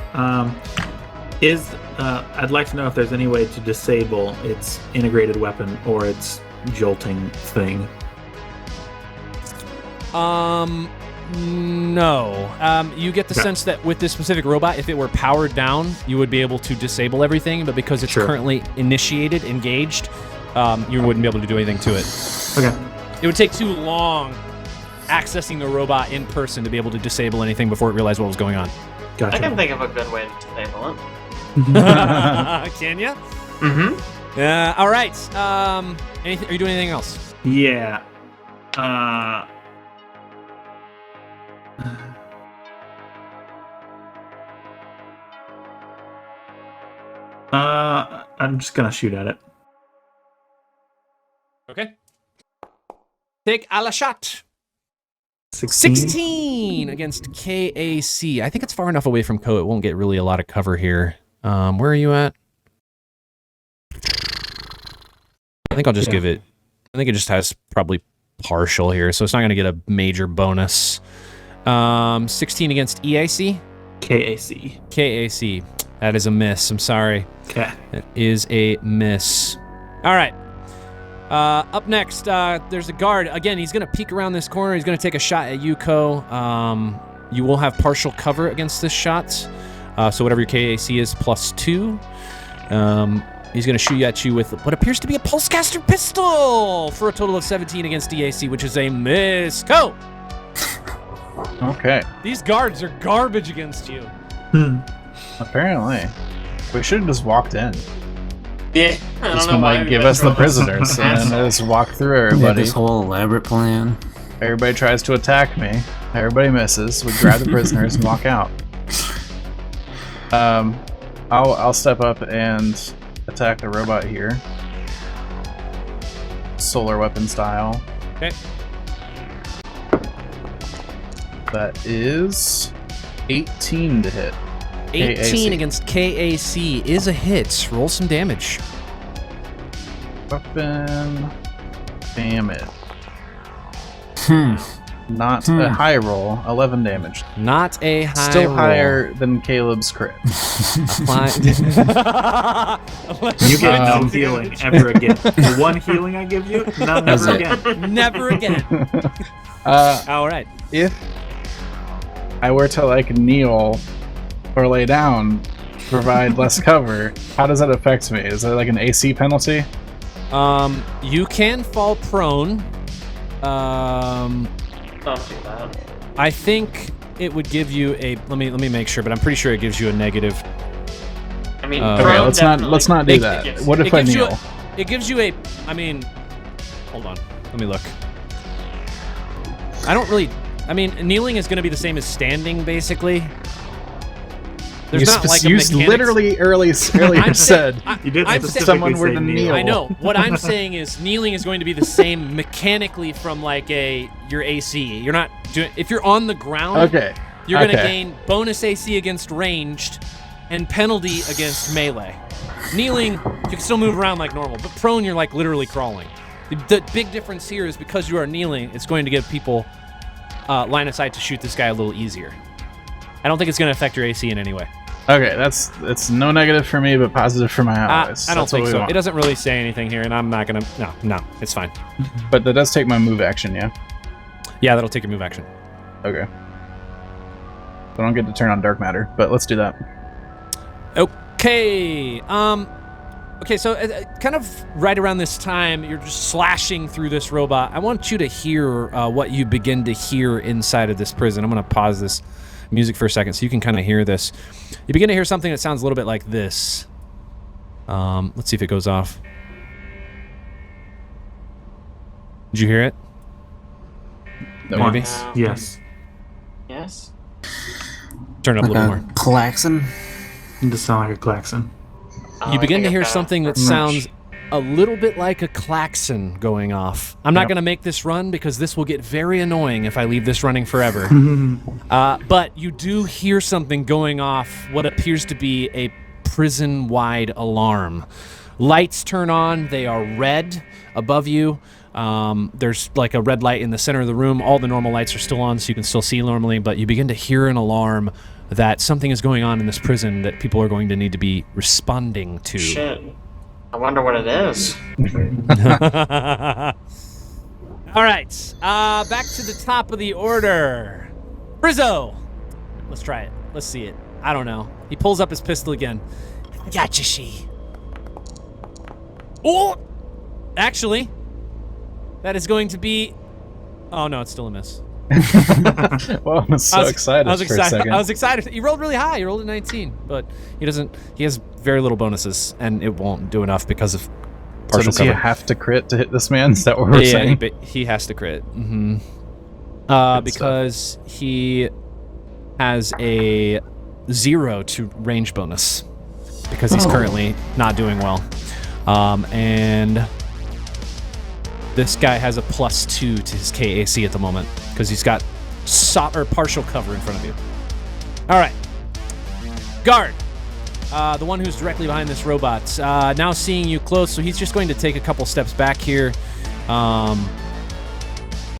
I'd like to know if there's any way to disable its integrated weapon or its jolting thing. No. You get the Okay. sense that with this specific robot, if it were powered down, you would be able to disable everything, but because it's Sure. currently engaged, you wouldn't be able to do anything to it. Okay. It would take too long accessing the robot in person to be able to disable anything before it realized what was going on. I Gotcha. can think of a good way to disable it. Can ya? Mm-hmm. All right. Anything? Are you doing anything else? Yeah. I'm just gonna shoot at it. Okay. Take a la shot. 16. 16 against KAC. I think it's far enough away from Ko. It won't get really a lot of cover here. Where are you at? I think I'll just give it. I think it just has probably partial here, so it's not going to get a major bonus. 16 against EAC. KAC. KAC. That is a miss. I'm sorry. Okay. That is a miss. All right. Up next, there's a guard. Again, he's going to peek around this corner. He's going to take a shot at you, Ko. You will have partial cover against this shot. So whatever your KAC is, +2. He's going to shoot at you with what appears to be a pulsecaster pistol for a total of 17 against DAC, which is a miss. Ko! Okay. These guards are garbage against you. Apparently. We should have just walked in. Yeah, I Just don't know been why like, we give went us the through all this. prisoners, and then just walk through Yeah, everybody. this whole elaborate plan. Everybody tries to attack me. Everybody misses. We grab the prisoners and walk out. I'll step up and attack the robot here. Solar weapon style. Okay. That is 18 to hit. 18 KAC. against KAC is a hit. Roll some damage. Weapon damage. Hmm. Not a high roll. 11 damage. Not a high Still roll. higher than Caleb's crit. You get no healing ever again. The one healing I give you, no, That's never it. again. Never again. All right. If I were to like kneel or lay down, provide less cover, how does that affect me? Is there like an AC penalty? You can fall prone. Don't do that. I think it would give you a. Let me make sure, but I'm pretty sure it gives you a negative. I mean, Okay, prone let's not do definitely that. gives- What if I gives you kneel? It gives you a. I mean, hold on. Let me look. I don't really. I mean, kneeling is going to be the same as standing, basically. There's not like a you mechanics. literally earlier said You did I'm specifically someone were say to kneel. kneel. I know. What I'm saying is kneeling is going to be the same mechanically from like your AC. You're not doing if you're on the ground. Okay. You're going to Okay. gain bonus AC against ranged and penalty against melee. Kneeling, you can still move around like normal, but prone, you're like literally crawling. The big difference here is because you are kneeling, it's going to give people line of sight to shoot this guy a little easier. I don't think it's going to affect your AC in any way. Okay, it's no negative for me, but positive for my allies. I don't That's what think we so. want. It doesn't really say anything here, and I'm not going to... No, it's fine. But that does take my move action, yeah? Yeah, that'll take your move action. Okay. I don't get to turn on dark matter, but let's do that. Okay. Okay, so kind of right around this time, you're just slashing through this robot. I want you to hear what you begin to hear inside of this prison. I'm going to pause this music for a second so you can kind of hear this. You begin to hear something that sounds a little bit like this. Let's see if it goes off. Did you hear it? No, Maybe. Once. Yes. Yes. Turn it up a little more. Klaxon. It does sound like a klaxon. You begin to hear something. something that sounds a little bit like a klaxon going off. I'm not Yep. going to make this run because this will get very annoying if I leave this running forever. But you do hear something going off, what appears to be a prison-wide alarm. Lights turn on. They are red above you. There's like a red light in the center of the room. All the normal lights are still on, so you can still see normally, but you begin to hear an alarm that something is going on in this prison that people are going to need to be responding to. Shit. I wonder what it is. All right, back to the top of the order. Rizzo. Let's try it. Let's see it. I don't know. He pulls up his pistol again. Gotcha, she. Oh! Actually, that is going to be... Oh, no, it's still a miss. Well, I'm so excited for a second. I was excited. He rolled really high. He rolled a 19, but he doesn't... He has very little bonuses, and it won't do enough because of So partial does he cover. have to crit to hit this man? Is that what we're saying? He has to crit. Mm-hmm. Because he has a 0 to range bonus because he's currently not doing well. And this guy has a +2 to his KAC at the moment because he's got partial cover in front of you. All right. Guard. The one who's directly behind this robot. Now seeing you close, so he's just going to take a couple steps back here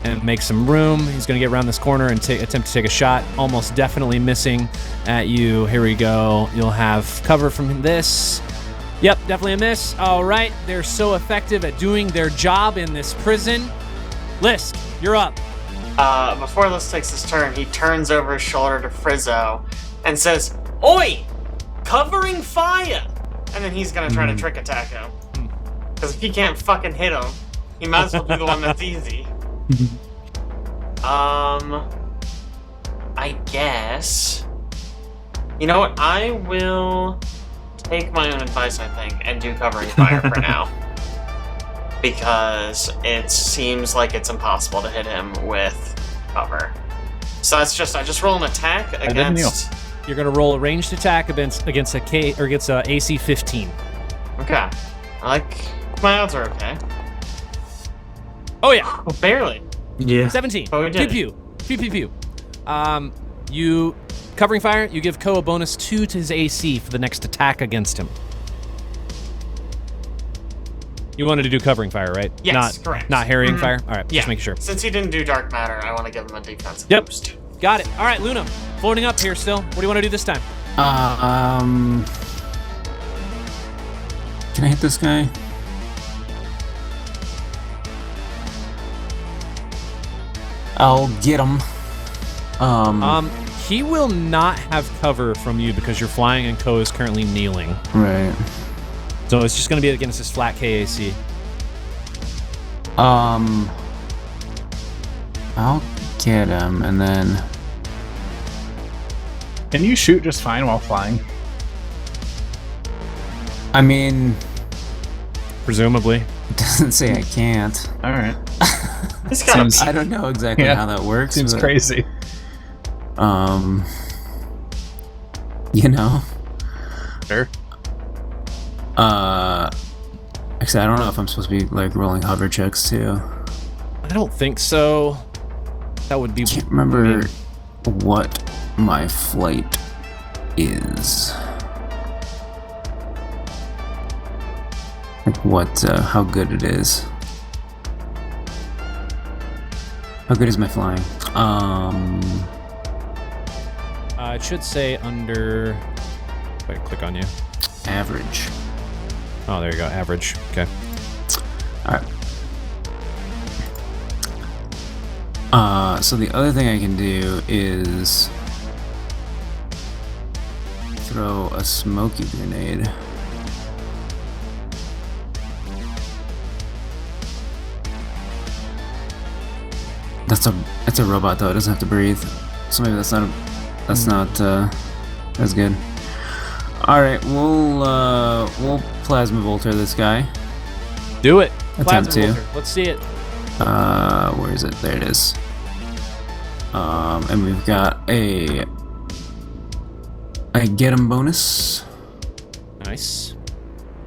and make some room. He's going to get around this corner and attempt to take a shot. Almost definitely missing at you. Here we go. You'll have cover from this. Yep, definitely a miss. All right, they're so effective at doing their job in this prison. Lisk, you're up. Before Lisk takes his turn, he turns over his shoulder to Frizzo and says, "Oi! Covering fire!" And then he's gonna try to trick attack him. Because if he can't fucking hit him, he might as well be the one that's easy. I guess... You know what? I will take my own advice, I think, and do covering fire for now. Because it seems like it's impossible to hit him with cover. So that's just... I just roll an attack didn't kneel. against... You're going to roll a ranged attack against a AC 15. Okay. I like... My odds are okay. Oh, yeah. Oh, barely. Yeah. 17. Oh, we did Pew pew. Pew pew pew. You covering fire, you give Ko a bonus 2 to his AC for the next attack against him. You wanted to do covering fire, right? Yes, correct. Not harrying fire? All right, Yeah. just making sure. Since he didn't do dark matter, I want to give him a defensive Yep. boost. Got it. All right, Luna, floating up here still. What do you want to do this time? Can I hit this guy? I'll get him. He will not have cover from you because you're flying and Ko is currently kneeling. Right. So it's just going to be against his flat KAC. I'll get him, and then... Can you shoot just fine while flying? I mean, Presumably. it doesn't say I can't. All right. He's got Seems- I don't know exactly Yeah. how that works. Seems but, crazy. You know? Sure. Actually, I don't know if I'm supposed to be like rolling hover checks too. I don't think so. That would be. Can't remember what my flight is. Like what? How good it is? How good is my flying? It should say under. Wait, click on you. Average. Oh, there you go. Average. Okay. Alright. So the other thing I can do is throw a smoky grenade. That's a robot though, it doesn't have to breathe. So maybe that's not as good. Alright, we'll plasma volter this guy. Do it. Attempt Plasma to. Volter. Let's see it. Where is it? There it is. And we've got a get 'em bonus. Nice.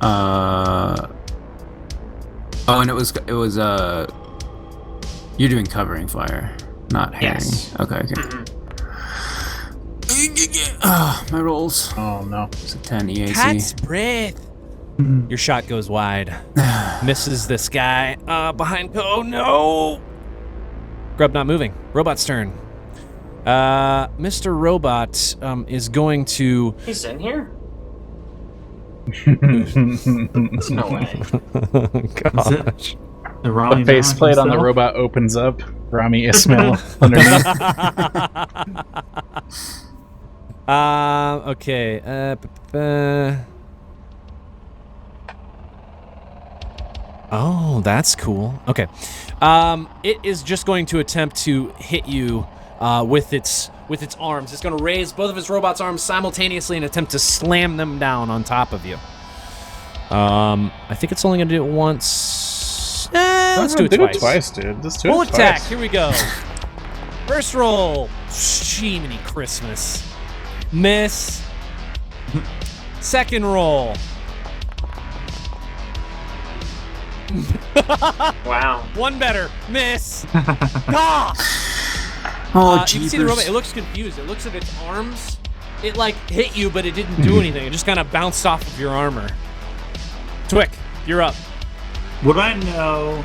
Oh, and it was you're doing covering fire, not herring. Yes. Okay. My rolls. Oh no. It's a 10 EAC. Cat's breath. Your shot goes wide. Misses this guy behind. Oh no! Grub not moving. Robot's turn. Mr. Robot is going to. He's in here? There's no way. Gosh. The Rami The faceplate on the himself? robot opens up. Rami Ismail underneath. Okay. Oh, that's cool. Okay. It is just going to attempt to hit you with its arms. It's going to raise both of its robot's arms simultaneously and attempt to slam them down on top of you. I think it's only going to do it once. Let's do it twice. Dude. Let's do Full it attack. twice. Here we go. First roll. Jiminy Christmas. Miss. Second roll. Wow. One better. Miss. Gosh. Oh, You can see the robot. It looks confused. It looks at its arms. It like hit you, but it didn't do anything. It just kind of bounced off of your armor. Twick, you're up. Would I know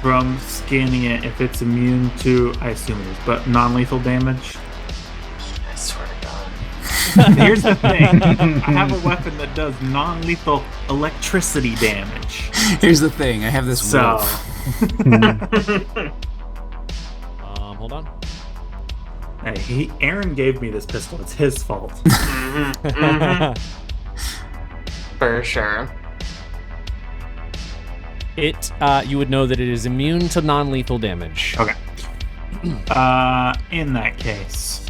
from scanning it if it's immune to, I assume it is, but non-lethal damage? I swear to God. Here's the thing. I have a weapon that does non-lethal electricity damage. Here's the thing. I have this So, wolf. Hold on. hey, Aaron gave me this pistol. It's his fault. For sure. It, you would know that it is immune to non-lethal damage. Okay. In that case,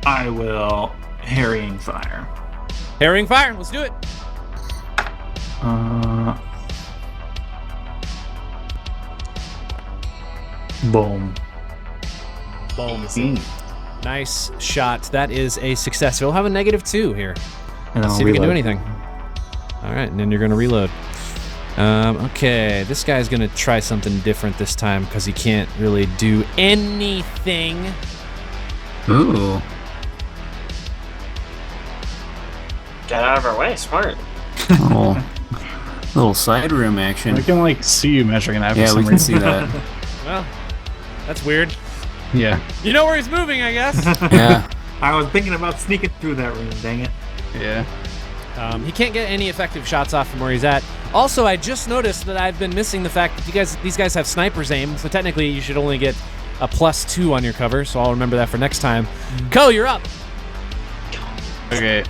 I will harrying fire. Harrying fire. Let's do it. Boom. Boom. Nice shot. That is a success. We'll have a -2 here. And then Let's I'll see if we can do reload. anything. All right, and then you're going to reload. Okay, this guy's going to try something different this time because he can't really do anything. Ooh. Get out of our way. Smart. Little side room action. We can like see you measuring that. Yeah, for we some can see reason. that. Well, that's weird. Yeah. You know where he's moving, I guess. Yeah. I was thinking about sneaking through that room, dang it. Yeah. He can't get any effective shots off from where he's at. Also, I just noticed that I've been missing the fact that these guys have sniper's aim, so technically you should only get a +2 on your cover, so I'll remember that for next time. Ko, you're up. Okay.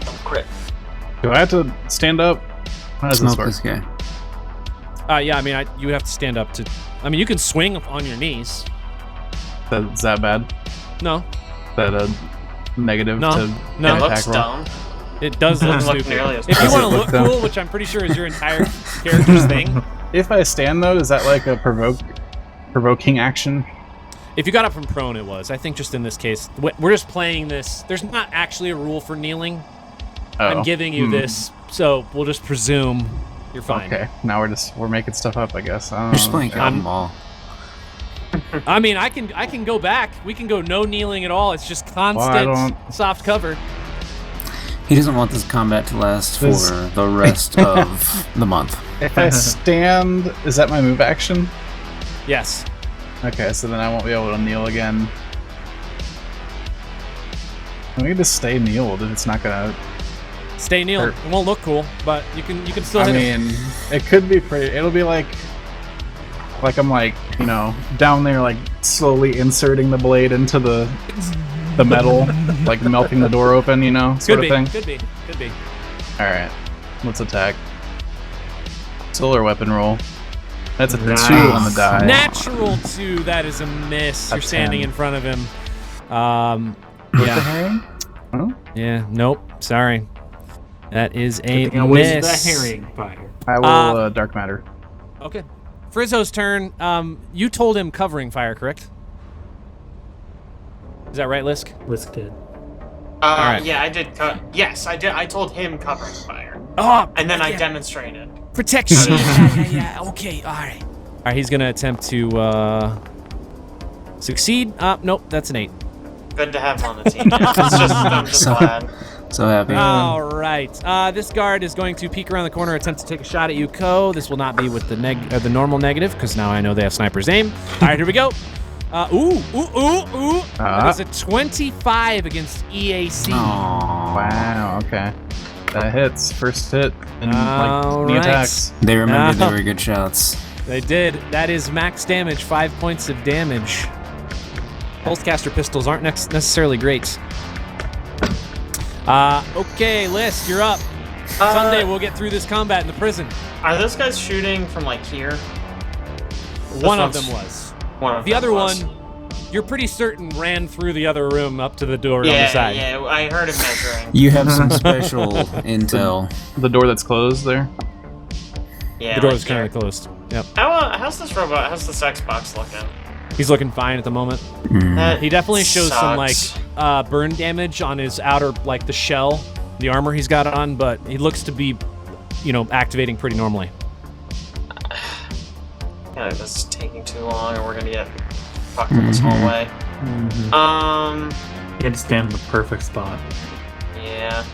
Don't crit. Do I have to stand up? How does this Smoke work? this guy. Yeah, I mean, you would have to stand up to... I mean, you can swing on your knees. Is that bad? No. Is that a negative No. to No. an It looks attack roll? dumb. It does look Doesn't look stupid. nearly as If you Does want it to look look dumb? cool, which I'm pretty sure is your entire character's thing, If I stand though, is that like a provoking action? If you got up from prone, it was. I think just in this case, we're just playing this. There's not actually a rule for kneeling. Oh. I'm giving you this, so we'll just presume you're fine. Okay, now we're making stuff up, I guess. You're just playing Captain Ball. I mean, I can go back. We can go no kneeling at all. It's just constant soft cover. He doesn't want this combat to last for the rest of the month. If I stand, is that my move action? Yes. Okay, so then I won't be able to kneel again. We can just stay kneeled if it's not gonna stay kneeled. hurt. It won't look cool, but you can still I hit him. mean, it could be pretty. It'll be like I'm like, you know, down there, like slowly inserting the blade into the metal, like melting the door open, you know, sort of thing. Could be. All right, let's attack. Solar weapon roll. That's a 2 on the die. Natural 2. That is a miss. You're standing 10. in front of him. Yeah. Oh? Yeah. Nope. Sorry. That is a I was miss. the herring fire. I will dark matter. Okay. Frizzo's turn. You told him covering fire, correct? Is that right, Lisk? Lisk did. right. Yeah, I did. Yes, I did. I told him covering fire, Oh, and then I demonstrated. protection. yeah. Okay. All right. All right. He's gonna attempt to succeed. Nope. That's an 8. Good to have him on the team. I'm just glad. So happy. All right. This guard is going to peek around the corner, attempt to take a shot at you, Ko. This will not be with the normal negative, because now I know they have sniper's aim. All right, here we go. Ooh. That is a 25 against EAC. Wow. Okay. That hits. First hit. And All knee right. attacks. They remembered they were good shots. They did. That is max damage, 5 points of damage. Pulsecaster pistols aren't necessarily great. Okay, List, you're up. Someday we'll get through this combat in the prison. Are those guys shooting from like here? One of them was. One of The them other was. one, you're pretty certain ran through the other room up to the door on the side. Yeah, I heard him measuring. You have some special intel. The door that's closed there. Yeah, The door like is kind here. of closed. Yep. How's this robot? How's this Xbox looking? He's looking fine at the moment. That He definitely shows some sucks. burn damage on his outer, like the shell, the armor he's got on, but he looks to be, activating pretty normally. Yeah, this is taking too long, or we're gonna get fucked in this hallway. You had to stand in the perfect spot. Yeah.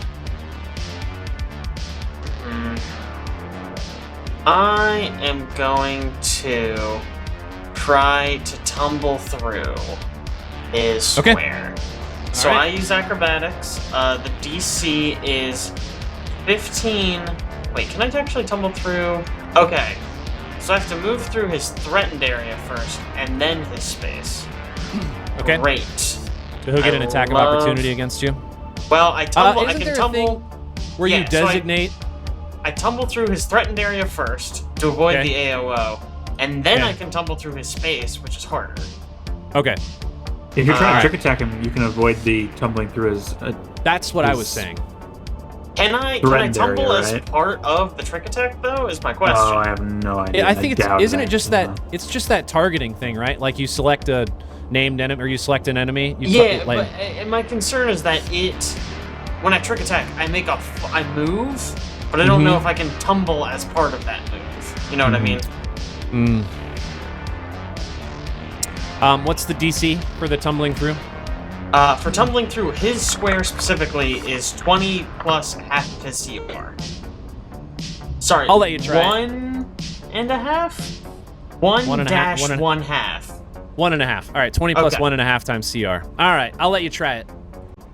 I am going to try to tumble through his Okay. square. So All right. I use acrobatics. The DC is 15. Wait, can I actually tumble through? Okay. So I have to move through his threatened area first, and then his space. Okay. Great. So he'll get an attack of opportunity against you. Well, I tumble. I Isn't can there a tumble. thing where you Yeah, so designate? I tumble through his threatened area first to avoid Okay. the AOO, and then Okay. I can tumble through his space, which is harder. Okay, If you're trying Alright. to trick attack him, you can avoid the tumbling through his. that's what I was His- saying. Can I Threatened tumble area, as right? part of the trick attack though? Is my question. Oh, I have no idea. I think doubt isn't it just that? actually. It's just that targeting thing, right? Like you select a named enemy, or you select an enemy. You Yeah, like, but my concern is that when I trick attack, I move, but I don't know if I can tumble as part of that move. You know what I mean? What's the DC for the tumbling through? For tumbling through his square specifically is 20 plus half of his CR. Sorry, I'll let you try it. 1.5? 1 1.5, dash 1.5. 1/2. 1.5. All right, 20 plus Okay. 1.5 times CR. All right, I'll let you try it.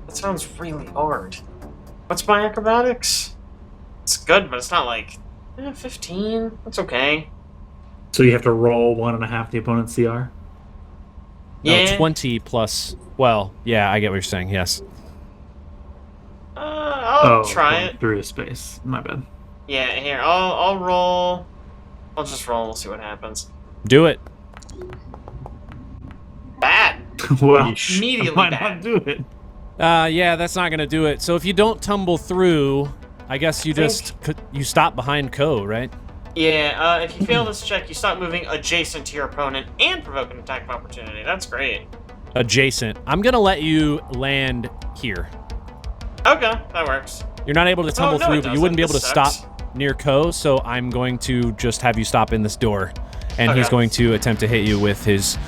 That sounds really hard. What's my acrobatics? It's good, but it's not like 15. That's okay. So you have to roll 1.5 the opponent's CR. No, Yeah. 20 plus. Well, yeah, I get what you're saying. Yes. I'll try going it. through his space. My bad. Yeah, here. I'll roll. I'll just roll. We'll see what happens. Do it. Bad. Well, Immediately why bad. not do it? Yeah, that's not gonna do it. So if you don't tumble through, I guess you Think- just you stop behind Ko, right? Yeah, if you fail this check, you stop moving adjacent to your opponent and provoke an attack of opportunity. That's great. Adjacent. I'm gonna let you land here. Okay, that works. You're not able to tumble no, through, it but you wouldn't be able to doesn't. This stop near Ko, so I'm going to just have you stop in this door. And he's Okay. going to attempt to hit you with his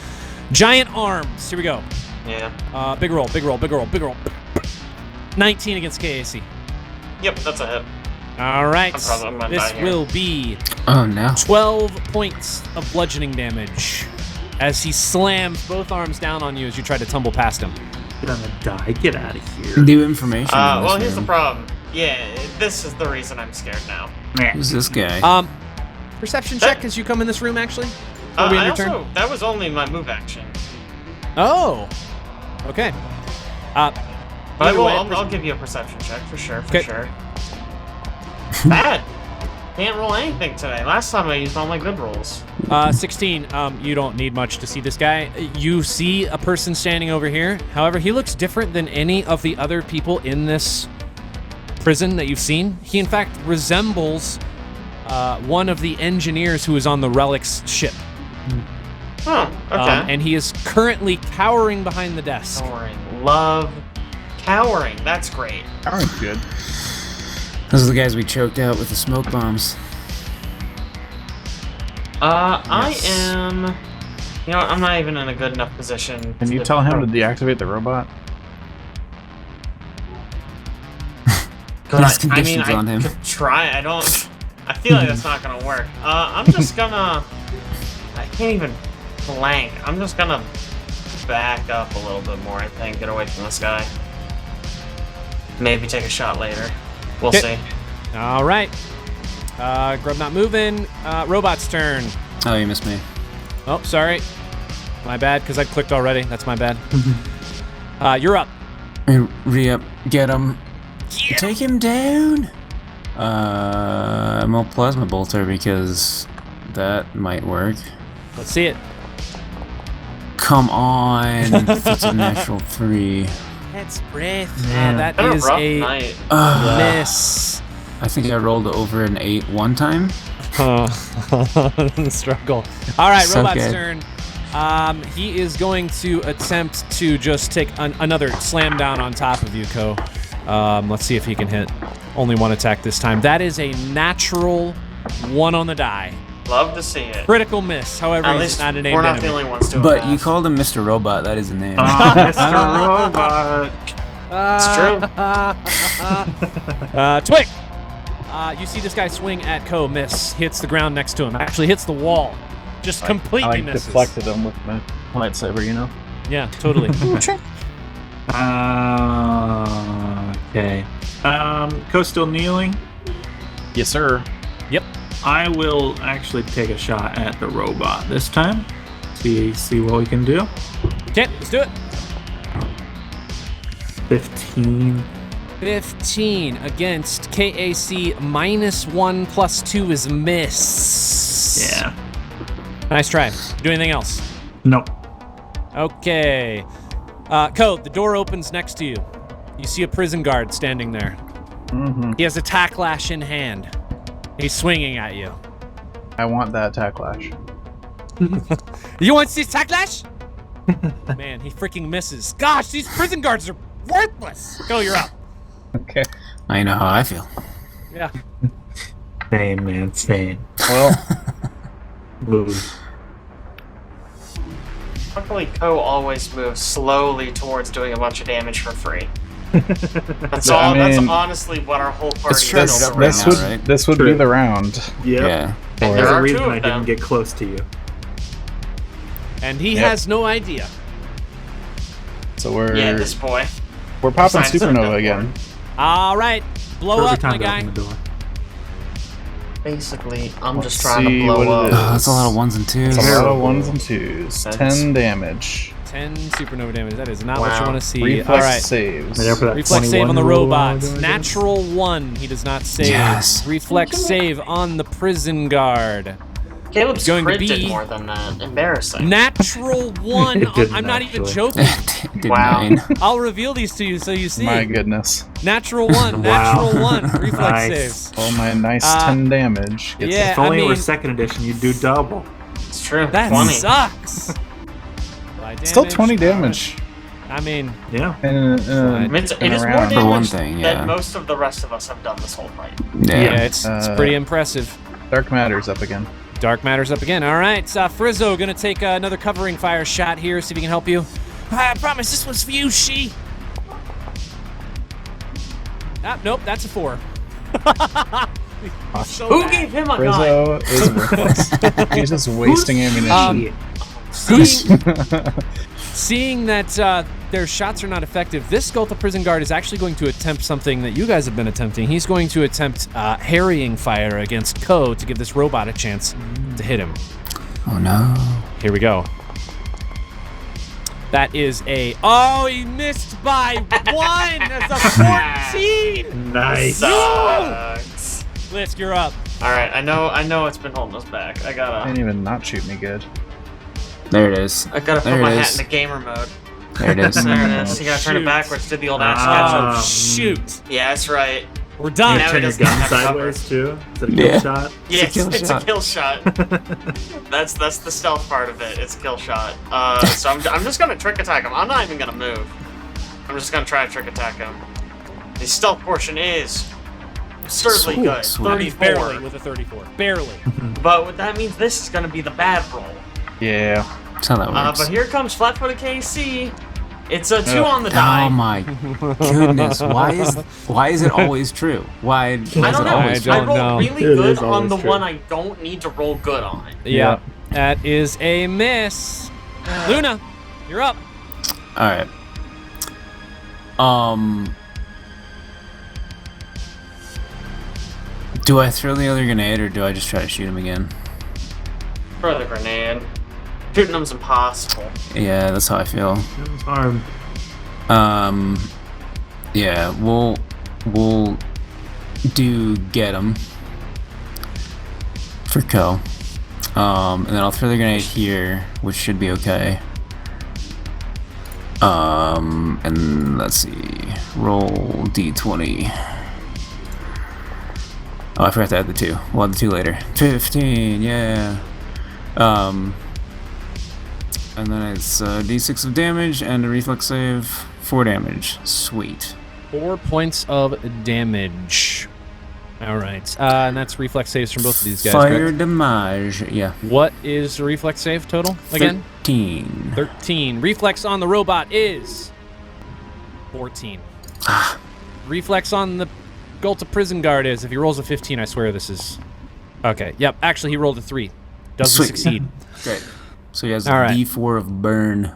giant arms. Here we go. Yeah. Big roll, big roll, big roll, big roll. 19 against KAC. Yep, that's a hit. All right. I'm gonna This die here. will be Oh no. 12 points of bludgeoning damage as he slams both arms down on you as you try to tumble past him. Get on the die. Get out of here. New information. in this Well, here's the room. problem. Yeah, this is the reason I'm scared now. Who's this guy? Perception check as you come in this room, actually. Before we end your turn. That was only my move action. Oh. Okay. But Either way, I'll give you a perception check for sure. Okay. Bad. Can't roll anything today. Last time I used all my good rolls. 16. You don't need much to see this guy. You see a person standing over here. However, he looks different than any of the other people in this prison that you've seen. He, in fact, resembles one of the engineers who is on the Relic's ship. Oh, okay. And he is currently cowering behind the desk. Cowering. Love cowering. That's great. Cowering's good. Those are the guys we choked out with the smoke bombs. I am... You know what? I'm not even in a good enough position. Can you tell him to deactivate the robot? There's conditions on him. Could try. I feel like that's not gonna work. I'm just gonna... I can't even flank. I'm just gonna back up a little bit more, I think. Get away from this guy. Maybe take a shot later. We'll see. All right. Grub not moving. Robot's turn. Oh, you missed me. Oh, sorry. My bad, because I clicked already. That's my bad. You're up. Hey, re-up. Get him. Take him down. I'm a plasma bolter because that might work. Let's see it. Come on. That's a natural 3. That's breath. Man. That Been is rough a night. miss. I think I rolled over an 8 one time. The struggle. All right, So Robot's good. turn. He is going to attempt to just take another slam down on top of you, Ko. Let's see if he can hit. Only one attack this time. That is a natural 1 on the die. Love to see it. Critical miss. However, At he's least not a named we're not enemy. the only ones doing But that. you called him Mr. Robot. That is a name. Mr. Robot. It's true. Twig. You see this guy swing at Ko, miss, hits the ground next to him. Actually hits the wall. Just completely I misses. deflected him with my lightsaber, you know? Yeah, totally. Okay. Ko's still kneeling. Yes, sir. Yep. I will actually take a shot at the robot this time. See what we can do. Okay, let's do it. 15. 15 against KAC. -1 + 2 is miss. Yeah. Nice try. Do anything else? Nope. Okay. Ko, the door opens next to you. You see a prison guard standing there. Mm-hmm. He has a tack lash in hand. He's swinging at you. I want that attack lash. You want to see his tack lash? Man, he freaking misses. Gosh, these prison guards are worthless. Ko, you're up. Okay. I know how I feel. Yeah. Same, man. Same. Well, Move. Luckily, Ko always moves slowly towards doing a bunch of damage for free. That's I all. That's mean- honestly what our whole party It's true. is This- built this around. would- right? this would be True. the round. Yep. Yeah. And There's there a are reason two I of them. didn't get close to you. And he Yep. has no idea. So we're Yeah, this boy. we're popping Signs are done supernova for again. All right. Blow Perfect up, time my to guy. open the door. Basically, I'm Let's just trying see to blow what it up. is. Oh, that's a lot of 1s and 2s. It's a lot of Terrible. 1s and 2s. That's- 10 damage. 10 supernova damage. That is not what you Wow. want to see. Reflex All right. saves. There for that Reflex save on the 21 roll. robots. Natural 1. He does not save. Yes. Reflex save on the prison guard. Caleb's going to crit did be more than that. Embarrassing. Natural 1. It didn't, I'm not even actually. joking. Did Wow. 9. I'll reveal these to you so you see. My goodness. Natural 1. Wow. Natural 1. Reflex Nice. saves. Oh, my nice 10 damage. Gets Yeah, If only I it mean, was second edition, you'd do double. It's true. that 20. sucks. By Still damage, 20 damage. I mean, Yeah. I mean, it is more around. damage For one thing, yeah. than most of the rest of us have done this whole fight. yeah, Yeah. it's pretty impressive. Dark Matter's up again. Dark Matter's up again. All right, Frizzo gonna take another covering fire shot here. See if he can help you. I promise this one's for you, she. Nope, that's a 4. So Who bad. gave him a gun? Rizzo is worthless. He's just wasting ammunition. Seeing that their shots are not effective, this Gulta prison guard is actually going to attempt something that you guys have been attempting. He's going to attempt harrying fire against Ko to give this robot a chance to hit him. Oh no. Here we go. That is a... Oh, he missed by 1! That's a 14! Nice. Sucks. Lisk, you're up. All right, I know it's been holding us back. I gotta Didn't even not shoot me good. There it is. put There my it hat is. in the gamer mode. There it is. There it is. You gotta turn Shoot. it backwards. Did the old ass Ah. ketchup. Oh, shoot. Yeah, that's right. We're done. Now You he turn your doesn't gun have cover. sideways too? Is it a kill Yeah. shot? Yes, kill it's shot. a kill shot. That's the stealth part of it. It's a kill shot. So I'm just gonna trick attack him. I'm not even gonna move. I'm just gonna try to trick attack him. The stealth portion is absurdly Sweet, good. sweet. 34. Barely with a 34. Barely. But what that means this is gonna be the bad roll. Yeah. That's how that works. But here comes flat-footed KC. It's a 2 on the die. Oh my goodness! Why is it always true? Why is I don't it know. always I I don't true? know. roll really It good is on always the true. one I don't need to roll good on. Yeah. That is a miss. Luna, you're up. All right. Do I throw the other grenade or do I just try to shoot him again? Throw the grenade. Shooting them's impossible. Yeah, that's how I feel. It's hard. Yeah, we'll do get him for Ko. And then I'll throw the grenade here, which should be okay. And let's see, roll D20. Oh, I forgot to add the 2. We'll add the 2 later. 15, yeah. And then it's D6 of damage and a reflex save, 4 damage. Sweet. 4 points of damage. All right. And that's reflex saves from both of these guys. Fire correct? damage, yeah. What is the reflex save total again? 13. 13. Reflex on the robot is 14. Reflex on the Gulta prison guard is, if he rolls a 15, I swear this is... Okay, yep. Actually, he rolled a 3. Doesn't Sweet. succeed. Great. So he has All a right. D4 of burn.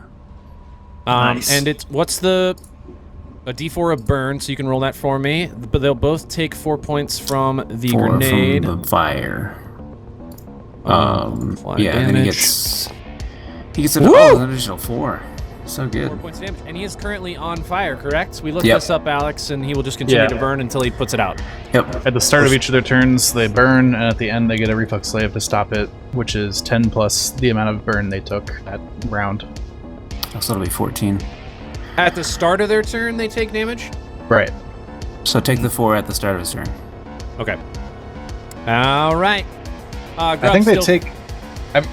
Nice. And it's... What's the... A D4 of burn, so you can roll that for me. But they'll both take 4 points from the 4 grenade. from the fire. Fly Yeah, and then he damage. gets an additional 4. So 4 good. points of damage. And he is currently on fire, correct? We looked Yep. this up, Alex, and he will just continue Yeah. to burn until he puts it out. Yep. At the start of each of their turns, they burn, and at the end, they get a reflex save to stop it, which is 10 plus the amount of burn they took that round. So it'll be 14. At the start of their turn, they take damage? Right. So take the 4 at the start of his turn. Okay. All right. I think they take...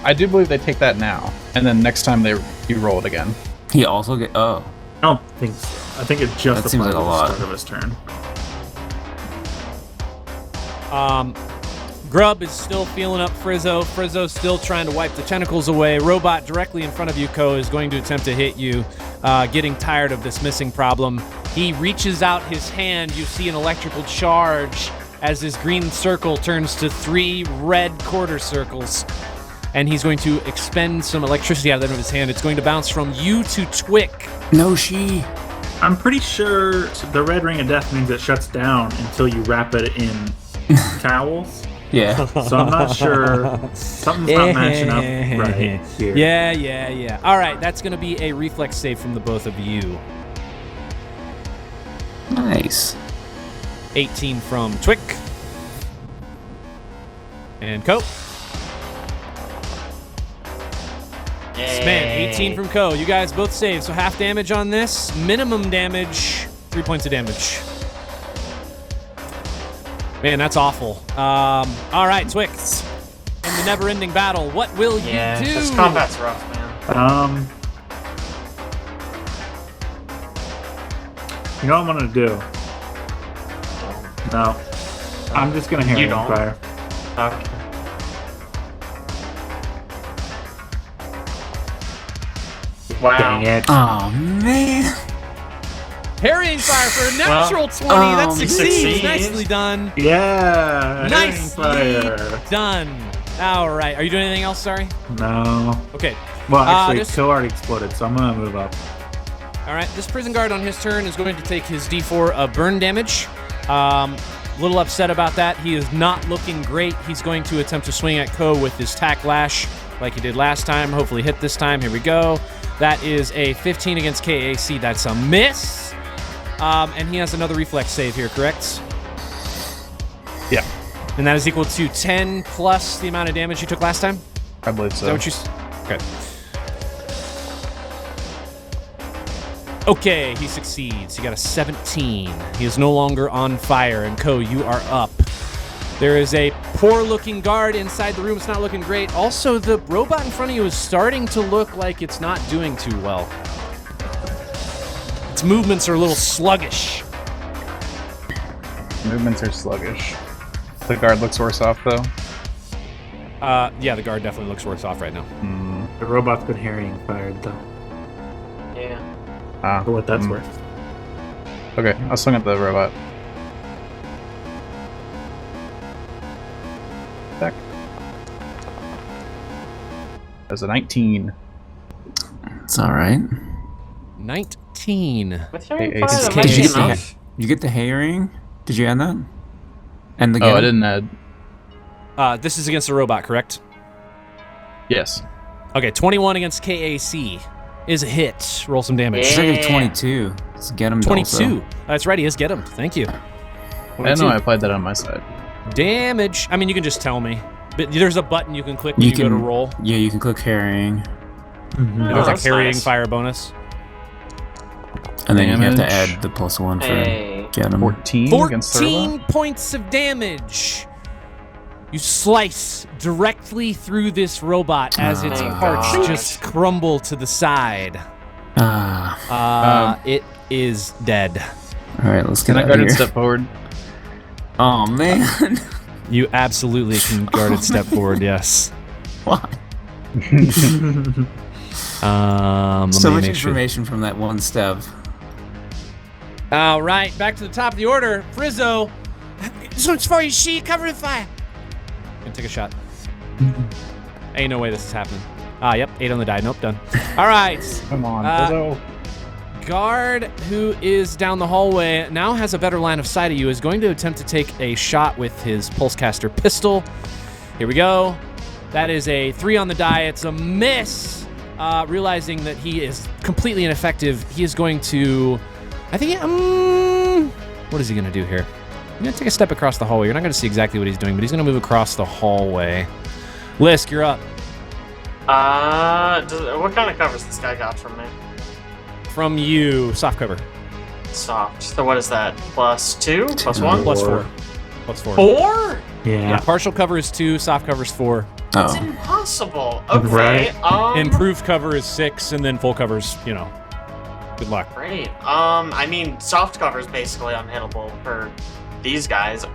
I do believe they take that now, and then next time you roll it again. He also get... Oh. I don't think so. I think it just That seems applies like a at the lot. start of his turn. Grub is still feeling up Frizzo. Frizzo's still trying to wipe the tentacles away. Robot directly in front of you, Ko, is going to attempt to hit you, getting tired of this missing problem. He reaches out his hand. You see an electrical charge as his green circle turns to 3 red quarter circles. And he's going to expend some electricity out of the end of his hand. It's going to bounce from you to Twick. No, she. I'm pretty sure the red ring of death means it shuts down until you wrap it in towels. Yeah. So I'm not sure. Something's not matching up right here. Yeah. All right, that's going to be a reflex save from the both of you. Nice. 18 from Twick. And Ko. Man, 18 from Ko. You guys both save, so half damage on this. Minimum damage, 3 points of damage. Man, that's awful. All right, Twix. In the never-ending battle, what will you do? This combat's rough, man. You know what I'm gonna do? No. I'm just gonna Harrying Fire. Okay. Wow. Dang it. Oh, man. Harrying Fire for a natural 20. That succeeds. Nicely done. Yeah. Nicely Harrying Fire. done. All right. Are you doing anything else, sorry? No. Okay. Well, actually, this- Kill already exploded, so I'm gonna move up. All right. This prison guard on his turn is going to take his D4 of burn damage. Little upset about that. He is not looking great. He's going to attempt to swing at Ko with his tack lash like he did last time. Hopefully hit this time. Here we go. That is a 15 against KAC. That's a miss. And he has another reflex save here, correct? Yeah, And that is equal to 10 plus the amount of damage you took last time? I believe Is so. that what you... Okay. Okay, he succeeds. He got a 17. He is no longer on fire. And Ko, you are up. There is a poor-looking guard inside the room. It's not looking great. Also, the robot in front of you is starting to look like it's not doing too well. Its movements are a little sluggish. Movements are sluggish. The guard looks worse off, though. Yeah, the guard definitely looks worse off right now. The robot's been Harrying Fired, though. Yeah. For what that's worth. Okay, I'll swing at the robot. Attack. That's a 19. It's all right. 19. With Harrying Hey, Fire, it's that might be Did you, enough. you get the herring? Did you add that? And the Oh, I didn't add. This is against a robot, correct? Yes. Okay, 21 against KAC is a hit. Roll some damage. It's like a Yeah. 22. Let's get him. 22. That's right, he is get him. Thank you. I didn't know I applied that on my side. Damage. I mean, you can just tell me. But there's a button you can click when you go to roll. Yeah, you can click herring, And there's Oh, like that's harrying nice. fire bonus. and then you have to Damage. add the +1 for Hey. get him. 14 against the 14 robot? points of damage. You slice directly through this robot as its Oh, parts gosh. just crumble to the side. Ah, It is dead. all right, let's get Can I out of guarded here. step forward? Oh man, You absolutely can guarded step forward, yes. why? Let So me much make sure. information from that one step. All right, back to the top of the order. Frizzo. This one's for you, she. Cover the fire. Gonna take a shot. Ain't no way this is happening. Yep, 8 on the die. Nope, done. All right. Come on, Uh, Guard, who is down the hallway, now has a better line of sight of you, is going to attempt to take a shot with his Pulsecaster pistol. Here we go. That is a 3 on the die. It's a miss. Realizing that he is completely ineffective, he is going to... I think... what is he going to do here? He's going to take a step across the hallway. You're not going to see exactly what he's doing, but he's going to move across the hallway. Lisk, you're up. What kind of covers this guy got from me? From you, soft cover. Soft. So what is that? +2? +1? Plus 4. Plus 4. 4? Yeah, Yeah. partial cover is 2, soft cover is 4. It's Oh, impossible. Okay. Right. Improved cover is 6, and then full cover's, good luck. Great. I mean, soft cover is basically unhittable for these guys.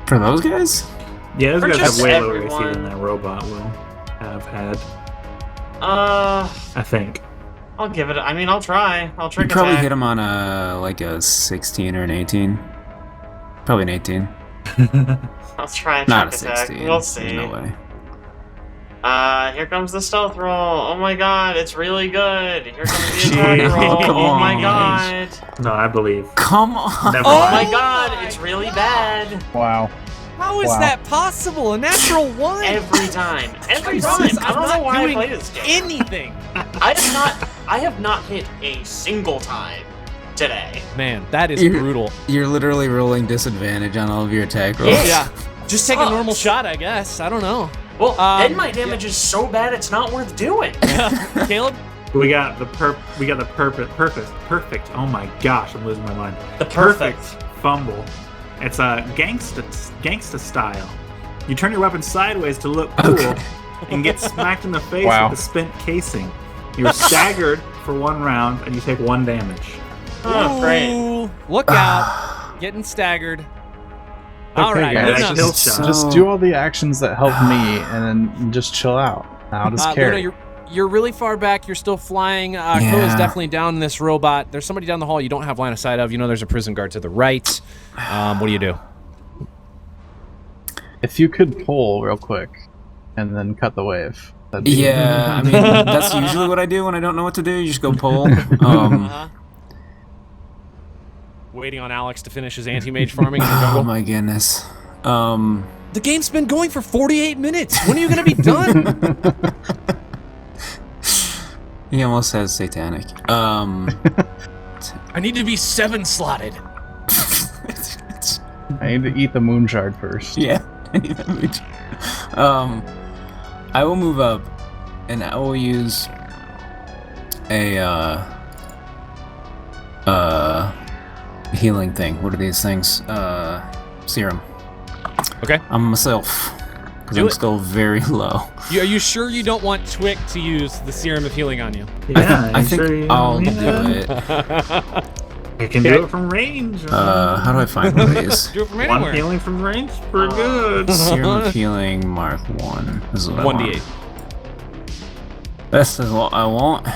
for those guys? Yeah, those Or guys just have way lower AC everyone. than that robot will have had, I I think. will give it. I mean, I'll try. I'll You trick probably attack. hit him on a 16 or an 18. Probably an 18. I'll try and Not a trick attack. 16. We'll see. No way. Here comes the stealth roll. Oh my god, it's really good. Here comes the attack roll. Come Oh my on. god. No, I believe. Come on. Never Oh mind. my god, it's really bad. Wow. How is Wow. that possible? A natural 1? Every time. Every Jesus, time. I I'm don't know not why I doing play this game. anything. I have not hit a single time today. Man, that is You're- brutal. You're literally rolling disadvantage on all of your attack rolls. Yeah. Yeah. Just take a normal Sucks. shot, I guess. I don't know. Well, then my damage is so bad it's not worth doing. Caleb? We got the perfect. Oh my gosh, I'm losing my mind. The perfect fumble. It's a gangsta style. You turn your weapon sideways to look cool and get smacked in the face with the spent casing. You're staggered for 1 round and you take 1 damage. Oh, great. Ooh, look out. Getting staggered. All Okay, right. guys, Luna. just do all the actions that help me, and then just chill out. I'll just carry. Luna, you're really far back. You're still flying. Ko is definitely down this robot. There's somebody down the hall you don't have line of sight of. You know there's a prison guard to the right. What do you do? If you could pull real quick, and then cut the wave. That'd be Yeah, I mean, that's usually what I do when I don't know what to do. You just go pull. Waiting on Alex to finish his anti-mage farming in the jungle. Oh my goodness. The game's been going for 48 minutes. When are you going to be done? He almost says satanic. I need to be 7 slotted. I need to eat the moon shard first. Yeah. I will move up, and I will use a healing thing. What are these things? Serum. Okay. I'm myself, because Do I'm it. still very low. Are you sure you don't want Twick to use the serum of healing on you? Yeah, I think I'll do it. I can do it from range. How do I find one of these? Do it from 1 anywhere. healing from range for good. Serum of healing, Mark 1. This is what I want. 1d8. This is what I want.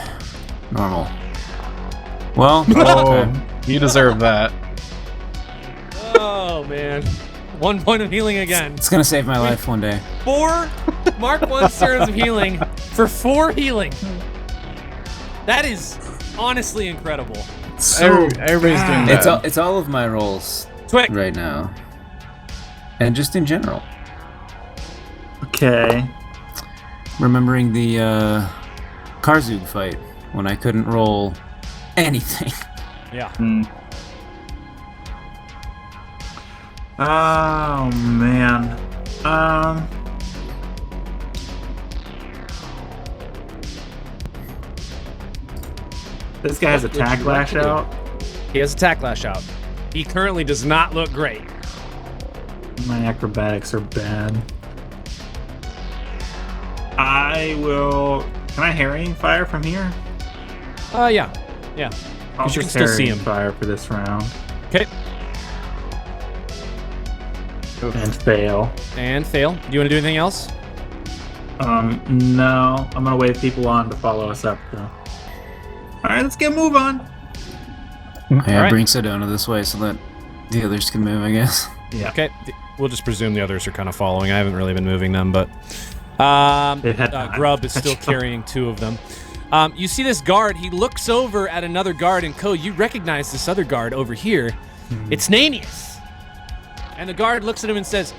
Normal. Well, Oh, okay. you deserve that. Oh, man. 1 point of healing again. It's gonna save my life one day. 4 Mark 1 serums of healing for 4 healing. That is honestly incredible. Everybody's doing that. It's all of my rolls Twick. right now, and just in general. Okay. Remembering the Karzug fight when I couldn't roll anything. Yeah. Oh man. This guy has attack lash out. He has attack lash out. He currently does not look great. My acrobatics are bad. I will. Can I harrying fire from here? Yeah. Yeah. I'll You can just still see harrying him. fire for this round Okay. and fail. And fail. Do you want to do anything else? No. I'm gonna wave people on to follow us up though. All right, let's get a move on. Yeah, Alright. bring Sedona this way so that the others can move, I guess. Yeah. Okay. We'll just presume the others are kind of following. I haven't really been moving them, but They've had Grub is still carrying 2 of them. You see this guard. He looks over at another guard, and Ko, you recognize this other guard over here. It's Nanius. And the guard looks at him and says,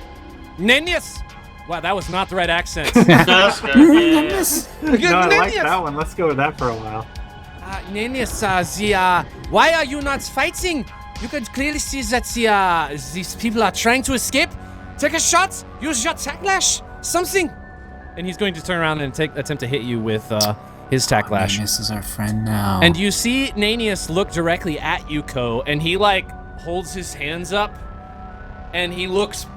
Nanius! Wow, that was not the right accent. That's good. Yeah. No, I like that one. Let's go with that for a while. Nanius, why are you not fighting? You can clearly see that these people are trying to escape. Take a shot. Use your attack lash. Something. And he's going to turn around and attempt to hit you with his attack lash. This is our friend now. And you see Nanius look directly at you, Ko, and he holds his hands up, and he looks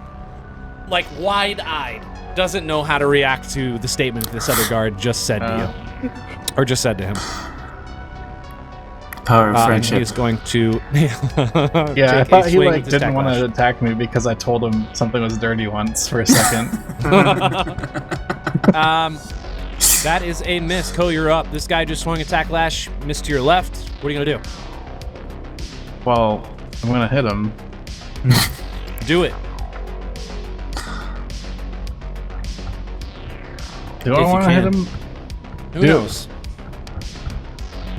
wide-eyed. Doesn't know how to react to the statement this other guard just said to you, or just said to him. Power of And friendship. he's going to. Yeah, I take thought a he swing with his didn't attack want lash. to attack me because I told him something was dirty once for a second. That is a miss. Ko, you're up. This guy just swung attack lash, missed to your left. What are you gonna do? Well, I'm gonna hit him. Do it. Do If I you want to hit can. him? Who Dude. knows?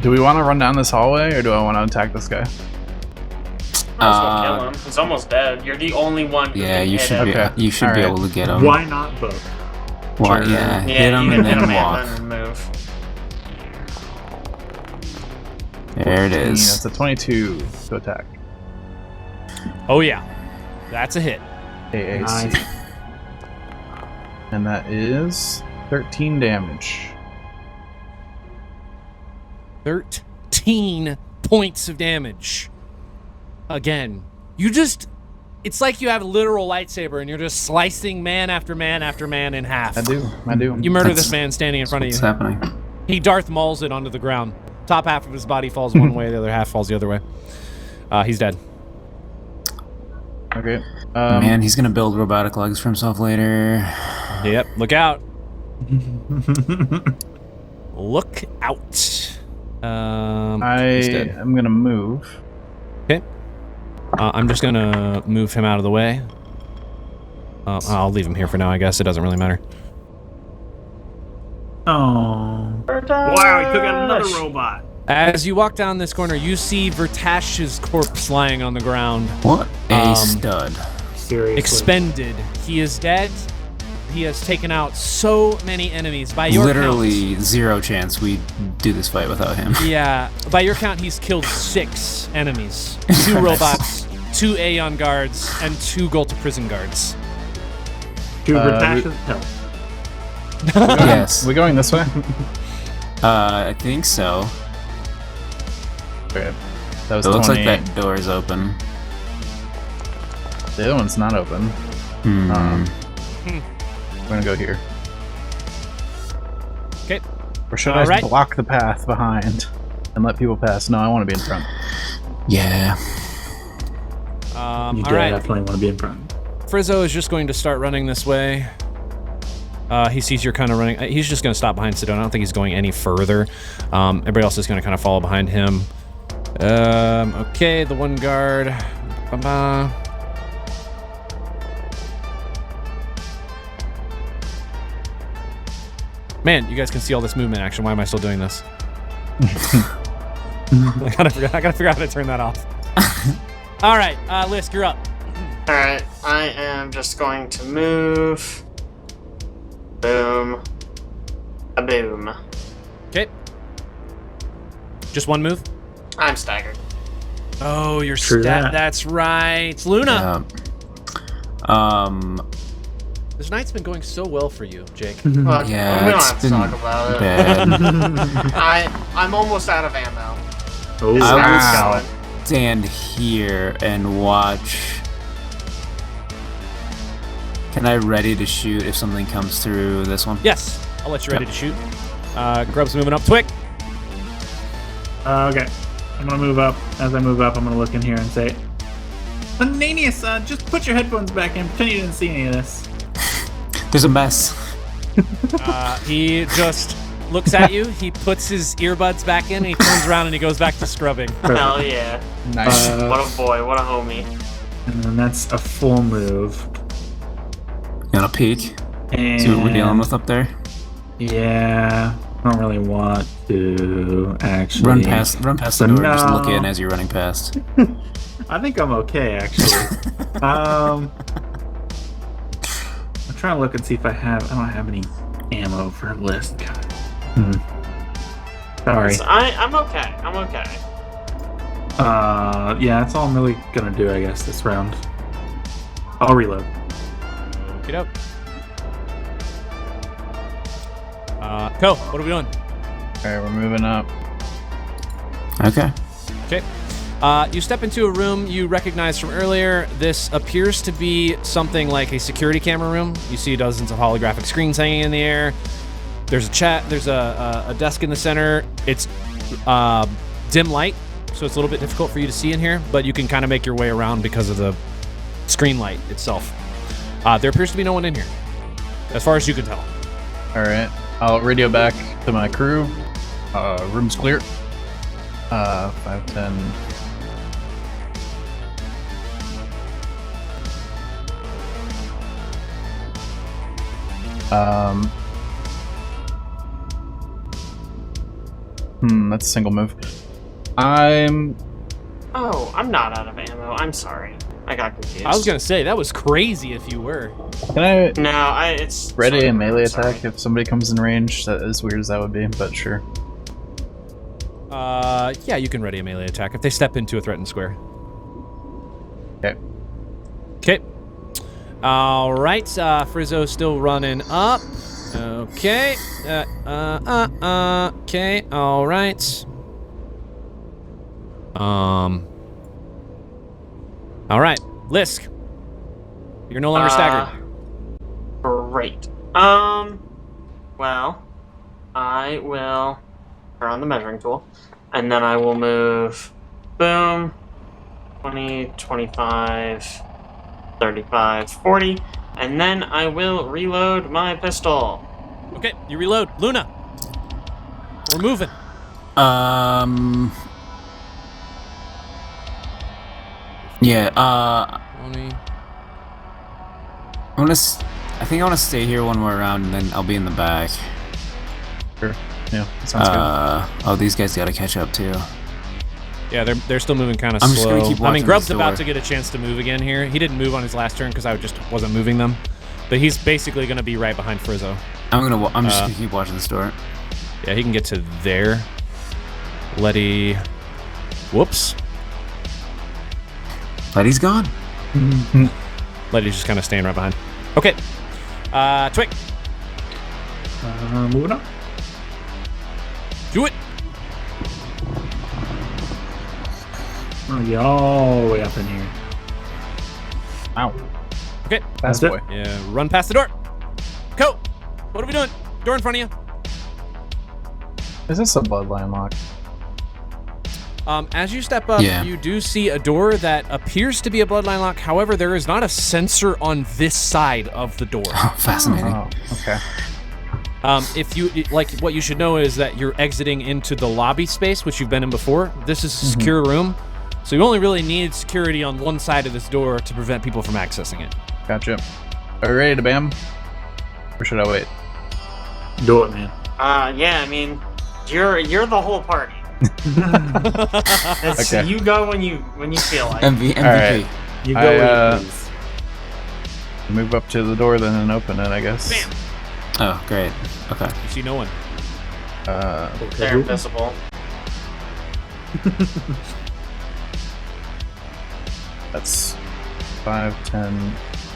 Do we want to run down this hallway, or do I want to attack this guy? Might as well kill him. He's almost dead. You're the only one who Yeah, can you hit should him. be. Okay. You should be Alright. able to get him. Why not both? Why, yeah, Yeah, hit him you and hit then him walk. and then move. There it is. That's a 22 to attack. Oh yeah, that's a hit. AAC. Nice. And that is 13 damage. 13 points of damage. Again, it's like you have a literal lightsaber and you're just slicing man after man after man in half. I do. You murder this man standing in front of you. What's happening? He Darth Mauls it onto the ground. Top half of his body falls one way, the other half falls the other way. He's dead. Okay. Man, he's gonna build robotic legs for himself later. Yep, look out. Look out. He's dead. I'm gonna move. Okay. I'm just gonna move him out of the way. I'll leave him here for now, I guess. It doesn't really matter. Oh. Wow, he took out another robot. As you walk down this corner, you see Vertash's corpse lying on the ground. What a stud. Seriously. Expended. He is dead. He has taken out so many enemies. By your Literally count, zero chance we do this fight without him. Yeah, by your count, he's killed 6 enemies. 2 robots, 2 Aeon guards, and 2 Gulta prison guards. To Vertash's help. Yes. We going this way? I think so. Okay. That was It looks 20. like that door is open. The other one's not open. Hmm. We're gonna go here. Okay. Or should I block the path behind and let people pass? No, I want to be in front. Yeah. You All do right. definitely want to be in front. Frizzo is just going to start running this way. He sees you're kind of running. He's just going to stop behind Sedona. I don't think he's going any further. Everybody else is going to kind of follow behind him. Okay, the one guard. Ba-ba. Man, you guys can see all this movement action. Why am I still doing this? I gotta figure out how to turn that off. All right, Lisk, you're up. All right, I am just going to move. Boom. A boom. Okay. Just one move? I'm staggered. Oh, you're True that. That's right. Luna. Yeah. This night's been going so well for you, Jake. Look, Yeah, we don't it's have to been talk about it. bad. I'm almost out of ammo. Oh, Is I that will going? stand here and watch. Can I ready to shoot if something comes through this one? Yes, I'll let you ready to shoot. Grub's moving up. Twick. Okay. I'm gonna move up. As I move up, I'm gonna look in here and say, Ananias, just put your headphones back in. Pretend you didn't see any of this. There's a mess. He just looks at you. He puts his earbuds back in. And he turns around and he goes back to scrubbing. Hell yeah. Nice. What a boy. What a homie. And then that's a full move. Gonna peek. And See what we're dealing with up there. Yeah, I don't really want to actually Run past the door. Just No. look in as you're running past. I think I'm okay actually. I'm trying to look and see if I don't have any ammo for a list. God. Sorry. So I'm okay. I'm okay. Yeah, that's all I'm really gonna do, I guess, this round. I'll reload. Get up. Co, what are we doing? Alright, we're moving up. Okay. Okay. You step into a room you recognize from earlier. This appears to be something like a security camera room. You see dozens of holographic screens hanging in the air. There's a chat. There's a desk in the center. It's dim light, so it's a little bit difficult for you to see in here, but you can kind of make your way around because of the screen light itself. There appears to be no one in here, as far as you can tell. Alright, I'll radio back to my crew. Room's clear. 510. That's a single move. Oh, I'm not out of ammo. I'm sorry. I got confused. I was gonna say that was crazy if you were. Can I No, it's ready sorry, a melee I'm sorry. attack if somebody comes in range? That as weird as that would be, but sure. Yeah, you can ready a melee attack if they step into a threatened square. Okay. Okay. All right, Frizzo's still running up. Okay. Okay. All right. All right, Lisk. You're no longer staggered. Great. Well, I will turn on the measuring tool, and then I will move. Boom. 20, 25, 35, 40, and then I will reload my pistol. Okay, you reload. Luna. We're moving. Yeah, 20. I think I wanna stay here one more round and then I'll be in the back. Sure. Yeah, that sounds good. Oh, these guys gotta catch up too. Yeah, they're still moving kind of I'm slow. just gonna keep I mean, watching Grub's this about door. to get a chance to move again here. He didn't move on his last turn because I just wasn't moving them. But he's basically going to be right behind Frizzo. I'm just gonna keep watching this door. Yeah, he can get to there. Letty. Whoops. Letty's gone. Letty's just kind of staying right behind. Okay. Twig. Moving on. Do it. I'm gonna get all the way up in here. Ow. Okay. Fast That's it. boy. Yeah, run past the door. Go. What are we doing? Door in front of you. Is this a bloodline lock? As you step up, Yeah. you do see a door that appears to be a bloodline lock. However, there is not a sensor on this side of the door. Oh, fascinating. Oh, okay. If you like, what you should know is that you're exiting into the lobby space, which you've been in before. This is a secure room, so you only really need security on one side of this door to prevent people from accessing it. Gotcha. Are we ready to bam? Or should I wait? Do it, man. Yeah, I mean, you're the whole party. Okay. You go when you feel like. MVP. Alright. You go I, where you please. Move up to the door then and open it, I guess. Bam. Oh, great. Okay. You see no one. They're invisible. That's 5, 10,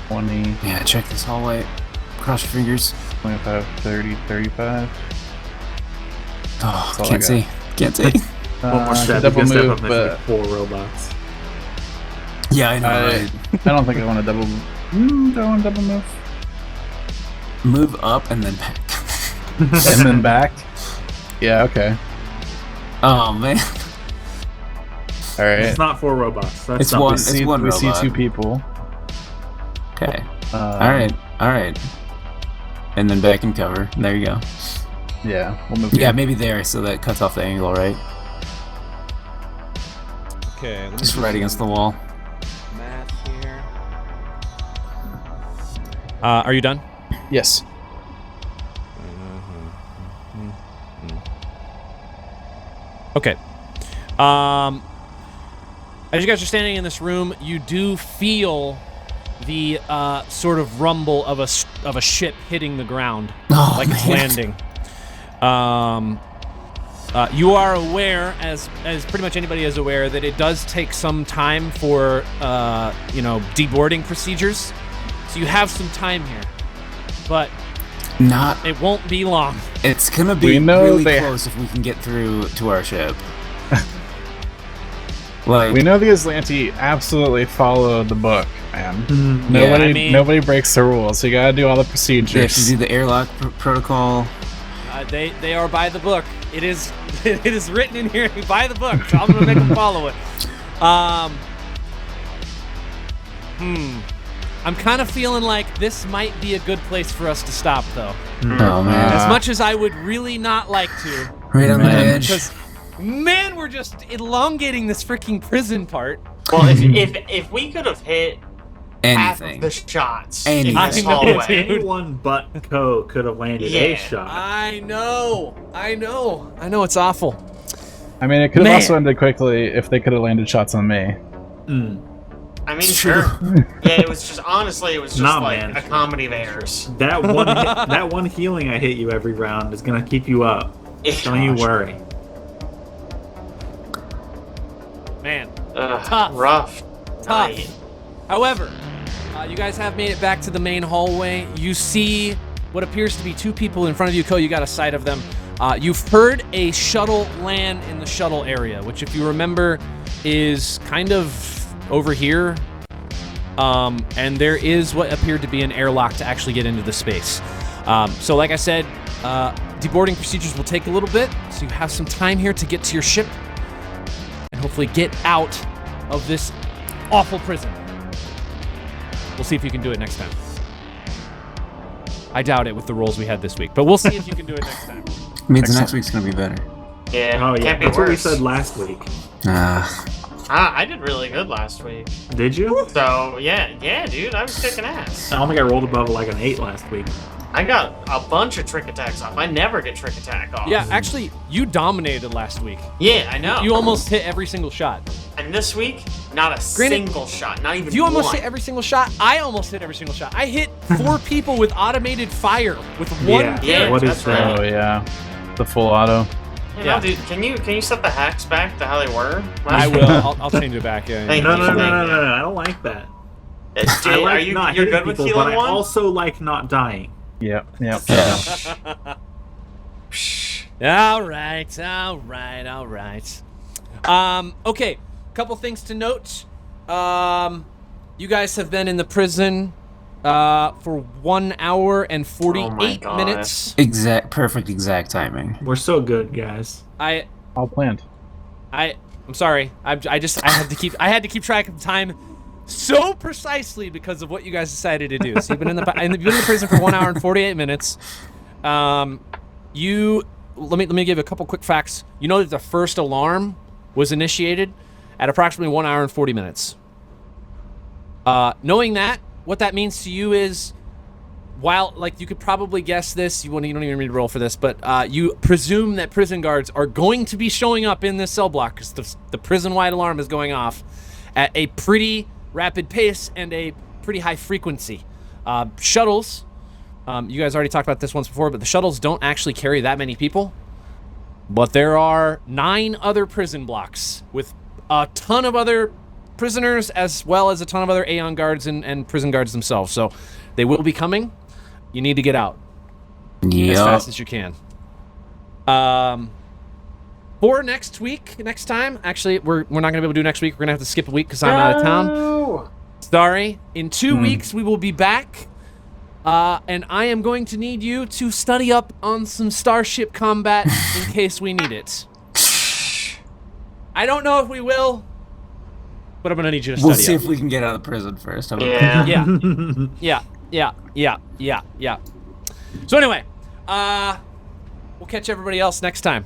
20, Yeah, check this hallway. Cross your fingers. 25, 30, 35. Oh, all I can't got. see. Can't see. One more step. double you can step move, up next to but like 4 robots. Yeah, I know, right? I don't think I want to double. Do I want to double move? Move up and then back. And then back? Yeah, okay. Oh, man. Alright. It's not 4 robots. That's It's something. one. We see, It's one we see robot. 2 people. Okay. Alright. And then back and cover. There you go. Yeah, we'll move. Yeah, maybe there, so that cuts off the angle, right? Okay. Let me Just do right some against the wall. math here. Are you done? Yes. Okay. As you guys are standing in this room, you do feel the sort of rumble of a ship hitting the ground, Oh, like it's man. landing. You are aware, as pretty much anybody is aware, that it does take some time for deboarding procedures. So you have some time here, but Not. it won't be long. It's gonna We be know really they- close if we can get through to our ship. Like, We know the Aslanti absolutely follow the book, man. Nobody, I mean- nobody breaks the rules. So you gotta do all the they have to procedures. do the airlock protocol. They are by the book. It is written in here by the book. So I'm gonna make them follow it. I'm kind of feeling like this might be a good place for us to stop, though. Oh man, As much as I would really not like to, right on the Man, edge. because man, we're just elongating this freaking prison part. Well, if we could have hit half of Anything. the shots Anything. in this I know, hallway, dude. Anyone but Co could have landed Yeah. a shot. I know, it's awful. I mean, it could have Man. also ended quickly if they could have landed shots on me. I mean, sure. Yeah, it was just honestly, it was just Nah, like man. a comedy of errors. That one, that one healing I hit you every round is gonna keep you up. Don't you worry. Man, Ugh, Tough. rough. tough. night. However, You guys have made it back to the main hallway. You see what appears to be 2 people in front of you. Ko, you got a sight of them. You've heard a shuttle land in the shuttle area, which, if you remember, is kind of over here. And there is what appeared to be an airlock to actually get into the space. So like I said, deboarding procedures will take a little bit, so you have some time here to get to your ship and hopefully get out of this awful prison. We'll see if you can do it next time. I doubt it with the rolls we had this week, but we'll see if you can do it next time. Means next week's gonna be better. Yeah, Oh yeah, can't be that's what we worse. said last week. I did really good last week. Did you? So, yeah, dude, I was kicking ass. I don't think I rolled above like an 8 last week. I got a bunch of trick attacks off. I never get trick attack off. Yeah, actually, you dominated last week. Yeah, I know. You almost hit every single shot. And this week, not a single shot, not even You almost one. hit every single shot. I almost hit every single shot. I hit 4 people with automated fire with one Yeah, hit. what is that's right. that? Oh yeah, the full auto. You Yeah. know, dude, can you set the hacks back to how they were? I will. I'll change it back. Yeah. Thank No, you. no, no, no, no, no, I don't like that. Jay, I like are you not you're hitting good with people, healing but one? I also like not dying. Yep. All right. Okay, couple things to note. You guys have been in the prison for 1 hour and 48 gosh. minutes. Perfect exact timing. We're so good, guys. All planned. I'm sorry. I had to keep track of time so precisely because of what you guys decided to do. So you've been in the prison for 1 hour and 48 minutes. Let me give a couple quick facts. You know that the first alarm was initiated at approximately 1 hour and 40 minutes. Knowing that, what that means to you is, while you could probably guess this, you don't even need to roll for this, but you presume that prison guards are going to be showing up in this cell block because the prison-wide alarm is going off at a pretty rapid pace and a pretty high frequency. Shuttles, you guys already talked about this once before, but the shuttles don't actually carry that many people. But there are 9 other prison blocks with a ton of other prisoners as well as a ton of other Aeon guards and prison guards themselves. So they will be coming. You need to get out as fast as you can. For next time, actually, we're not going to be able to do next week. We're going to have to skip a week because I'm out of town. Sorry. In 2 weeks, we will be back. And I am going to need you to study up on some starship combat in case we need it. I don't know if we will, but I'm going to need you to study We'll see up. if we can get out of prison first. Yeah. Yeah. So anyway, we'll catch everybody else next time.